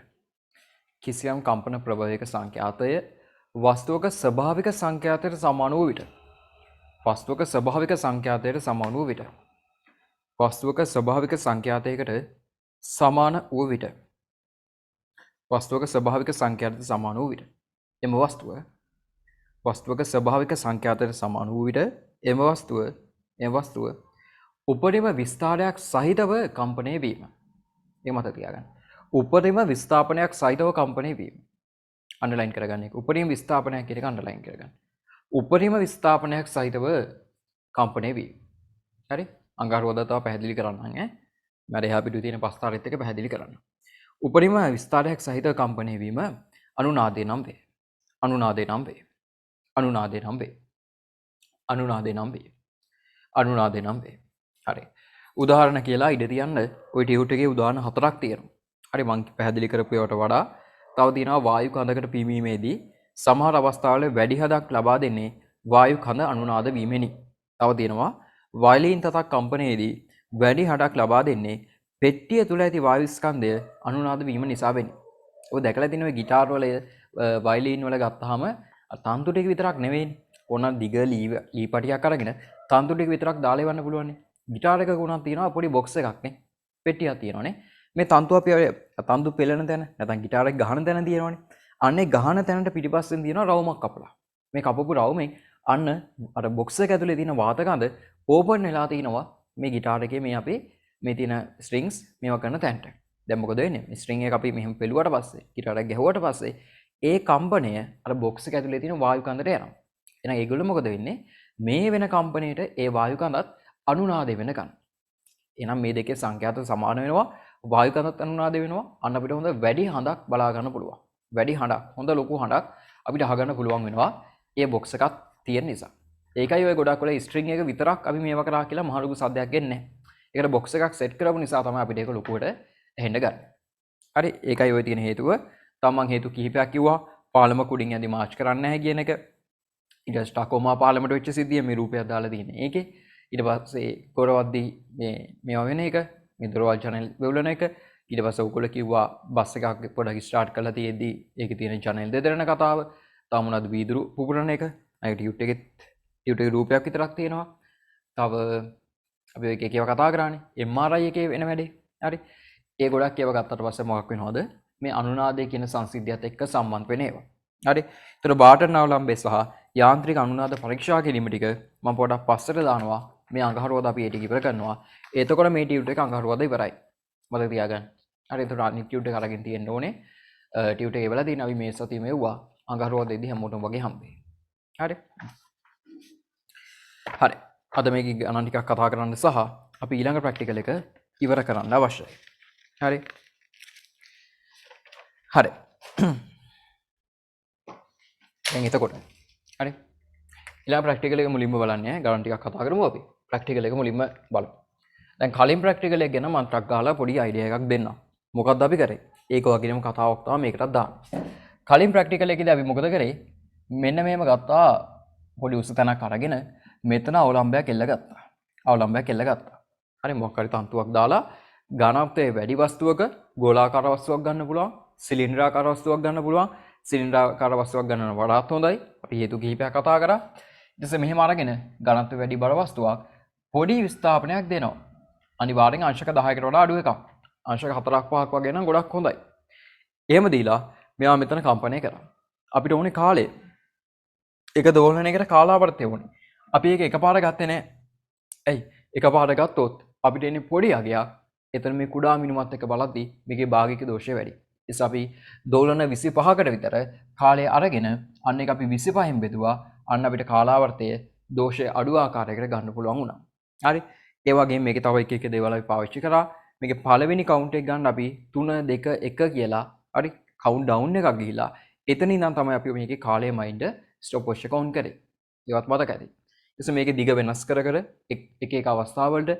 කිසියම් කම්පන ප්‍රභවයක සංඛ්‍යාතය වස්තුවක ස්වභාවික සංඛ්‍යාතයට සමාන වූ විට වස්තුවක ස්වභාවික සංඛ්‍යාතයට සමාන වූ විට වස්තුවක ස්වභාවික සංඛ්‍යාතයකට සමාන වූ විට වස්තුවක ස්වභාවික සංඛ්‍යාතයට සමාන වූ විට එම වස්තුවක ස්වභාවික සංඛ්‍යාතයට සමාන වූ විට එම වස්තුව උපරිම විස්තරයක් සහිතව කම්පණය වීම. ඒ මතක තියාගන්න. උපරිම විස්ථාපනයක් සහිතව කම්පණය වීම. අන්ඩර්ලයින් කරගන්න එක. උපරිම විස්ථාපනයක් කියන එක අන්ඩර්ලයින් කරගන්න. උපරිම විස්ථාපනයක් සහිතව කම්පණය වීම. හරි? අඟහරුවාදා තව පැහැදිලි කරන්නම් ඈ. මම එහා පිටු තියෙන පස්තාරෙත් එක පැහැදිලි කරන්න. උපරිම විස්තරයක් සහිතව කම්පණය වීම අනුනාදේ නම් වේ. අනුනාදේ නම් වේ. අනුනාදේ නම් වේ. අනුනාදේ නම් වේ. අනුනාදේ නම් වේ. හරි. උදාහරණ කියලා ඉඩ තියන්න ওই ටියුට් එකේ උදාහරණ 4ක් තියෙනවා. හරි මම පැහැදිලි කරපු ඒවාට වඩා තව තියෙනවා වායු කඳකට පිඹීමේදී සමහර අවස්ථාවල වැඩි හදක් ලබා දෙන්නේ වායු කඳ අනුනාද වීමෙනි. තව තියෙනවා වයලීන් තතක් කම්පනයේදී වැඩි හඩක් ලබා දෙන්නේ පෙට්ටිය තුළ ඇති වායු ස්කන්ධය අනුනාද වීම නිසා වෙන්නේ. ඔය දැකලා තියෙනවා ගිටාර් වල වයලීන් වල ගත්තාම තන්තු ටික විතරක් නෙවෙයි. ඕන දිග ලී පටියක් අරගෙන තන්තු ටික විතරක් දාලා ඉවන්න පුළුවන්. ගිටාර එකක උනක් තියෙනවා පොඩි බොක්ස් එකක් නේ. පෙට්ටියක් තියෙනවානේ. මේ තන්තු අපි තන්තු පෙළෙන තැන නැත්නම් ගිටාර එක ගහන තැන තියෙනවානේ. අන්නේ ගහන තැනට පිටිපස්සෙන් තියෙනවා රවුමක් කපලා. මේ කපපු රවුමෙන් අන්න අර බොක්ස් එක ඇතුලේ තියෙන වාත කඳ ඕපන් වෙලා තිනවා මේ ගිටාර එකේ මේ අපේ මේ තියෙන ස්ට්‍රින්ග්ස් මේවා කරන තැනට. දැන් මොකද වෙන්නේ? මේ ස්ට්‍රින්ග් එක අපි මෙහෙම පෙළුවට පස්සේ ගිටාර එක ගැහුවට පස්සේ ඒ කම්පනය අර බොක්ස් එක ඇතුලේ තියෙන වායු කඳට යනවා. එහෙනම් ඒගොල්ලෝ මොකද වෙන්නේ? මේ වෙන කම්පනයට ඒ වායු කඳත් අනුනාද වෙනකන්. එහෙනම් මේ දෙකේ සංඛ්‍යාත සමාන වෙනවා. වායු කඳත් අනුනාද වෙනවා. අන්න අපිට හොඳ වැඩි හඬක් බලා ගන්න පුළුවන්. වැඩි හඬක්, හොඳ ලොකු හඬක් අපිට අහගන්න පුළුවන් වෙනවා. ඒ බොක්ස් එකක් තියෙන නිසා. ඒකයි ඔය ගොඩක් වෙලා ස්ට්‍රින්ග් එක විතරක් අපි මේව කරා කියලා මහ ලොකු සද්දයක් එන්නේ නැහැ. ඒකට බොක්ස් එකක් සෙට් කරපු නිසා තමයි අපිට ඒක ලොකුවට ඇහෙන්න ගන්නේ. හරි ඒකයි ඔය තියෙන හේතුව. තව මම හේතු කිහිපයක් කිව්වා. පාලම කුඩින් යදි මාච් කරන්නේ නැහැ කියන එක. ඊට ස්ටාකෝමා පාලමට වෙච්ච සිද්ධිය මේ රූපයක් දාලා තියෙන. ඒකේ ඊට පස්සේ කොරවද්දී මේවා වෙන එක මේ දොරවල් channel වෙවුලන එක ඊට පස්සේ උගල කිව්වා බස් එකක් පොඩක් ස්ටාර්ට් කරලා තියෙද්දි ඒකේ තියෙන channel දෙදරන කතාව. තව මොනවද වීදුරු පුපුරන එක. අයිට ටියුට් එකේ රූපයක් විතරක් තියෙනවා. තව අපි එක එකව කතා කරන්නේ MRI එකේ වෙන වැඩේ. හරි. ඒ ගොඩක් ඒවා ගත්තට පස්සේ මොකක් වෙනවද? මේ අනුනාදය කියන සංසිද්ධියත් එක්ක සම්බන්ධ වෙන ඒවා. හරි. ඒතර බාටර් නවලම්බේ සහ යාන්ත්‍රික අනුනාද පරීක්ෂා කිරීම ටික මම පොඩක් පස්සට දානවා. මේ අඟහරුවාද අපි ඒ ටික ඉවර කරනවා. එතකොට මේ ටියුට් එක අඟහරුවාද ඉවරයි. මතක තියාගන්න. හරි. ඒතර අනිත් ටියුට් එක අරගෙන තියෙන්න ඕනේ. ටියුට් එක වෙලා තියෙන අපි මේ සතියේ මෙව්වා. අඟහරුවාදේදී හැමෝටම වගේ හම්බෙයි. හරි. හරි. අද මේක ගණන් ටිකක් කතා කරන්න සහ අපි ඊළඟ ප්‍රැක්ටිකල් එක ඉවර කරන්න අවශ්‍යයි. හරි. හරි. දැන් එතකොට හරි. ඊළඟ ප්‍රැක්ටිකල් එක මුලින්ම බලන්නේ ගණන් ටිකක් කතා කරමු අපි. ප්‍රැක්ටිකල් එක මුලින්ම බලමු. දැන් කලින් ප්‍රැක්ටිකල් එක ගැන මම ටක් ගාලා පොඩි අයිඩියා එකක් දෙන්නම්. මොකක්ද අපි කරේ? ඒක වගේම කතාවක් තමයි මේකටත් දාන්න. කලින් ප්‍රැක්ටිකල් එකේදී අපි මොකද කරේ? මෙන්න මේම ගත්තා පොඩි උස තැනක් අරගෙන මෙතන අවලම්බයක් එල්ල ගත්තා. අවලම්බයක් එල්ල ගත්තා. හරි මොකක් හරි තන්තුවක් දාලා ඝනත්වයේ වැඩි වස්තුවක ගෝලාකාර වස්තුවක් ගන්න පුළුවන්, සිලින්ඩරාකාර වස්තුවක් ගන්න පුළුවන්. සිලින්ඩරාකාර වස්තුවක් ගන්න වඩාත් හොඳයි. අපි හේතු කිහිපයක් කතා කරා. ඊට පස්සේ මෙහෙම අරගෙන ඝනත්වයේ වැඩි බර වස්තුවක් පොඩි විස්ථාපනයක් දෙනවා. අනිවාර්යෙන් අංශක 10කට වඩා අඩු එකක්. අංශක 4ක් 5ක් වගේ නම් ගොඩක් හොඳයි. එහෙම දීලා මෙයා මෙතන කම්පණය කරා. අපිට ඕනේ කාලය. එක දෝලනයකට කාලාවර්තය ඕනේ. අපි ඒක එකපාර ගත්තේ නැහැ. ඇයි? එකපාර ගත්තොත් අපිට එන්නේ පොඩි අගයක්. එතන මේ කුඩා මිනුමත් එක්ක බලද්දී මේකේ භාගික දෝෂය වැඩි. ඒස අපි දෝලන 25කට විතර කාලය අරගෙන අන්න එක අපි 25න් බෙදුවා. අන්න අපිට කාලාවර්තය දෝෂය අඩු ආකාරයකට ගන්න පුළුවන් වුණා. හරි. ඒ වගේම මේකේ තව එක එක දේවල් අපි පාවිච්චි කරා. මේකේ පළවෙනි කවුන්ට් එක ගන්න අපි 3 2 1 කියලා හරි කවුන්ට් ඩවුන් එකක් ගිහිලා එතන ඉඳන් තමයි අපි මේකේ කාලය මයින්ඩ් ස්ටොප් වොච් එක ඔන් කරේ. ඒවත් මතක ඇති. ඊට මේකේ දිග වෙනස් කර කර එක එක අවස්ථාවලට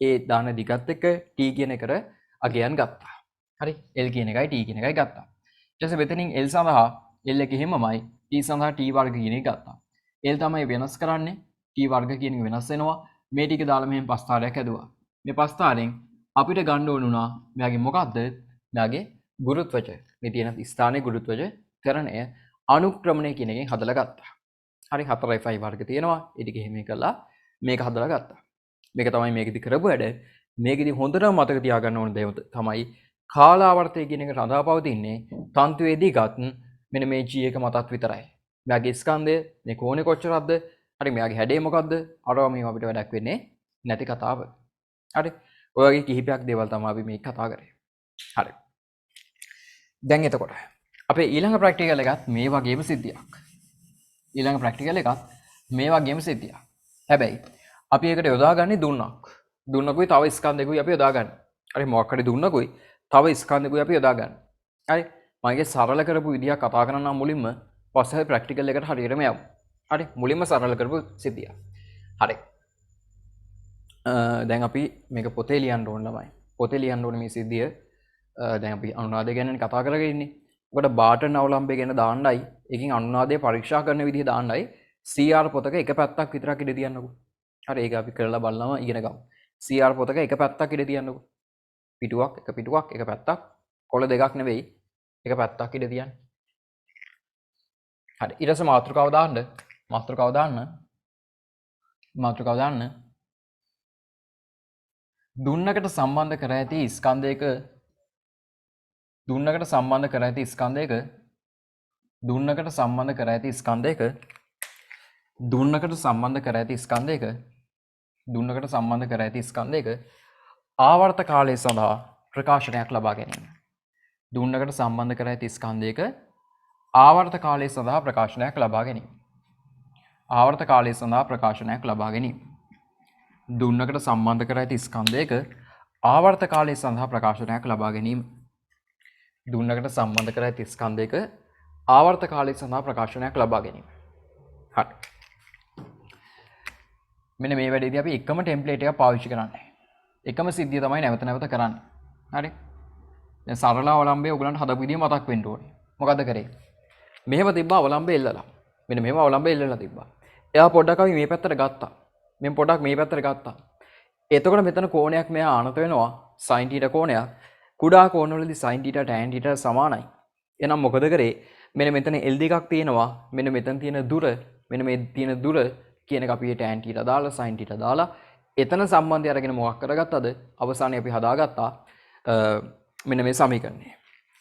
ඒ දාන දිගත් එක්ක t කියන එකට අගයන් ගත්තා. හරි L කියන එකයි t කියන එකයි ගත්තා. ඊට පස්සේ මෙතනින් L සඳහා L එක එහෙමමයි t සඳහා t වර්ග කියන එක ගත්තා. L තමයි වෙනස් කරන්නේ t වර්ග කියන එක වෙනස් වෙනවා. මේ ටික දාලා මෙහෙම පස්තාරයක් හැදුවා. මේ පස්තාරෙන් අපිට ගන්න ඕන වුණා මෙයාගේ මොකද්ද? මෙයාගේ ගුරුත්වජ. මේ තියෙන ස්ථානයේ ගුරුත්වජ කරණය අනුක්‍රමණය කියන එකෙන් හදලා ගත්තා. හරි 4යි වර්ග තියෙනවා. ඒ ටික එහෙම කළා මේක හදලා ගත්තා. මේක තමයි මේකෙදි කරපු වැඩ. මේකෙදි හොඳටම මතක තියාගන්න ඕන දේ තමයි කාලාවර්තය කියන එක රඳා පවතින්නේ තන්තුවේදී ගත් මෙන්න මේ G එක මතත් විතරයි. මෙයාගේ ස්කන්ධය මේ කෝණේ කොච්චරක්ද? හරි මෙයාගේ හැඩය මොකද්ද? අරවා මේ අපිට වැඩක් වෙන්නේ නැති කතාව. හරි. ඔය වගේ කිහිපයක් දේවල් තමයි අපි මේ කතා කරේ. හරි. දැන් එතකොට අපේ ඊළඟ ප්‍රැක්ටිකල් එකත් මේ වගේම සිද්ධියක්. ඊළඟ ප්‍රැක්ටිකල් එකත් මේ වගේම සිද්ධියක්. හැබැයි අපි ඒකට යොදාගන්නේ දුන්නක්. දුන්නකුයි තව ස්කන්ධයකුයි අපි යොදාගන්නේ. හරි මොකක් හරි දුන්නකුයි තව ස්කන්ධයකුයි අපි යොදාගන්නේ. හරි මම සරල කරපු විදියක් කතා කරනවා මුලින්ම පස්සේ ප්‍රැක්ටිකල් එකට හරියටම යමු. හරි මුලින්ම සරල කරපු සිද්ධිය. හරි. දැන් අපි මේක පොතේ ලියන්න ඕන ළමයි. පොතේ ලියන්න ඕනේ මේ සිද්ධිය. දැන් අපි අනුනාදය ගැන කතා කරගෙන ඉන්නේ. ඔකට බාටර් නවලම්බේ ගැන දාන්නයි, එකකින් අනුනාදය පරීක්ෂා කරන විදිහ දාන්නයි CR පොතක එක පැත්තක් විතරක් ඉඳ තියන්නකෝ. හරි ඒක අපි කරලා බලනවා ඉගෙන ගමු. CR පොතක එක පැත්තක් ඉඳ තියන්නකෝ. පිටුවක් එක පැත්තක් කොළ දෙකක් නෙවෙයි එක පැත්තක් ඉඳ තියන්න. හරි ඊට පස්සේ මාතෘකාව දාන්න. මාතෘකාව දාන්න. දුන්නකට සම්බන්ධ කර ඇති ස්කන්ධයක දුන්නකට සම්බන්ධ කර ඇති ස්කන්ධයක ආවර්ත කාලය සඳහා ප්‍රකාශනයක් ලබා ගැනීම. දුන්නකට සම්බන්ධ කර ඇති ස්කන්ධයක ආවර්ත කාලය සඳහා ප්‍රකාශනයක් ලබා ගැනීම. ආවර්ත කාලය සඳහා ප්‍රකාශනයක් ලබා ගැනීම. දුන්නකට සම්බන්ධ කර ඇති ස්කන්ධයක ආවර්ත කාලය සඳහා ප්‍රකාශනයක් ලබා ගැනීම. දුන්නකට සම්බන්ධ කර ඇති ස්කන්ධයක ආවර්ත කාලය සඳහා ප්‍රකාශනයක් ලබා ගැනීම. හරි. මෙන්න මේ වැඩේදී අපි එකම ටෙම්ප්ලේට් එකක් පාවිච්චි කරන්නේ. එකම සිද්ධිය තමයි නැවත නැවත කරන්නේ. හරි. දැන් සරල අවලම්බය ඔයගලන්ට හදපු විදිය මතක් වෙන්න ඕනේ. මොකද්ද කරේ? මෙහෙම තිබ්බා අවලම්බය එල්ලලා. මෙන්න මෙහෙම අවලම්බය එල්ලලා තිබ්බා. එයා පොඩ්ඩක් අපි මේ පැත්තට ගත්තා. මෙන් පොඩ්ඩක් මේ පැත්තට ගත්තා. එතකොට මෙතන කෝණයක් මෙහා ආනත වෙනවා sin θ කෝණයක්. කුඩා කෝණවලදී sin θ tan θ සමානයි. එහෙනම් මොකද කරේ? මෙන්න මෙතන L දෙකක් තියෙනවා. මෙන්න මෙතන තියෙන දුර, මෙන්න මේ තියෙන දුර කියන එක අපි tan θ දාලා sin θ දාලා එතන සම්බන්ධය අරගෙන මොකක් කරගත්තද? අවසානයේ අපි හදාගත්තා මෙන්න මේ සමීකරණය.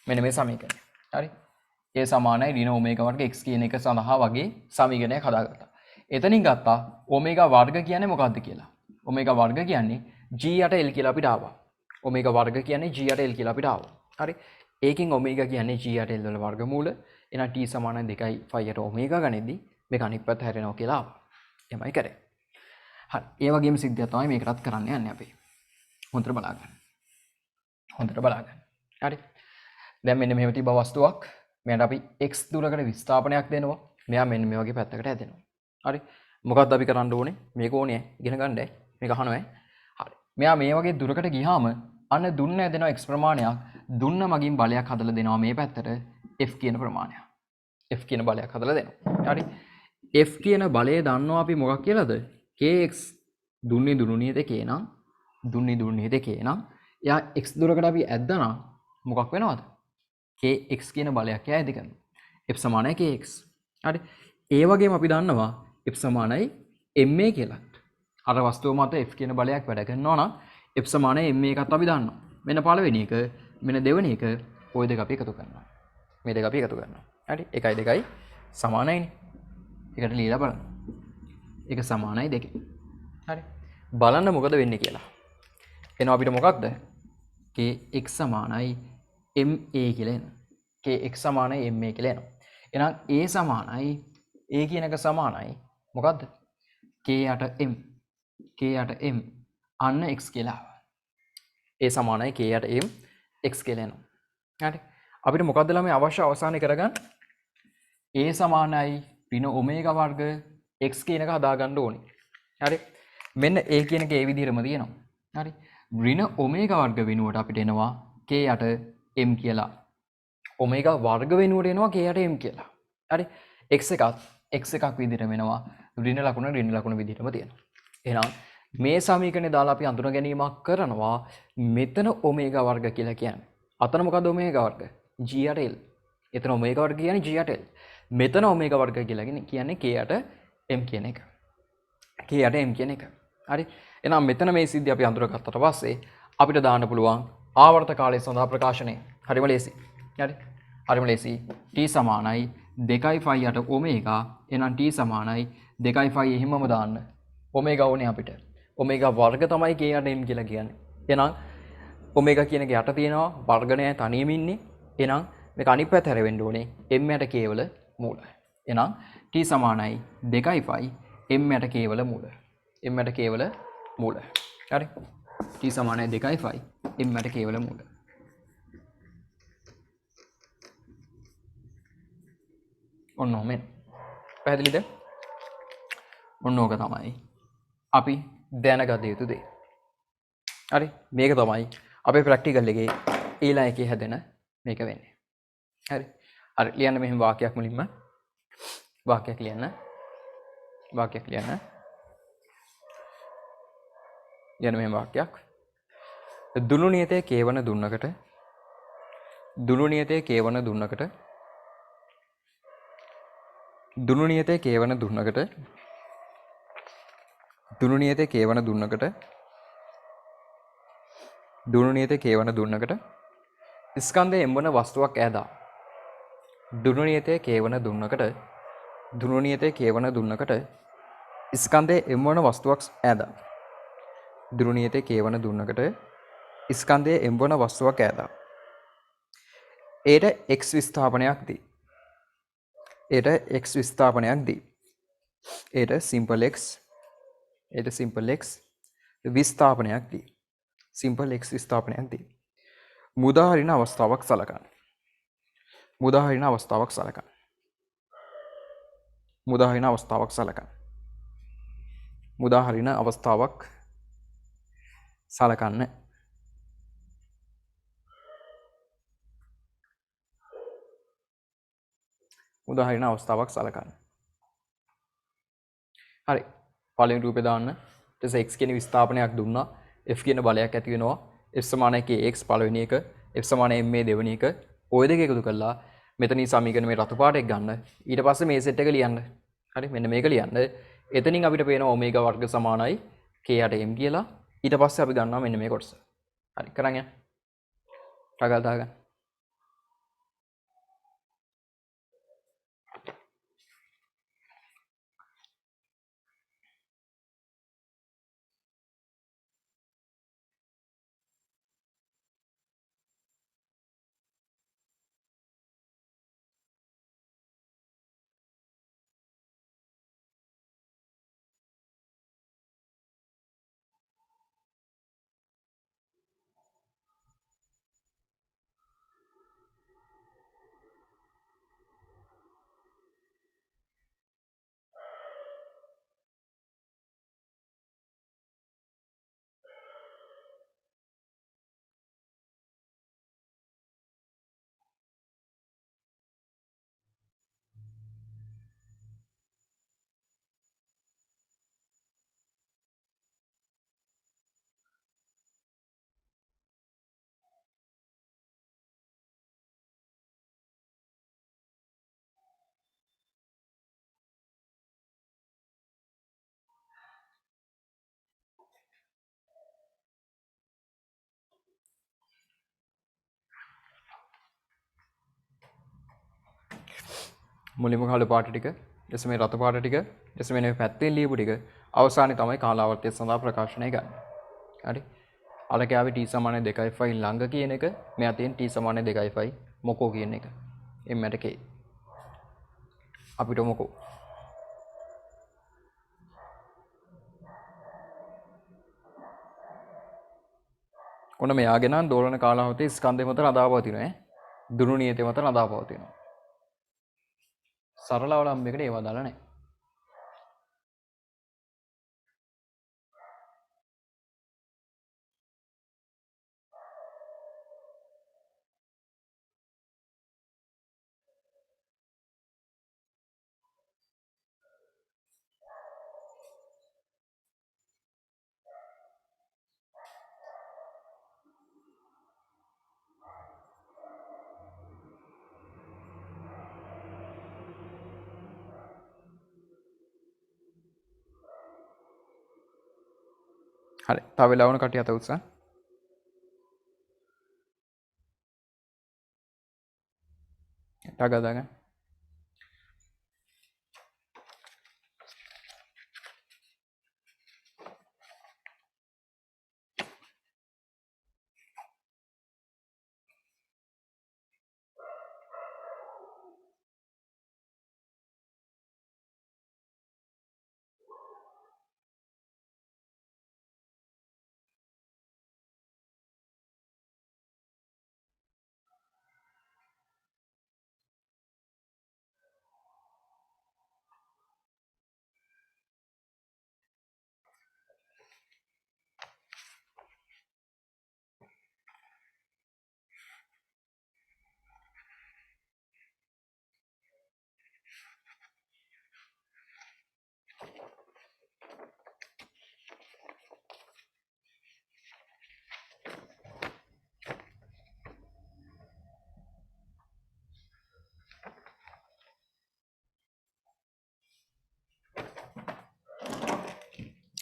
මෙන්න මේ සමීකරණය. හරි. ඒ සමානයි ඍණ ඔමේගා වර්ග x කියන එක සඳහා වගේ සමීකරණයක් හදාගත්තා. එතනින් ගත්තා ඔමේගා වර්ග කියන්නේ මොකක්ද කියලා. ඔමේගා වර්ග කියන්නේ g යට l කියලා අපිට ආවා. ඔමේගා වර්ග කියන්නේ g යට l කියලා අපිට ආවා. හරි. ඒකෙන් ඔමේගා කියන්නේ g යට l වල වර්ගමූල. එහෙනම් t සමානයි 2යි phi යට ඔමේගා ගණෙද්දි මේක අනිත් පැත්ත හැරෙනවා කියලා ආවා. එමයි කරේ. හරි. ඒ වගේම සිද්ධියක් තමයි මේකටත් කරන්න යන්නේ අපි. හොඳට බලා ගන්න. හොඳට බලා ගන්න. හරි. දැන් මෙන්න මෙහෙම තිබ්බ වස්තුවක්. මෙයාට අපි x දුරකට විස්ථාපනයක් දෙනවා. මෙයා මෙන්න මේ වගේ පැත්තකට හැදෙනවා. හරි. මොකක්ද අපි කරන්න ඕනේ? මේක ඕනේ ඉගෙන ගන්නයි. මේක අහනවා. හරි. මෙයා මේ වගේ දුරකට ගියාම අන්න දුන්න හැදෙනවා x ප්‍රමාණයක්. දුන්න මගින් බලයක් හදලා දෙනවා මේ පැත්තට f කියන ප්‍රමාණයක්. f කියන බලයක් හදලා දෙනවා. හරි. f කියන බලය දන්නවා අපි මොකක් කියලාද? kx දුන්නේ දුනුනිය දෙකේ නම් දුන්නේ දුනුනිය දෙකේ නම් එයා x දුරකට අපි ඇද්දනා මොකක් වෙනවද? kx කියන බලයක් එයා ඇදි කරනවා. f සමානයි kx. හරි. ඒ වගේම අපි දන්නවා f සමානයි ma කියලා. අර වස්තුව මත f කියන බලයක් වැඩ කරනවා නම් f සමානයි ma එකත් අපි දන්නවා. මෙන්න පළවෙනි එක, මෙන්න දෙවෙනි එක, ওই දෙක අපි එකතු කරනවා. මේ දෙක අපි එකතු කරනවා. හරි. 1යි 2යි සමානයිනේ. එකට ලියලා බලන්න. ඒක සමානයි 2. හරි. බලන්න මොකද වෙන්නේ කියලා. එනවා අපිට මොකක්ද? kx සමානයි ma කියලා එනවා. kx සමානයි ma කියලා එනවා. එහෙනම් a සමානයි a කියන එක සමානයි මොකද්ද? k යට m. k යට m අන්න x කියලා. a සමානයි k යට m x කියලා එනවා. හරි. අපිට මොකද්ද ළමයි අවශ්‍ය අවසානයේ කරගන්න? a සමානයි ඍණ ඔමේගා වර්ග x කියන එක හදාගන්න ඕනේ. හරි. මෙන්න a කියන එක ඒ විදිහටම තියෙනවා. හරි. ඍණ ඔමේගා වර්ග වෙනුවට අපිට එනවා k යට m කියලා. ඔමේගා වර්ග වෙනුවට එනවා k යට m කියලා. හරි. x එකක් විදිහට වෙනවා. ඍණ ලකුණ විදිහටම තියෙනවා. එහෙනම් මේ සමීකරණය දාලා අපි අඳුන ගැනීමක් කරනවා. මෙතන ඔමේගා වර්ග කියලා කියන්නේ. අතන මොකද්ද ඔමේගා වර්ග? g යට l. එතන ඔමේගා වර්ග කියන්නේ g යට l. මෙතන ඔමේගා වර්ග කියලා කියන්නේ k යට m කියන එක. k යට m කියන එක. හරි. එහෙනම් මෙතන මේ සිද්ධිය අපි අඳුරගත්තට පස්සේ අපිට දාන්න පුළුවන් ආවර්ත කාලය සඳහා ප්‍රකාශනය. හරිම ලේසි. හරි. හරිම ලේසි. t සමානයි 2යි phi යට ඔමේගා. එහෙනම් t සමානයි 2යි phi එහෙමම දාන්න. ඔමේගා ඕනේ අපිට. ඔමේගා වර්ග තමයි k යට m කියලා කියන්නේ. එහෙනම් ඔමේගා කියන එක යට තියෙනවා වර්ගණය තනියම ඉන්නේ. එහෙනම් මේක අනිත් පැත්ත හැරෙන්න ඕනේ. m යට කේවල මූලය. එහෙනම් t සමානයි 2යි phi m යට කේවල මූලය. m යට කේවල මූලය. හරි. t සමානයි 2යි phi m යට කේවල මූලය. ඔන්න ඔමෙන්. පැහැදිලිද? ඔන්න ඕක තමයි අපි දැනගත යුතු දේ. හරි. මේක තමයි අපේ ප්‍රැක්ටිකල් එකේ ඊළඟ එකේ හැදෙන මේක වෙන්නේ. හරි. හරි. ලියන්න මෙහෙම වාක්‍යයක් මුලින්ම. වාක්‍යයක් ලියන්න. ලියන්න මෙහෙම වාක්‍යයක්. දුනු නියතයේ කේවන දුන්නකට දුනු නියතයේ කේවන දුන්නකට දුනු නියතයේ කේවන දුන්නකට දුනු නියතයේ කේවන දුන්නකට දුනු නියතයේ කේවන දුන්නකට ස්කන්ධයේ එම්වන වස්තුවක් ඈදා දුනු නියතයේ කේවන දුන්නකට දුනු නියතයේ කේවන දුන්නකට ස්කන්ධයේ එම්වන වස්තුවක් ඈදා දුනු නියතයේ කේවන දුන්නකට ස්කන්ධයේ එම්වන වස්තුවක් ඈදා ඒට x විස්ථාපනයක් දී ඒට x විස්ථාපනයක් දී ඒට simple x විස්ථාපනයක් දී simple x විස්ථාපනයක් දී මුදා හරින අවස්ථාවක් සලකන්න මුදා හරින අවස්ථාවක් සලකන්න මුදා හරින අවස්ථාවක් සලකන්න මුදාහරින අවස්ථාවක් සලකන්න. මුදාහරින අවස්ථාවක් සලකන්න. හරි. පළවෙනි රූපේ දාන්න. ඊට පස්සේ x කියන විස්ථාපනයක් දුන්නා. f කියන බලයක් ඇති වෙනවා. f සමානයි kx පළවෙනි එක, f සමානයි m දෙවෙනි එක. ඔය දෙක එකතු කරලා මෙතනින් සමීකරණ මේ රතු පාට එක ගන්න. ඊට පස්සේ මේ සෙට් එක ලියන්න. හරි. මෙන්න මේක ලියන්න. එතනින් අපිට පේනවා ඔමේගා වර්ග සමානයි k යට m කියලා. ඊට පස්සේ අපි ගන්නවා මෙන්න මේ කොටස. හරි. කරන් යන්න. රගල් දාගන්න. මුලින්ම කළු පාට ටික, ඊට මේ රතු පාට ටික, ඊට මේ පැත්තෙන් ලියපු ටික අවසානයේ තමයි කාලාවර්තය සඳහා ප්‍රකාශනය ගන්න. හරි. අර කෑවේ t සමානයි 2.5 ළඟ කියන එක, මෙයා තියෙන t සමානයි 2.5 මොකෝ කියන එක. m ට k. අපිට මොකෝ. ඔන්න මෙයාගෙන නම් දෝලන කාලාවර්තයේ ස්කන්ධය මත රඳා පවතිනවා ඈ. දුරු නියතය මත රඳා පවතිනවා. සරල අවලම්බයකට ඒවා දාලා නැහැ. හරි. තව වෙලාවන කටිය අත උත්සාහ. ටග දාගන්න.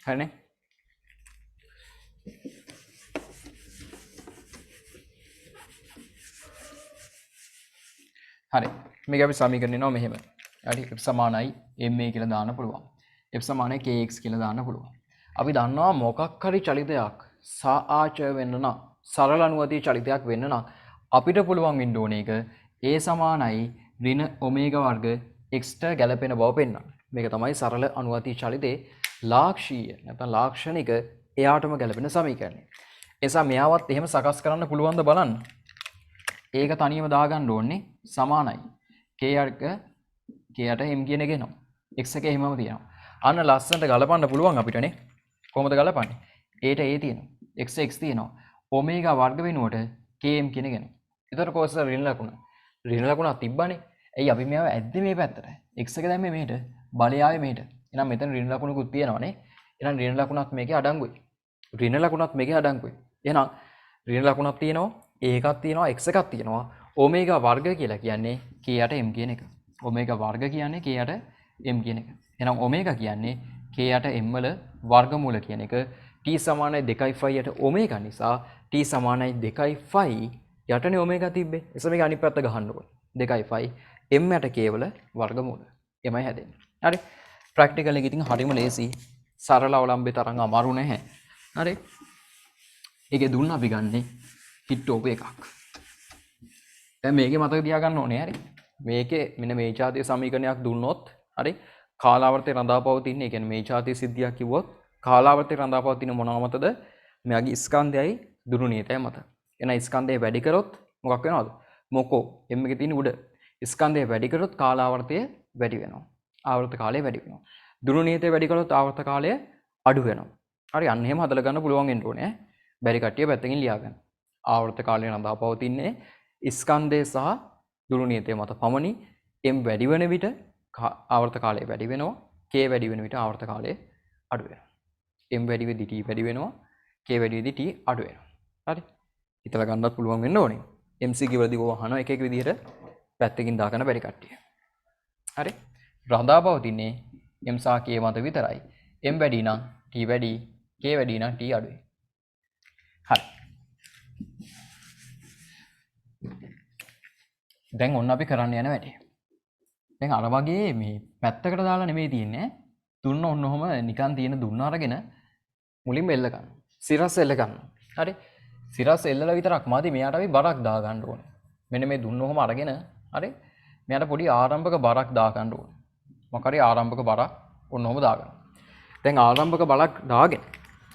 හරිනේ. හරි. මේක අපි සමීකරණය කරනවා මෙහෙම. හරි. f සමානයි ma කියලා දාන්න පුළුවන්. f සමානයි kx කියලා දාන්න පුළුවන්. අපි දන්නවා මොකක් හරි චලිතයක් සාආචය වෙන්න නම්, සරල අනුවදී චලිතයක් වෙන්න නම් අපිට පුළුවන් වෙන්න ඕනේ එක a සමානයි ඍණ ඔමේගා වර්ග x ට ගැලපෙන බව පෙන්වන්න. මේක තමයි සරල අනුවදී චලිතේ ලාක්ෂීය නැත්නම් ලාක්ෂණික එයාටම ගැලපෙන සමීකරණය. එසා මෙයාවත් එහෙම සකස් කරන්න පුළුවන්ද බලන්න. ඒක තනියම දාගන්න ඕනේ සමානයි. k යට m කියන එක එනවා. x එක එහෙමම තියෙනවා. අන්න ලස්සනට ගලපන්න පුළුවන් අපිටනේ. කොහොමද ගලපන්නේ? ඒට ඒ තියෙනවා. x x තියෙනවා. ඔමේගා වර්ග වෙනුවට km කියන කෙනෙක්. ඒතර කොහොමද ඍණ ලකුණ? ඍණ ලකුණක් තිබ්බනේ. එයි අපි මේව ඇද්දේ මේ පැත්තට. x එක දැම්මේ මෙහෙට. බලය ආවේ මෙහෙට. එහෙනම් මෙතන ඍණ ලකුණකුත් තියෙනවානේ. එහෙනම් ඍණ ලකුණක් මේකේ අඩංගුයි. ඍණ ලකුණක් මේකේ අඩංගුයි. එහෙනම් ඍණ ලකුණක් තියෙනවා, ඒකක් තියෙනවා, x එකක් තියෙනවා. ඔමේගා වර්ග කියලා කියන්නේ k යට m කියන එක. ඔමේගා වර්ග කියන්නේ k යට m කියන එක. එහෙනම් ඔමේගා කියන්නේ k යට m වල වර්ගමූල කියන එක. t සමානයි 2pi යට ඔමේගා නිසා t සමානයි 2pi යටනේ ඔමේගා තිබ්බේ. එසම මේක අනිත් පැත්ත ගහන්න ඕනේ. 2pi m යට k වල වර්ගමූල. එමය හැදෙන්නේ. හරි. ප්‍රැක්ටිකල් එකේ ඉතින් හරිම ලේසි. සරල අවලම්බේ තරම් අමාරු නැහැ. හරි. ඒකේ දුන්න අපි ගන්නේ හිටෝප එකක්. දැන් මේකේ මතක තියාගන්න ඕනේ හරි. මේකේ මෙන්න මේ ජාතිය සමීකරණයක් දුන්නොත් හරි කාලාවර්තය රඳා පවතින. ඒ කියන්නේ මේ ජාතිය සිද්ධියක් කිව්වොත් කාලාවර්තය රඳා පවතින මොනවා මතද? මෙයාගේ ස්කන්ධයයි දුරු නියතය මත. එහෙනම් ස්කන්ධය වැඩි කරොත් මොකක් වෙනවද? මොකෝ m එකේ තියෙන උඩ. ස්කන්ධය වැඩි කරොත් කාලාවර්තය වැඩි වෙනවා. ආවර්ත කාලය වැඩි වෙනවා. දුරු නියතය වැඩි කරොත් ආවර්ත කාලය අඩු වෙනවා. හරි අන්න එහෙම හදලා ගන්න පුළුවන් වෙන්න ඕනේ. බැරි කට්ටිය පැත්තකින් ලියා ගන්න. ආවර්ත කාලය රඳා පවතින්නේ ස්කන්ධය සහ දුරු නියතය මත පමණි. m වැඩි වෙන විට ආවර්ත කාලය වැඩි වෙනවා. k වැඩි වෙන විට ආවර්ත කාලය අඩු වෙනවා. m වැඩි වෙද්දී t වැඩි වෙනවා. k වැඩි වෙද්දී t අඩු වෙනවා. හරි. හිතලා ගන්නත් පුළුවන් වෙන්න ඕනේ. MCQ වලදී ඕවා අහනවා එක එක විදිහට පැත්තකින් දාගන්න බැරි කට්ටිය. හරි. රඳා පවතින්නේ m සහ k මත විතරයි. m වැඩි නම් t වැඩි, k වැඩි නම් t අඩුයි. හරි. දැන් ඔන්න අපි කරන්න යන වැඩේ. දැන් අර වගේ මේ පැත්තකට දාලා නෙමෙයි තියෙන්නේ. දුන්න ඔන්න ඔහම නිකන් තියෙන දුන්න අරගෙන මුලින්ම එල්ල ගන්න. සිරස් එල්ල ගන්න. හරි. සිරස් එල්ලලා විතරක් මදි. මෙයාට අපි බරක් දා ගන්න ඕනේ. මෙන්න මේ දුන්න ඔහම අරගෙන හරි. මෙයාට පොඩි ආරම්භක බරක් දා ගන්න ඕනේ. මොකක් හරි ආරම්භක බරක් ඔන්න ඔහම දා ගන්න. දැන් ආරම්භක බලක් දාගෙන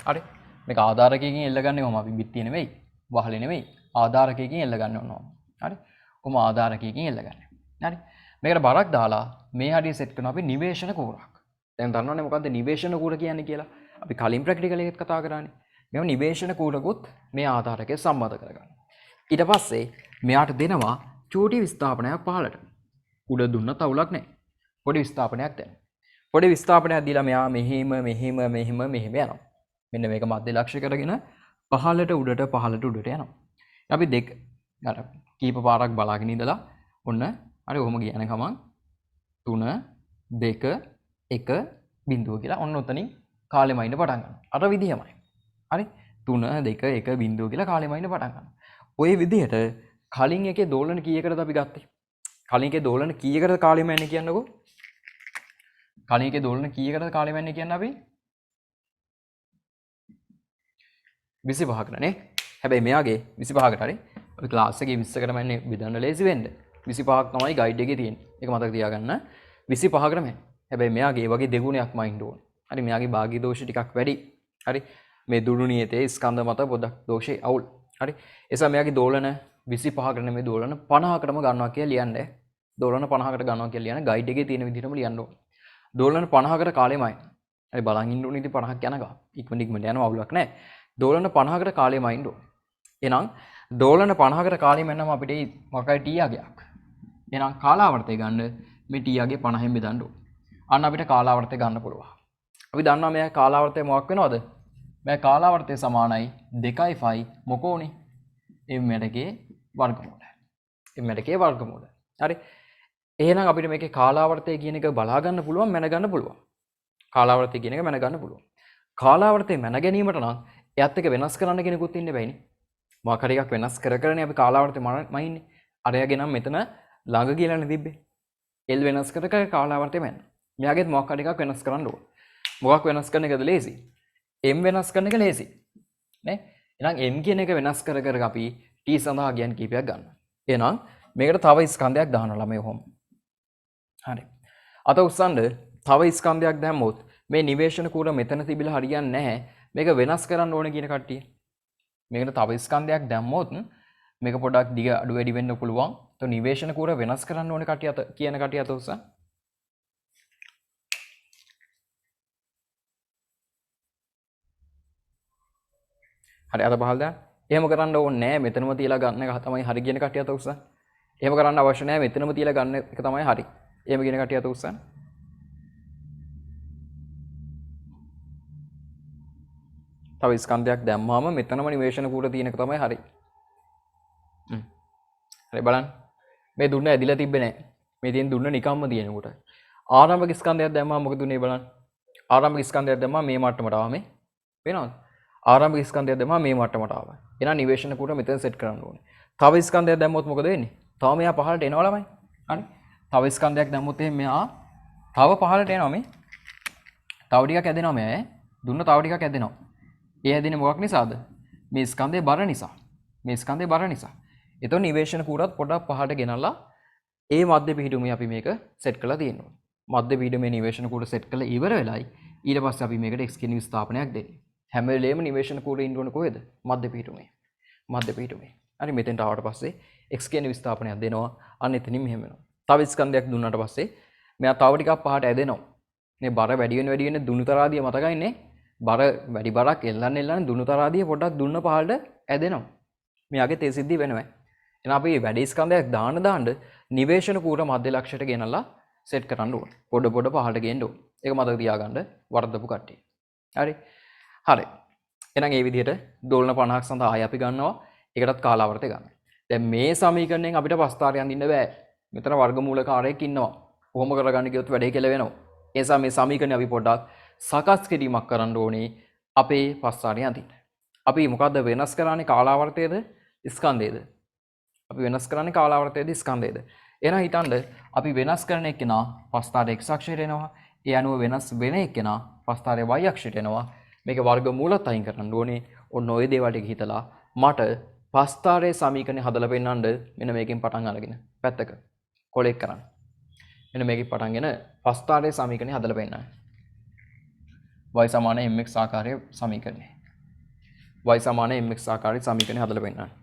හරි. මේක ආධාරකයකින් එල්ල ගන්නේ ඔහම අපි බිත්තිය නෙමෙයි. වහලේ නෙමෙයි. ආධාරකයකින් එල්ල ගන්න ඕන ඔහම. හරි. කොහොම ආධාරකයකින් එල්ල ගන්න. හරි. මේකට බරක් දාලා මේ හරිය සෙට් කරනවා අපි නිවේශන කූරක්. දැන් දන්නවනේ මොකද්ද නිවේශන කූර කියන්නේ කියලා? අපි කලින් ප්‍රැක්ටිකල් එකත් කතා කරානේ. මේව නිවේශන කූරකුත් මේ ආධාරකයේ සම්බන්ධ කරගන්න. ඊට පස්සේ මෙයාට දෙනවා චූටි විස්ථාපනයක් පහලට. උඩ දුන්න තවුලක් නැහැ. පොඩි විස්ථාපනයක් දෙනවා. පොඩි විස්ථාපනයක් දීලා මෙයා මෙහෙම යනවා. මෙන්න මේක මධ්‍ය ලක්ෂ්‍ය කරගෙන පහලට උඩට යනවා. අපි දෙක අර කීප පාරක් බලාගෙන ඉඳලා ඔන්න හරි ඔහොම කියන ගමන් 3 2 1 බිඳුව කියලා ඔන්න ඔතනින් කාලෙම ඉන්න පටන් ගන්නවා. අර විදිහමයි. හරි 3 2 1 බිඳුව කියලා කාලෙම ඉන්න පටන් ගන්නවා. ওই විදිහට කලින් එකේ දෝලන කීයකටද අපි ගත්තේ? කලින් එකේ දෝලන කීයකටද කාලෙම යන්නේ කියන්නකෝ? කලින් එකේ දෝලන කීයකටද කාලෙම යන්නේ කියන්නේ අපි? 25කට නේ. හැබැයි මෙයාගේ 25කට හරි අපි ක්ලාස් එකේ 20කටම යන්නේ බෙදන්න ලේසි වෙන්න. 25ක් තමයි ගයිඩ් එකේ තියෙන්නේ. ඒක මතක තියාගන්න. 25කට මෙන්න. හැබැයි මෙයාගේ වගේ දෙගුණයක් මයින්ඩ් ඕන. හරි මෙයාගේ භාග්‍ය දෝෂ ටිකක් වැඩි. හරි මේ දුරු නියතේ ස්කන්ධ මත පොඩක් දෝෂේ අවුල්. හරි එසා මෙයාගේ දෝලන 25කට නෙමෙයි දෝලන 50කටම ගන්නවා කියලා ලියන්නේ. දෝලන 50කට ගන්නවා කියලා ලියන්නේ ගයිඩ් එකේ තියෙන විදිහටම ලියන්න ඕන. දෝලන 50කට කාලෙමයි. හරි බලන් ඉන්න ඕනේ ඉතින් 50ක් යනකම්. ඉක්මනට යනවා අවුලක් නැහැ. දෝලන 50කට කාලෙමයි ඉන්න ඕන. එහෙනම් දෝලන 50කට කාලෙම යනම අපිට මොකක්ද t යගයක්. එහෙනම් කාලාවර්තය ගන්න මේ t යගේ 50න් බෙදන්න ඕන. අන්න අපිට කාලාවර්තය ගන්න පුළුවන්. අපි දන්නවා මේ කාලාවර්තය මොකක් වෙනවද? මේ කාලාවර්තය සමානයි 2pi මොකෝනේ? m/k වර්ගමූල. m/k වර්ගමූල. හරි. එහෙනම් අපිට මේකේ කාලාවර්තය කියන එක බලා ගන්න පුළුවන්, මැන ගන්න පුළුවන්. කාලාවර්තය කියන එක මැන ගන්න පුළුවන්. කාලාවර්තය මැන ගැනීමට නම් එයත් එක වෙනස් කරන්න කෙනෙකුත් ඉන්න බෑනේ. මොකක් හරි එකක් වෙනස් කරනේ අපි කාලාවර්තය මයින්නේ. අරයාගේ නම් මෙතන ළඟ කියලානේ තිබ්බේ. L වෙනස් කර කාලාවර්තය මැන්න. මෙයාගෙත් මොකක් හරි එකක් වෙනස් කරන්න ඕන. මොකක් වෙනස් කරන එකද ලේසි? m වෙනස් කරන එක ලේසි. නේ? එහෙනම් m කියන එක වෙනස් කර අපි t සඳහා ගියන් කීපයක් ගන්න. එහෙනම් මේකට තව ස්කන්ධයක් දානවා ළමයි ඔහොම. හරි. අත උස්සන්න තව ස්කන්ධයක් දැම්මොත් මේ නිවේශන කූර මෙතන තිබිලා හරියන්නේ නැහැ. මේක වෙනස් කරන්න ඕනේ කියන කට්ටිය. මේකට තව ස්කන්ධයක් දැම්මොත් මේක පොඩක් දිග අඩු වැඩි වෙන්න පුළුවන්. તો නිවේශන කූර වෙනස් කරන්න ඕනේ කට්ටිය අත කියන කට්ටිය අත උස්සන්න. හරි අත පහළ දාන්න. එහෙම කරන්න ඕනේ නැහැ. මෙතනම තියලා ගන්න එක තමයි හරි කියන කටිය අත උස්සන්න. එහෙම කරන්න අවශ්‍ය නැහැ. මෙතනම තියලා ගන්න එක තමයි හරි. එහෙම කියන කටිය අත උස්සන්න. තව ස්කන්ධයක් දැම්මාම මෙතනම නිවේශන කූට තියෙන එක තමයි හරි. හරි බලන්න. මේ දුන්න ඇදිලා තිබ්බේ නැහැ. මේ තියෙන දුන්න නිකම්ම තියෙනකොට. ආරම්භක ස්කන්ධයක් දැම්මම මොකද උනේ බලන්න. ආරම්භක ස්කන්ධයක් දැම්මම මේ මට්ටමට ආවා මේ. පේනවද? ආරම්භක ස්කන්ධයක් දැම්මම මේ මට්ටමට ආවා. එහෙනම් නිවේශන කූට මෙතන සෙට් කරන්න ඕනේ. තව ස්කන්ධයක් දැම්මොත් මොකද වෙන්නේ? තව මෙයා පහළට එනවා ළමයි. හරි. තව ස්කන්ධයක් දැම්මොත් එහෙනම් මෙයා තව පහළට එනවා මේ. තව ටිකක් ඇදෙනවා මෙයා ඈ. දුන්න තව ටිකක් ඇදෙනවා. ඒ ඇදෙන්නේ මොකක් නිසාද? මේ ස්කන්ධේ බර නිසා. මේ ස්කන්ධේ බර නිසා. එතකොට නිවේශන කූරත් පොඩක් පහළට ගෙනල්ලා ඒ මධ්‍ය පිහිටුමේ අපි මේක සෙට් කරලා තියෙනවා. මධ්‍ය පිහිටුමේ නිවේශන කූර සෙට් කරලා ඉවර වෙලයි ඊට පස්සේ අපි මේකට x කියන විස්ථාපනයක් දෙන්නේ. හැම වෙලේම නිවේශන කූරේ ඉන්න ඕනේ කොහෙද? මධ්‍ය පිහිටුමේ. මධ්‍ය පිහිටුමේ. හරි මෙතෙන්ට ආවට පස්සේ x කියන විස්ථාපනයක් දෙනවා. අන්න එතනින් මෙහෙම වෙනවා. තව ස්කන්ධයක් දුන්නාට පස්සේ මෙයා තව ටිකක් පහට ඇදෙනවා. මේ බර වැඩි වෙන දුනු තරාදිය මතකයිනේ. බර වැඩි බරක් එල්ලන්න දුනු තරාදිය පොඩ්ඩක් දුන්න පහළට ඇදෙනවා. මෙයාගේ තේ සිද්ධි වෙනවා. එහෙනම් අපි වැඩි ස්කන්ධයක් දාන්න නිවේශන කූර මධ්‍ය ලක්ෂයට ගෙනල්ලා සෙට් කරන්න ඕනේ. පොඩ පහළට ගේන්න ඕනේ. ඒක මතක තියාගන්න වර්ධපු කට්ටිය. හරි. හරි. එහෙනම් මේ විදිහට දෝලන 50ක් සඳහා ආයි අපි ගන්නවා. ඒකටත් කාලාවර්තය ගන්න. දැන් මේ සමීකරණයෙන් අපිට පස්තාරයන් දින්න බෑ. මෙතන වර්ගමූලකාරයෙක් ඉන්නවා. කොහොම කරගන්න ගියොත් වැඩේ කෙල වෙනවා. ඒ නිසා මේ සමීකරණය අපි පොඩ්ඩක් සකස් කිරීමක් කරන්න ඕනේ අපේ පස්තාරයන් දින්න. අපි මොකද්ද වෙනස් කරන්නේ කාලාවර්තයේද ස්කන්ධයේද? අපි වෙනස් කරන්නේ කාලාවර්තයේද ස්කන්ධයේද? එහෙනම් හිතන්න අපි වෙනස් කරන එක්කෙනා පස්තාරය x අක්ෂයට එනවා. ඒ අනුව වෙනස් වෙන එක්කෙනා පස්තාරය y අක්ෂයට එනවා. මේක වර්ගමූලත් අයින් කරන්න ඕනේ. ඔන්න ඔය දේවල් ටික හිතලා මට පස්තාරයේ සමීකරණය හදලා පෙන්නන්න මෙන්න මේකෙන් පටන් අරගෙන පැත්තක කොලෙක් කරන්න. මෙන්න මේකෙන් පටන්ගෙන පස්තාරයේ සමීකරණය හදලා පෙන්නන්න. y සමාන mx ආකාරයේ සමීකරණය. y සමාන mx ආකාරයේ සමීකරණය හදලා පෙන්නන්න.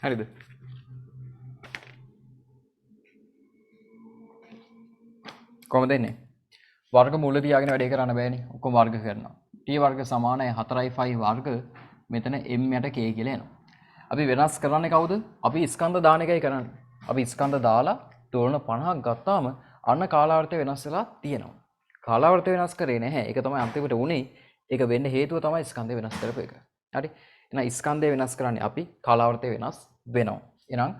හරිද? කොහොමද එන්නේ? වර්ග මූල තියාගෙන වැඩේ කරන්න බෑනේ. ඔක්කොම වර්ග කරනවා. t වර්ග සමානයි 4යි 5 වර්ග මෙතන m යට k කියලා එනවා. අපි වෙනස් කරන්නේ කවුද? අපි ස්කන්ධ දාන එකයි කරන්නේ. අපි ස්කන්ධ දාලා දෝලන 50ක් ගත්තාම අන්න කාලාවර්තය වෙනස් වෙලා තියෙනවා. කාලාවර්තය වෙනස් කරේ නැහැ. ඒක තමයි අන්තිමට උනේ. ඒක වෙන්න හේතුව තමයි ස්කන්ධය වෙනස් කරපු එක. හරි? එහෙනම් ස්කන්ධය වෙනස් කරන්නේ අපි කාලාවර්තය වෙනස් වෙනවා. එහෙනම්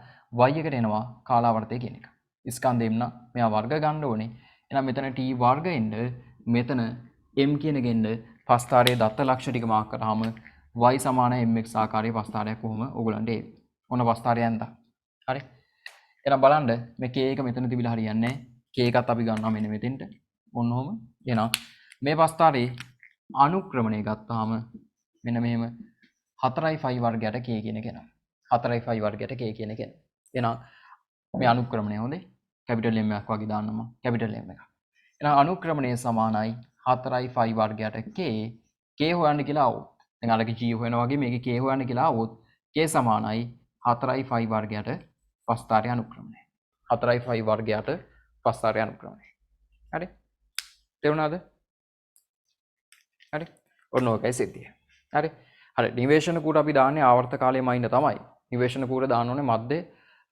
y එකට එනවා කාලාවර්තය කියන එක. ස්කන්ධෙම් නම් මෙයා වර්ග ගන්න ඕනේ. එහෙනම් මෙතන t වර්ග එන්න මෙතන m කියන ගෙන්න පස්තාරයේ දත්ත ලක්ෂ ටික මාක් කරාම y සමාන mx ආකාරයේ පස්තාරයක් කොහොම ඕගලන්ට එයි. ඔන්න පස්තාරය ඇඳා. හරි? එහෙනම් බලන්න මේ k එක මෙතන තිබිලා හරියන්නේ නැහැ. k එකත් අපි ගන්නවා මෙන්න මෙතෙන්ට. ඔන්න ඔහම. එහෙනම් මේ පස්තාරේ අනුක්‍රමණය ගත්තාම මෙන්න මෙහෙම 4යි 5 වර්ගයට k කියන එක එනවා. 4යි 5 වර්ගයට k කියන එක එනවා. එහෙනම් මේ අනුක්‍රමණය හොඳේ. කැපිටල් M එකක් වගේ දාන්න මම. කැපිටල් M එක. එහෙනම් අනුක්‍රමණය සමානයි 4යි 5 වර්ගයට k හොයන්න කියලා આવොත්. දැන් අරක g හොයනවා වගේ මේකේ k හොයන්න කියලා આવොත් k සමානයි 4යි 5 වර්ගයට පස්තාරයේ අනුක්‍රමණය. 4යි 5 වර්ගයට පස්සාට යන ක්‍රමය. හරි තේරුණාද? හරි ඔන්න ඕකයි සිද්ධිය. හරි හරි නිවේශන කූට අපි දාන්නේ ආවර්ත කාලයේ මයින්ද තමයි. නිවේශන කූට දාන්න ඕනේ මධ්‍ය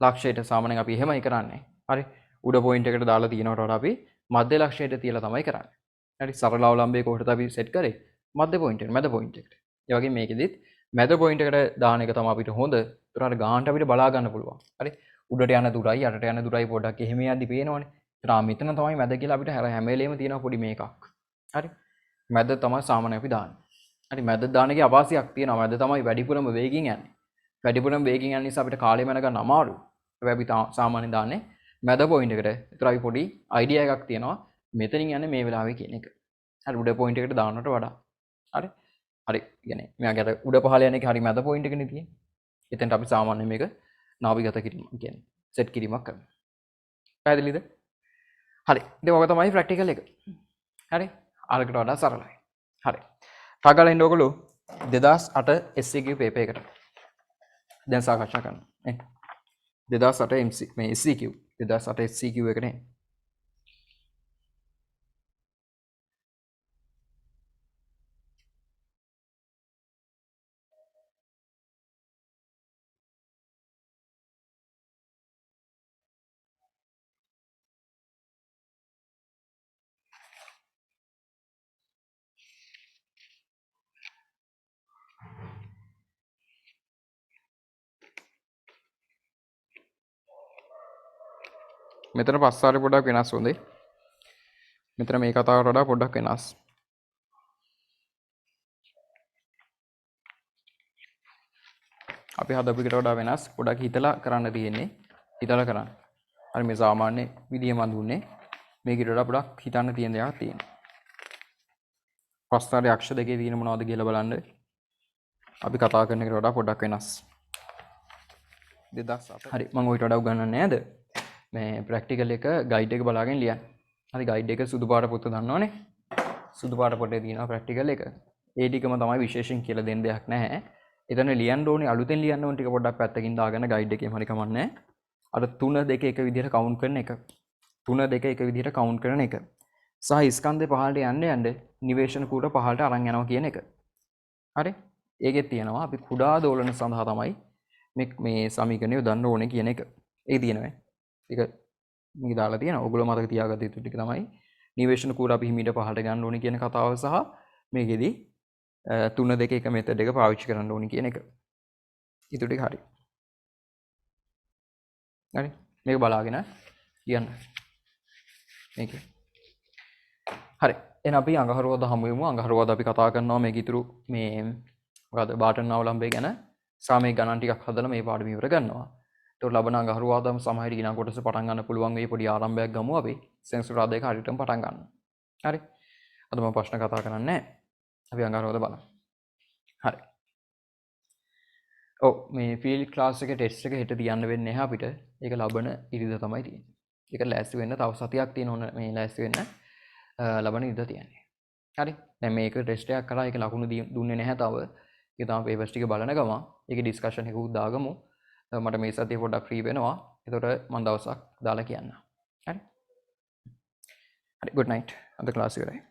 ලක්ෂයට. සාමාන්‍යයෙන් අපි එහෙමයි කරන්නේ. හරි උඩ පොයින්ට් එකට දාලා තියෙනවට වඩා අපි මධ්‍ය ලක්ෂයට තියලා තමයි කරන්නේ. හරි සරල අවලම්බයේ කොහටද අපි සෙට් කරේ? මධ්‍ය පොයින්ට් එකට, මැද පොයින්ට් එකට. ඒ වගේ මේකෙදිත් මැද පොයින්ට් එකට දාන එක තමයි අපිට හොඳ. ඒතර අර ගානට අපිට බලා ගන්න පුළුවන්. හරි උඩට යන දුරයි යටට යන දුරයි පොඩ්ඩක් එහෙම යද්දි පේනවනේ. ඒතර මෙතන තමයි මැද කියලා අපිට හැම වෙලේම තියෙන පොඩි මේකක්. හරි මැද තමයි සාමාන්‍යයෙන් අපි දාන්නේ. හරි මැද දාන එකේ අවාසියක් තියෙනවා. මැද තමයි වැඩිපුරම වේගින් යන්නේ. වැඩිපුරම වේගින් යන නිසා අපිට කාලය මැන ගන්න අමාරුයි. හැබැයි අපි සාමාන්‍යයෙන් දාන්නේ මැද පොයින්ට් එකට. ඒතර අපි පොඩි අයිඩියා එකක් තියෙනවා මෙතනින් යන්නේ මේ වෙලාවේ කියන එක. හරි උඩ පොයින්ට් එකට දාන්නට වඩා. හරි. හරි. කියන්නේ මෙයාගේ අර උඩ පහළ යන එක හරි මැද පොයින්ට් එකනේ තියෙන්නේ. එතෙන්ට අපි සාමාන්‍යයෙන් මේක නාවිගත කිරීම කියන්නේ සෙට් කිරීමක් කරනවා. පැහැදිලිද? හරි. ඉතින් ඔක තමයි ප්‍රැක්ටිකල් එක. හරි. අරකට වඩා සරලයි. හරි. ටගල ඉන්න ඔයගොල්ලෝ 2008 SCQ පේපර් එකට. දැන් සාකච්ඡා කරනවා. නේ. 2008 MC මේ SCQ 2008 SCQ එකනේ. මෙතන පස්සාරේ පොඩ්ඩක් වෙනස් හොඳේ. මෙතන මේ කතාවට වඩා පොඩ්ඩක් වෙනස්. අපි හදපු එකට වඩා වෙනස් පොඩ්ඩක් හිතලා කරන්න තියෙන්නේ. හිතලා කරන්න. හරි මේ සාමාන්‍ය විදිය මන් දුන්නේ. මේකට වඩා පොඩ්ඩක් හිතන්න තියෙන දේවල් තියෙනවා. පස්සාරේ අක්ෂර දෙකේ තියෙන මොනවද කියලා බලන්න. අපි කතා කරන එකට වඩා පොඩ්ඩක් වෙනස්. 2008 හරි මම ඔයිට වඩා උගන්වන්නේ නෑද? මේ ප්‍රැක්ටිකල් එක ගයිඩ් එක බලාගෙන ලියන්න. හරි ගයිඩ් එක සුදු පාට පොත දන්නවනේ. සුදු පාට පොතේ තියෙනවා ප්‍රැක්ටිකල් එක. ඒ ටිකම තමයි විශේෂයෙන් කියලා දෙන්න දෙයක් නැහැ. එතන ලියන්න ඕනේ අලුතෙන් ලියන්න ඕනේ ටික පොඩ්ඩක් පැත්තකින් දාගෙන ගයිඩ් එකේම හරි කමන්නේ. අර 3 2 එක විදිහට කවුන්ට් කරන එක. 3 2 එක විදිහට කවුන්ට් කරන එක. සහ ස්කන්ධේ පහළට යන්න යන්න නිවේශන කූට පහළට අරන් යනවා කියන එක. හරි? ඒකෙත් තියෙනවා අපි කුඩා දෝලන සඳහා තමයි මේ සමීකරණය යොදන්න ඕනේ කියන එක. ඒ තියෙනවා. ඒක මේ දාලා තියෙනවා. ඔයගොල්ලෝ මතක තියාගන්න යුතු ටික තමයි නිවේශන කූර අපි හිමීට පහළට ගන්න ඕනේ කියන කතාව සහ මේකෙදි 3 2 1 මෙතඩ් එක පාවිච්චි කරන්න ඕනේ කියන එක. ඊට ටික හරි. හරි. මේක බලාගෙන කියන්න. මේක. හරි. එහෙනම් අපි අඟහරුවාදා හමු වෙමු. අඟහරුවාදා අපි කතා කරනවා මේක ඉතුරු මේ මොකද බාටන් අවලම්බේ ගැන සාමයේ ගණන් ටිකක් හදලා මේ පාඩම ඉවර කරනවා. ඒතකොට ලබන අඟහරුවාදාම සමහර ඊළඟ කොටස පටන් ගන්න පුළුවන් වෙයි පොඩි ආරම්භයක් ගමු අපි. සෙන්සුරාදා එක හරියටම පටන් ගන්න. හරි. අද මම ප්‍රශ්න කතා කරන්නේ නැහැ. අපි අඟහරුවාදා බලමු. හරි. ඔව් මේ ෆීල්ඩ් ක්ලාස් එකේ ටෙස්ට් එක හෙට තියන්න වෙන්නේ නැහැ අපිට. ඒක ලබන ඉරිදා තමයි තියෙන්නේ. ඒක ලෑස්ති වෙන්න තව සතියක් තියෙන ඕන මේ ලෑස්ති වෙන්න ලබන ඉරිදා තියන්නේ. හරි. දැන් මේක ටෙස්ට් එකක් කරා ඒක ලකුණු දුන්නේ නැහැ තව. ඒක තමයි පේපර්ස් ටික බලන ගම. ඒකේ ඩිස්කෂන් එකකුත් දාගමු. මට මේ සතිය පොඩ්ඩක් ෆ්‍රී වෙනවා. ඒතකොට මම දවසක් දාලා කියන්න. හරි. හරි good night. අද ක්ලාස් ඉවරයි.